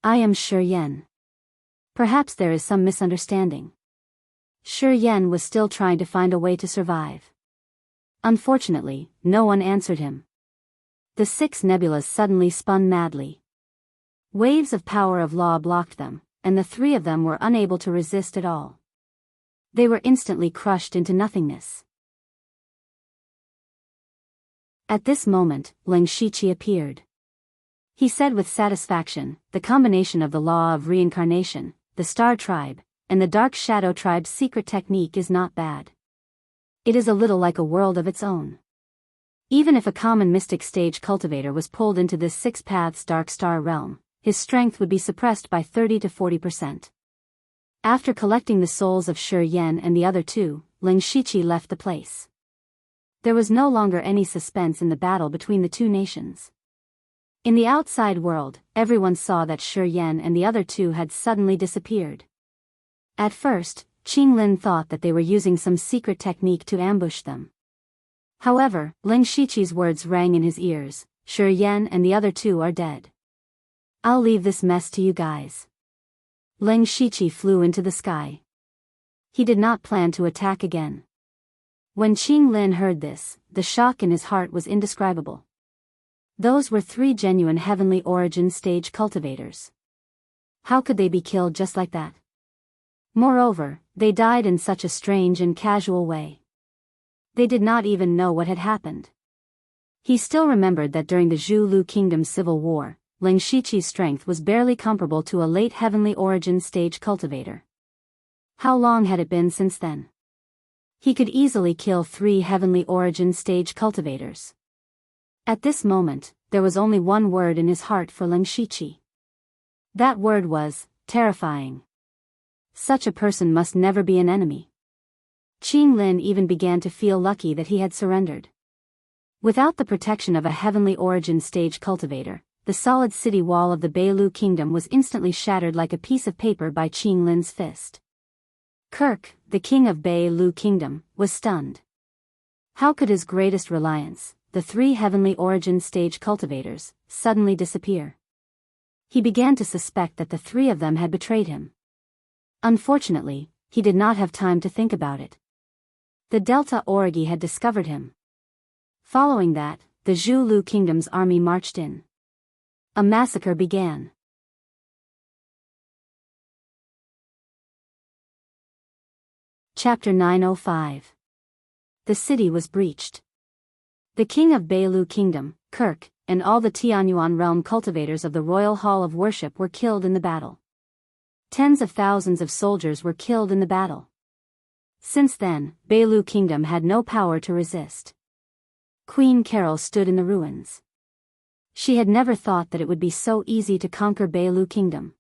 I am Shi Yan. Perhaps there is some misunderstanding. Shi Yan was still trying to find a way to survive. Unfortunately, no one answered him. The 6 nebulas suddenly spun madly. Waves of power of law blocked them, and the 3 of them were unable to resist at all. They were instantly crushed into nothingness. At this moment, Leng Shiqi appeared. He said with satisfaction, "The combination of the law of reincarnation, the Star Tribe, and the Dark Shadow Tribe's secret technique is not bad. It is a little like a world of its own." Even if a common mystic stage cultivator was pulled into this 6 paths Dark Star realm, his strength would be suppressed by 30 to 40%. After collecting the souls of Shi Yan and the other 2, Leng Shiqi left the place. There was no longer any suspense in the battle between the 2 nations. In the outside world, everyone saw that Shi Yan and the other 2 had suddenly disappeared. At first, Qing Lin thought that they were using some secret technique to ambush them. However, Leng Shiqi's words rang in his ears, "Shi Yan and the other 2 are dead. I'll leave this mess to you guys." Leng Shiqi flew into the sky. He did not plan to attack again. When Qing Lin heard this, the shock in his heart was indescribable. Those were 3 genuine heavenly origin stage cultivators. How could they be killed just like that? Moreover, they died in such a strange and casual way. They did not even know what had happened. He still remembered that during the Zhulu Kingdom's civil war, Leng Shiqi's strength was barely comparable to a late heavenly origin stage cultivator. How long had it been since then? He could easily kill 3 heavenly origin stage cultivators. At this moment, there was only one word in his heart for Leng Shiqi. That word was, terrifying. Such a person must never be an enemy. Qing Lin even began to feel lucky that he had surrendered. Without the protection of a heavenly origin stage cultivator, the solid city wall of the Beilu kingdom was instantly shattered like a piece of paper by Qing Lin's fist. Kirk, the king of Beilu kingdom, was stunned. How could his greatest reliance, the 3 heavenly origin stage cultivators, suddenly disappear? He began to suspect that the 3 of them had betrayed him. Unfortunately, he did not have time to think about it. The Delta Origi had discovered him. Following that, the Zhulu kingdom's army marched in. A massacre began. Chapter 905. The city was breached. The king of Beilu kingdom, Kirk, and all the Tianyuan realm cultivators of the royal hall of worship were killed in the battle. Tens of thousands of soldiers were killed in the battle. Since then, Beilu kingdom had no power to resist. Queen Carol stood in the ruins. She had never thought that it would be so easy to conquer Beilu kingdom.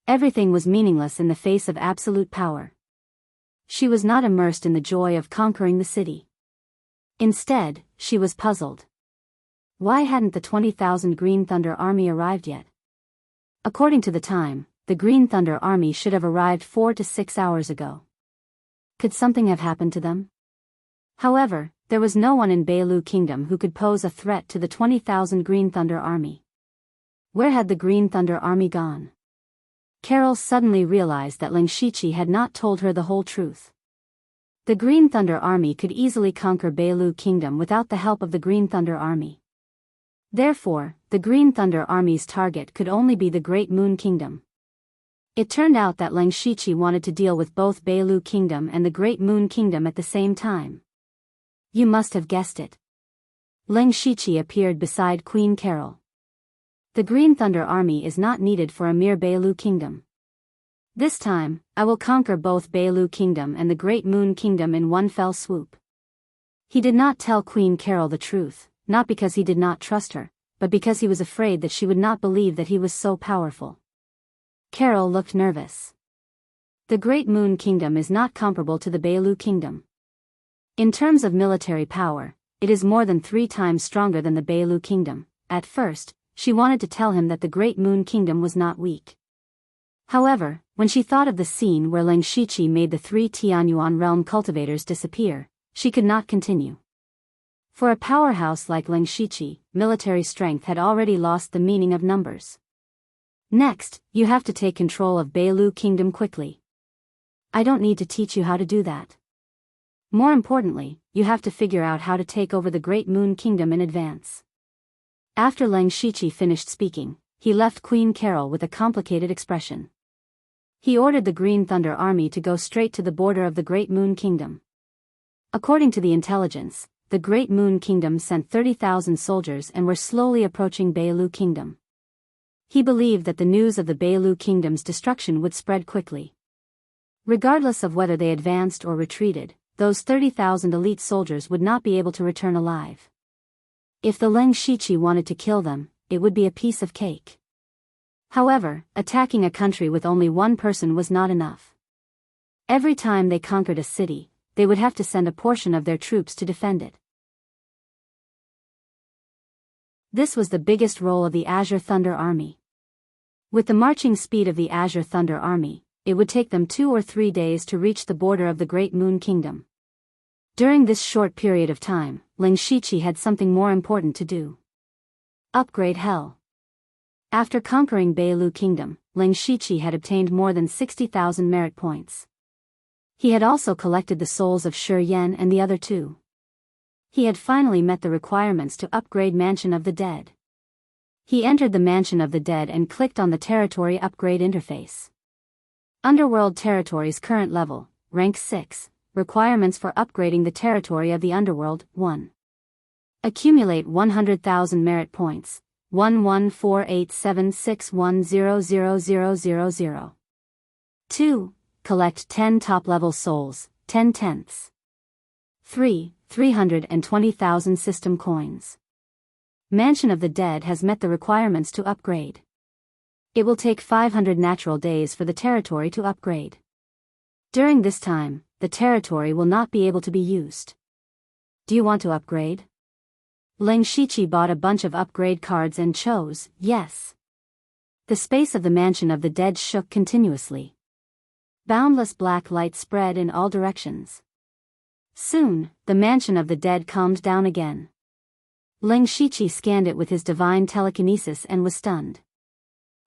Everything was meaningless in the face of absolute power. She was not immersed in the joy of conquering the city. Instead, she was puzzled. Why hadn't the 20,000 Green Thunder army arrived yet? According to the time, the Green Thunder army should have arrived 4 to 6 hours ago. Could something have happened to them? However, there was no one in Beilu kingdom who could pose a threat to the 20,000 Green Thunder army. Where had the Green Thunder army gone? Carol suddenly realized that Ling Shiqi had not told her the whole truth. The Green Thunder army could easily conquer Beilu kingdom without the help of the Green Thunder army. Therefore, the Green Thunder army's target could only be the Great Moon Kingdom. It turned out that Ling Shiqi wanted to deal with both Beilu Kingdom and the Great Moon Kingdom at the same time. You must have guessed it. Ling Shiqi appeared beside Queen Carol. The Green Thunder army is not needed for a mere Beilu Kingdom. This time, I will conquer both Beilu Kingdom and the Great Moon Kingdom in one fell swoop. He did not tell Queen Carol the truth, not because he did not trust her, but because he was afraid that she would not believe that he was so powerful. Carol looked nervous. The Great Moon Kingdom is not comparable to the Beilu Kingdom. In terms of military power, it is more than 3 times stronger than the Beilu Kingdom. At first, she wanted to tell him that the Great Moon Kingdom was not weak. However, when she thought of the scene where Ling Shiqi made the 3 Tianyuan realm cultivators disappear, she could not continue. For a powerhouse like Ling Shiqi, military strength had already lost the meaning of numbers. Next, you have to take control of Beilu Kingdom quickly. I don't need to teach you how to do that. More importantly, you have to figure out how to take over the Great Moon Kingdom in advance. After Ling Shiqi finished speaking, he left Queen Carol with a complicated expression. He ordered the Green Thunder army to go straight to the border of the Great Moon Kingdom. According to the intelligence, the Great Moon Kingdom sent 30,000 soldiers and were slowly approaching Beilu Kingdom. He believed that the news of the Beilu Kingdom's destruction would spread quickly. Regardless of whether they advanced or retreated, those 30,000 elite soldiers would not be able to return alive. If the Ling Shiqi wanted to kill them, it would be a piece of cake. However, attacking a country with only one person was not enough. Every time they conquered a city, they would have to send a portion of their troops to defend it. This was the biggest role of the Azure Thunder Army. With the marching speed of the Azure Thunder Army, it would take them 2 or 3 days to reach the border of the Great Moon Kingdom. During this short period of time, Ling Shiqi had something more important to do. Upgrade Hell. After conquering Beilu Kingdom, Ling Shiqi had obtained more than 60,000 merit points. He had also collected the souls of Shi Yan and the other 2. He had finally met the requirements to upgrade Mansion of the Dead. He entered the Mansion of the Dead and clicked on the Territory Upgrade interface. Underworld Territory's current level, rank 6, requirements for upgrading the territory of the Underworld, 1. Accumulate 100,000 merit points, 114876100000. 2. Collect 10 top-level souls, 10 tenths. 3. 320,000 system coins. Mansion of the Dead has met the requirements to upgrade. It will take 500 natural days for the territory to upgrade. During this time, the territory will not be able to be used. Do you want to upgrade? Ling Shiqi bought a bunch of upgrade cards and chose yes. The space of the mansion of the dead shook continuously. Boundless black light spread in all directions. Soon, the mansion of the dead calmed down again. Ling Shiqi scanned it with his divine telekinesis and was stunned.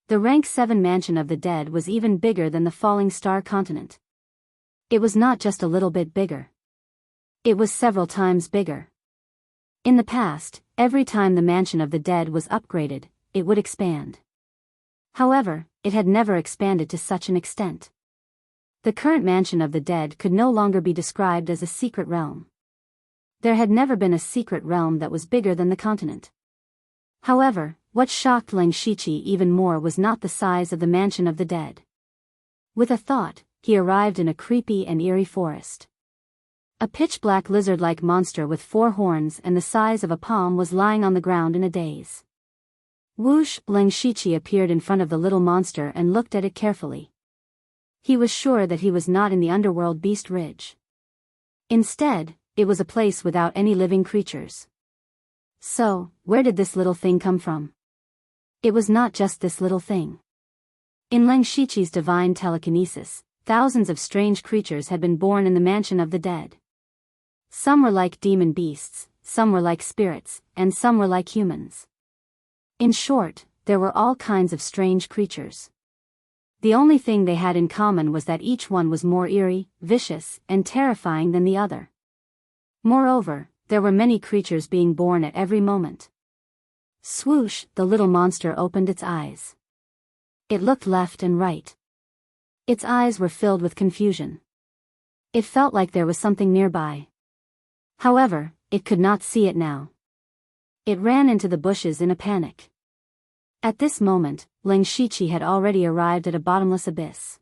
The rank 7 mansion of the dead was even bigger than the falling star continent. It was not just a little bit bigger. It was several times bigger. In the past, every time the mansion of the dead was upgraded, it would expand. However, it had never expanded to such an extent. The current mansion of the dead could no longer be described as a secret realm. There had never been a secret realm that was bigger than the continent. However, what shocked Ling Shiqi even more was not the size of the mansion of the dead. With a thought, he arrived in a creepy and eerie forest. A pitch-black lizard-like monster with 4 horns and the size of a palm was lying on the ground in a daze. Whoosh! Ling Shiqi appeared in front of the little monster and looked at it carefully. He was sure that he was not in the underworld Beast Ridge. Instead, it was a place without any living creatures. So, where did this little thing come from? It was not just this little thing. In Ling Shiqi's divine telekinesis, thousands of strange creatures had been born in the mansion of the dead. Some were like demon beasts, some were like spirits, and some were like humans. In short, there were all kinds of strange creatures. The only thing they had in common was that each one was more eerie, vicious, and terrifying than the other. Moreover, there were many creatures being born at every moment. Swoosh! The little monster opened its eyes. It looked left and right. Its eyes were filled with confusion. It felt like there was something nearby. However, it could not see it now. It ran into the bushes in a panic. At this moment, Ling Shiqi had already arrived at a bottomless abyss.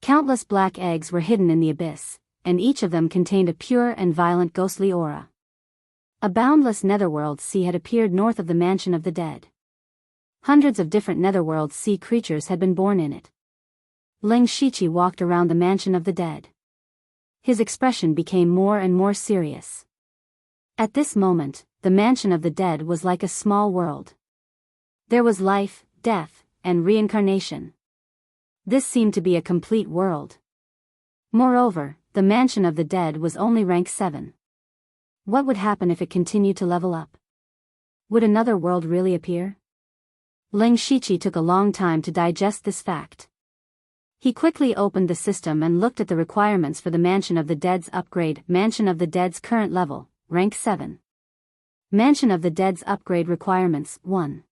Countless black eggs were hidden in the abyss, and each of them contained a pure and violent ghostly aura. A boundless netherworld sea had appeared north of the mansion of the dead. Hundreds of different netherworld sea creatures had been born in it. Ling Shiqi walked around the mansion of the dead. His expression became more and more serious. At this moment, the mansion of the dead was like a small world. There was life, death, and reincarnation. This seemed to be a complete world. Moreover, the mansion of the dead was only rank 7. What would happen if it continued to level up? Would another world really appear? Ling Shiqi took a long time to digest this fact. He quickly opened the system and looked at the requirements for the Mansion of the Dead's upgrade. Mansion of the Dead's current level, rank 7. Mansion of the Dead's upgrade requirements, 1.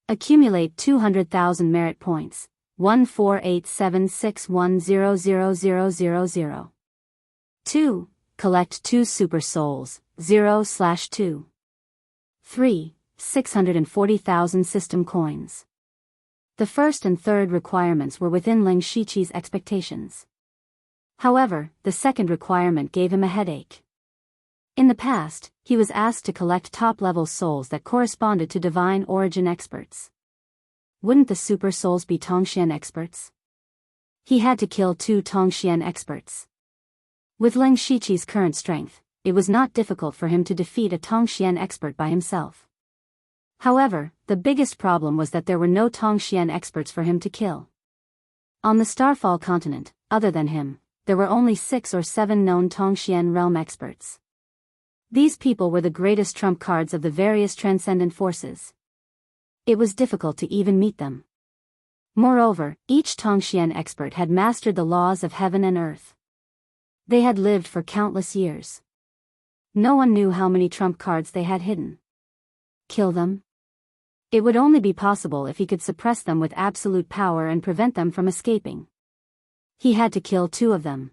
Accumulate 200,000 merit points, 14876100000. 2. Collect 2 super souls, 0/2. 3. 640,000 system coins. The first and third requirements were within Ling Shiqi's expectations. However, the second requirement gave him a headache. In the past, he was asked to collect top-level souls that corresponded to divine origin experts. Wouldn't the super souls be Tongxian experts? He had to kill 2 Tongxian experts. With Ling Shiqi's current strength, it was not difficult for him to defeat a Tongxian expert by himself. However, the biggest problem was that there were no Tongxian experts for him to kill. On the Starfall continent, other than him, there were only 6 or 7 known Tongxian realm experts. These people were the greatest trump cards of the various transcendent forces. It was difficult to even meet them. Moreover, each Tongxian expert had mastered the laws of heaven and earth. They had lived for countless years. No one knew how many trump cards they had hidden. Kill them? It would only be possible if he could suppress them with absolute power and prevent them from escaping. He had to kill 2 of them.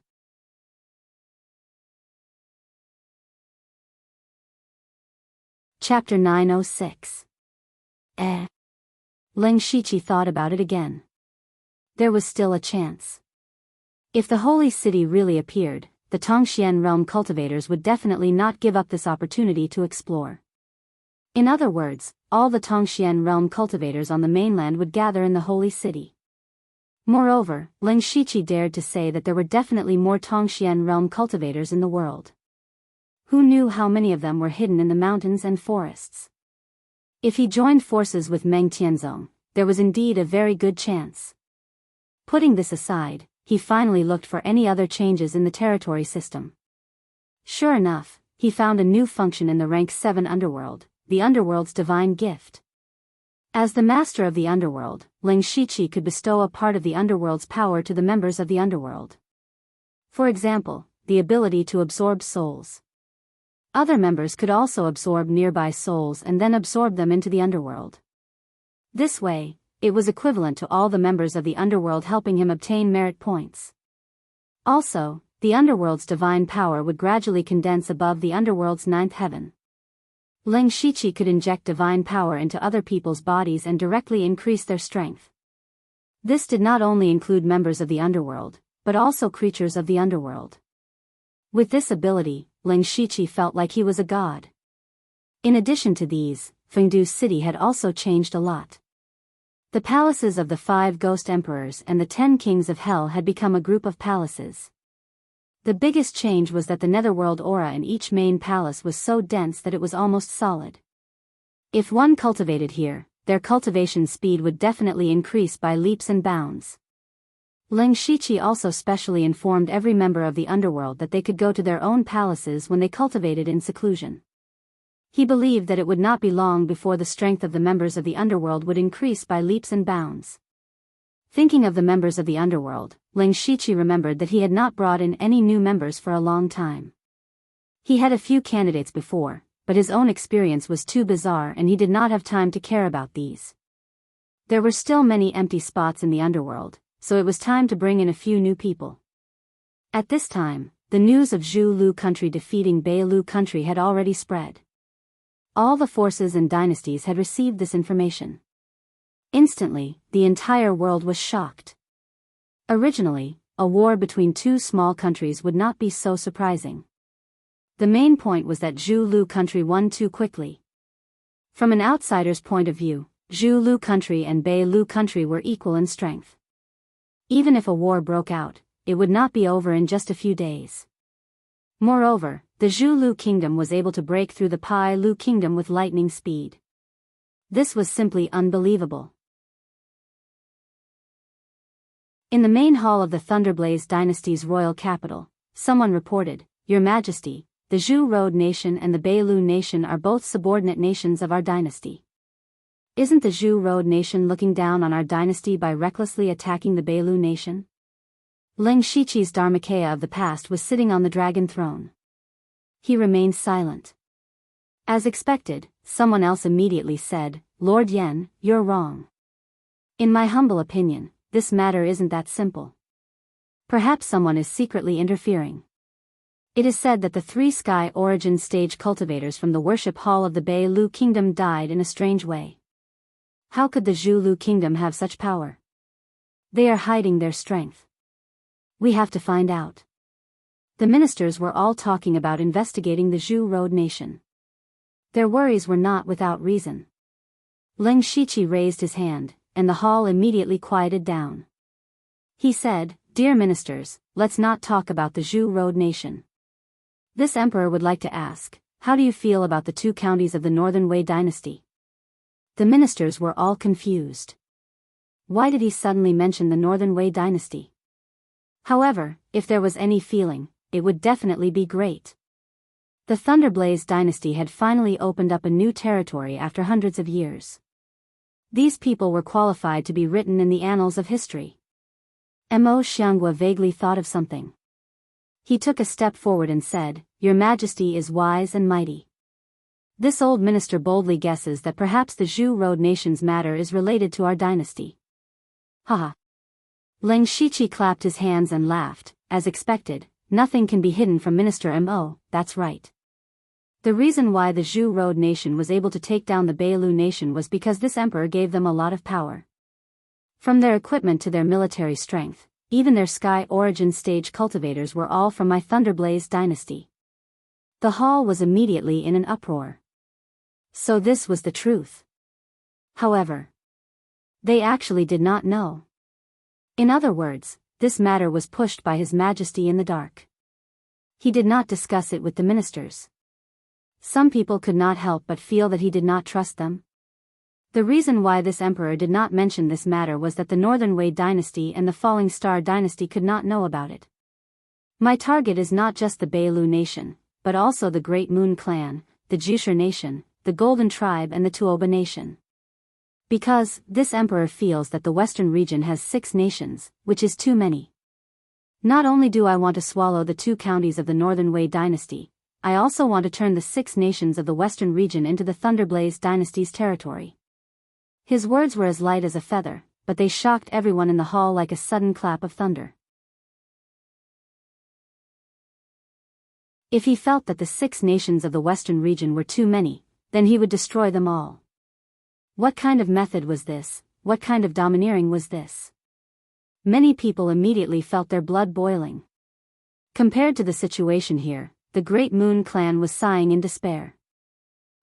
Chapter 906. Ling Shiqi thought about it again. There was still a chance. If the holy city really appeared, the Tongxian realm cultivators would definitely not give up this opportunity to explore. In other words, all the Tongxian realm cultivators on the mainland would gather in the holy city. Moreover, Ling Shiqi dared to say that there were definitely more Tongxian realm cultivators in the world. Who knew how many of them were hidden in the mountains and forests? If he joined forces with Meng Tianzong, there was indeed a very good chance. Putting this aside, he finally looked for any other changes in the territory system. Sure enough, he found a new function in the rank 7 underworld, the underworld's divine gift. As the master of the underworld, Ling Shiqi could bestow a part of the underworld's power to the members of the underworld. For example, the ability to absorb souls. Other members could also absorb nearby souls and then absorb them into the underworld. This way, it was equivalent to all the members of the underworld helping him obtain merit points. Also, the underworld's divine power would gradually condense above the underworld's 9th heaven. Ling Shiqi could inject divine power into other people's bodies and directly increase their strength. This did not only include members of the underworld, but also creatures of the underworld. With this ability, Ling Shiqi felt like he was a god. In addition to these, Fengdu's city had also changed a lot. The palaces of the 5 ghost emperors and the 10 kings of hell had become a group of palaces. The biggest change was that the netherworld aura in each main palace was so dense that it was almost solid. If one cultivated here, their cultivation speed would definitely increase by leaps and bounds. Ling Shiqi also specially informed every member of the underworld that they could go to their own palaces when they cultivated in seclusion. He believed that it would not be long before the strength of the members of the underworld would increase by leaps and bounds. Thinking of the members of the underworld, Ling Shiqi remembered that he had not brought in any new members for a long time. He had a few candidates before, but his own experience was too bizarre and he did not have time to care about these. There were still many empty spots in the underworld, so it was time to bring in a few new people. At this time, the news of Zhu Lu country defeating Bei Lu country had already spread. All the forces and dynasties had received this information. Instantly, the entire world was shocked. Originally, a war between 2 small countries would not be so surprising. The main point was that Zhu Lu country won too quickly. From an outsider's point of view, Zhu Lu country and Bei Lu country were equal in strength. Even if a war broke out, it would not be over in just a few days. Moreover, the Zhu Lu kingdom was able to break through the Pai Lu kingdom with lightning speed. This was simply unbelievable. In the main hall of the Thunderblaze dynasty's royal capital, someone reported, "Your Majesty, the Zhu Road nation and the Bei Lu nation are both subordinate nations of our dynasty. Isn't the Zhu Road nation looking down on our dynasty by recklessly attacking the Bei Lu nation?" Ling Shiqi's Dharmakaya of the past was sitting on the dragon throne. He remained silent. As expected, someone else immediately said, "Lord Yan, you're wrong. In my humble opinion, this matter isn't that simple. Perhaps someone is secretly interfering. It is said that the 3 sky origin stage cultivators from the worship hall of the Bei Lu kingdom died in a strange way. How could the Zhu Lu kingdom have such power? They are hiding their strength. We have to find out." The ministers were all talking about investigating the Zhu Road nation. Their worries were not without reason. Ling Shiqi raised his hand, and the hall immediately quieted down. He said, "Dear ministers, let's not talk about the Zhu Road nation. This emperor would like to ask, how do you feel about the 2 counties of the Northern Wei dynasty?" The ministers were all confused. Why did he suddenly mention the Northern Wei dynasty? However, if there was any feeling, it would definitely be great. The Thunderblaze dynasty had finally opened up a new territory after hundreds of years. These people were qualified to be written in the annals of history. Mo Xianghua vaguely thought of something. He took a step forward and said, "Your Majesty is wise and mighty. This old minister boldly guesses that perhaps the Zhu Road nation's matter is related to our dynasty." Haha. Ling Shiqi clapped his hands and laughed. As expected, nothing can be hidden from Minister Mo, that's right. The reason why the Zhu Road nation was able to take down the Bei Lu nation was because this emperor gave them a lot of power. From their equipment to their military strength, even their sky origin stage cultivators were all from my Thunderblaze dynasty. The hall was immediately in an uproar. So this was the truth. However, they actually did not know. In other words, this matter was pushed by His Majesty in the dark. He did not discuss it with the ministers. some people could not help but feel that he did not trust them. The reason why this emperor did not mention this matter was that the Northern Wei dynasty and the Falling Star dynasty could not know about it. My target is not just the Bailu nation, but also the Great Moon clan, the Jushur nation, the Golden Tribe and the Tuoba nation. Because, this emperor feels that the western region has 6 nations, which is too many. Not only do I want to swallow the 2 counties of the Northern Wei dynasty, I also want to turn the 6 nations of the western region into the Thunderblaze dynasty's territory. His words were as light as a feather, but they shocked everyone in the hall like a sudden clap of thunder. If he felt that the 6 nations of the western region were too many, then he would destroy them all. What kind of method was this? What kind of domineering was this? Many people immediately felt their blood boiling. Compared to the situation here, the Great Moon clan was sighing in despair.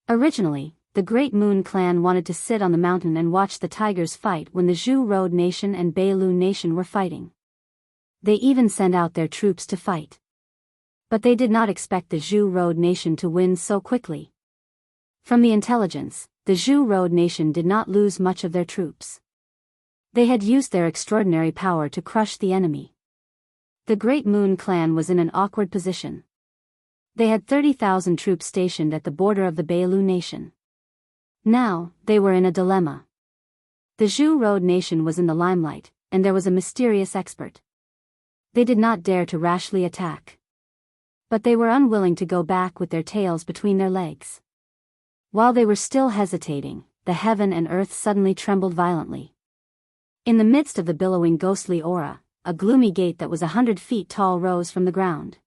Originally, the Great Moon clan wanted to sit on the mountain and watch the tigers fight when the Zhou Road nation and Bailu nation were fighting. They even sent out their troops to fight. But they did not expect the Zhou Road nation to win so quickly. From the intelligence, the Zhou Road nation did not lose much of their troops. They had used their extraordinary power to crush the enemy. The Great Moon clan was in an awkward position. They had 30,000 troops stationed at the border of the Bailu nation. Now, they were in a dilemma. The Zhou Road nation was in the limelight, and there was a mysterious expert. They did not dare to rashly attack. But they were unwilling to go back with their tails between their legs. While they were still hesitating, the heaven and earth suddenly trembled violently. In the midst of the billowing ghostly aura, a gloomy gate that was 100 feet tall rose from the ground.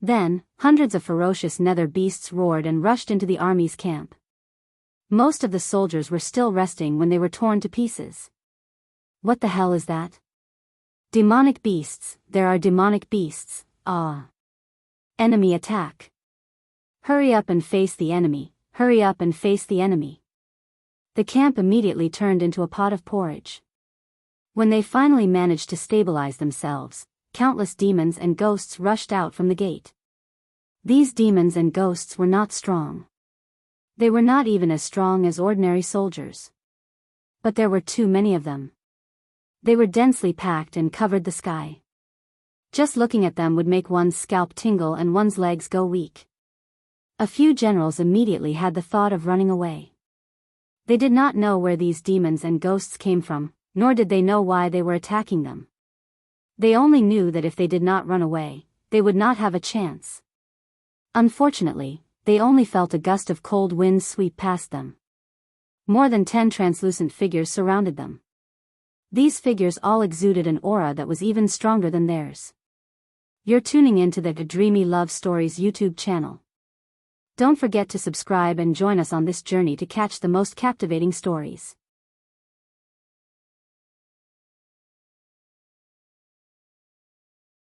Then, hundreds of ferocious nether beasts roared and rushed into the army's camp. Most of the soldiers were still resting when they were torn to pieces. What the hell is that? Demonic beasts, there are demonic beasts, ah. Enemy attack. Hurry up and face the enemy, hurry up and face the enemy. The camp immediately turned into a pot of porridge. When they finally managed to stabilize themselves, countless demons and ghosts rushed out from the gate. These demons and ghosts were not strong. They were not even as strong as ordinary soldiers. But there were too many of them. They were densely packed and covered the sky. Just looking at them would make one's scalp tingle and one's legs go weak. A few generals immediately had the thought of running away. They did not know where these demons and ghosts came from, nor did they know why they were attacking them. They only knew that if they did not run away, they would not have a chance. Unfortunately, they only felt a gust of cold wind sweep past them. More than 10 translucent figures surrounded them. These figures all exuded an aura that was even stronger than theirs. You're tuning into the Dreamy Love Stories YouTube channel. Don't forget to subscribe and join us on this journey to catch the most captivating stories.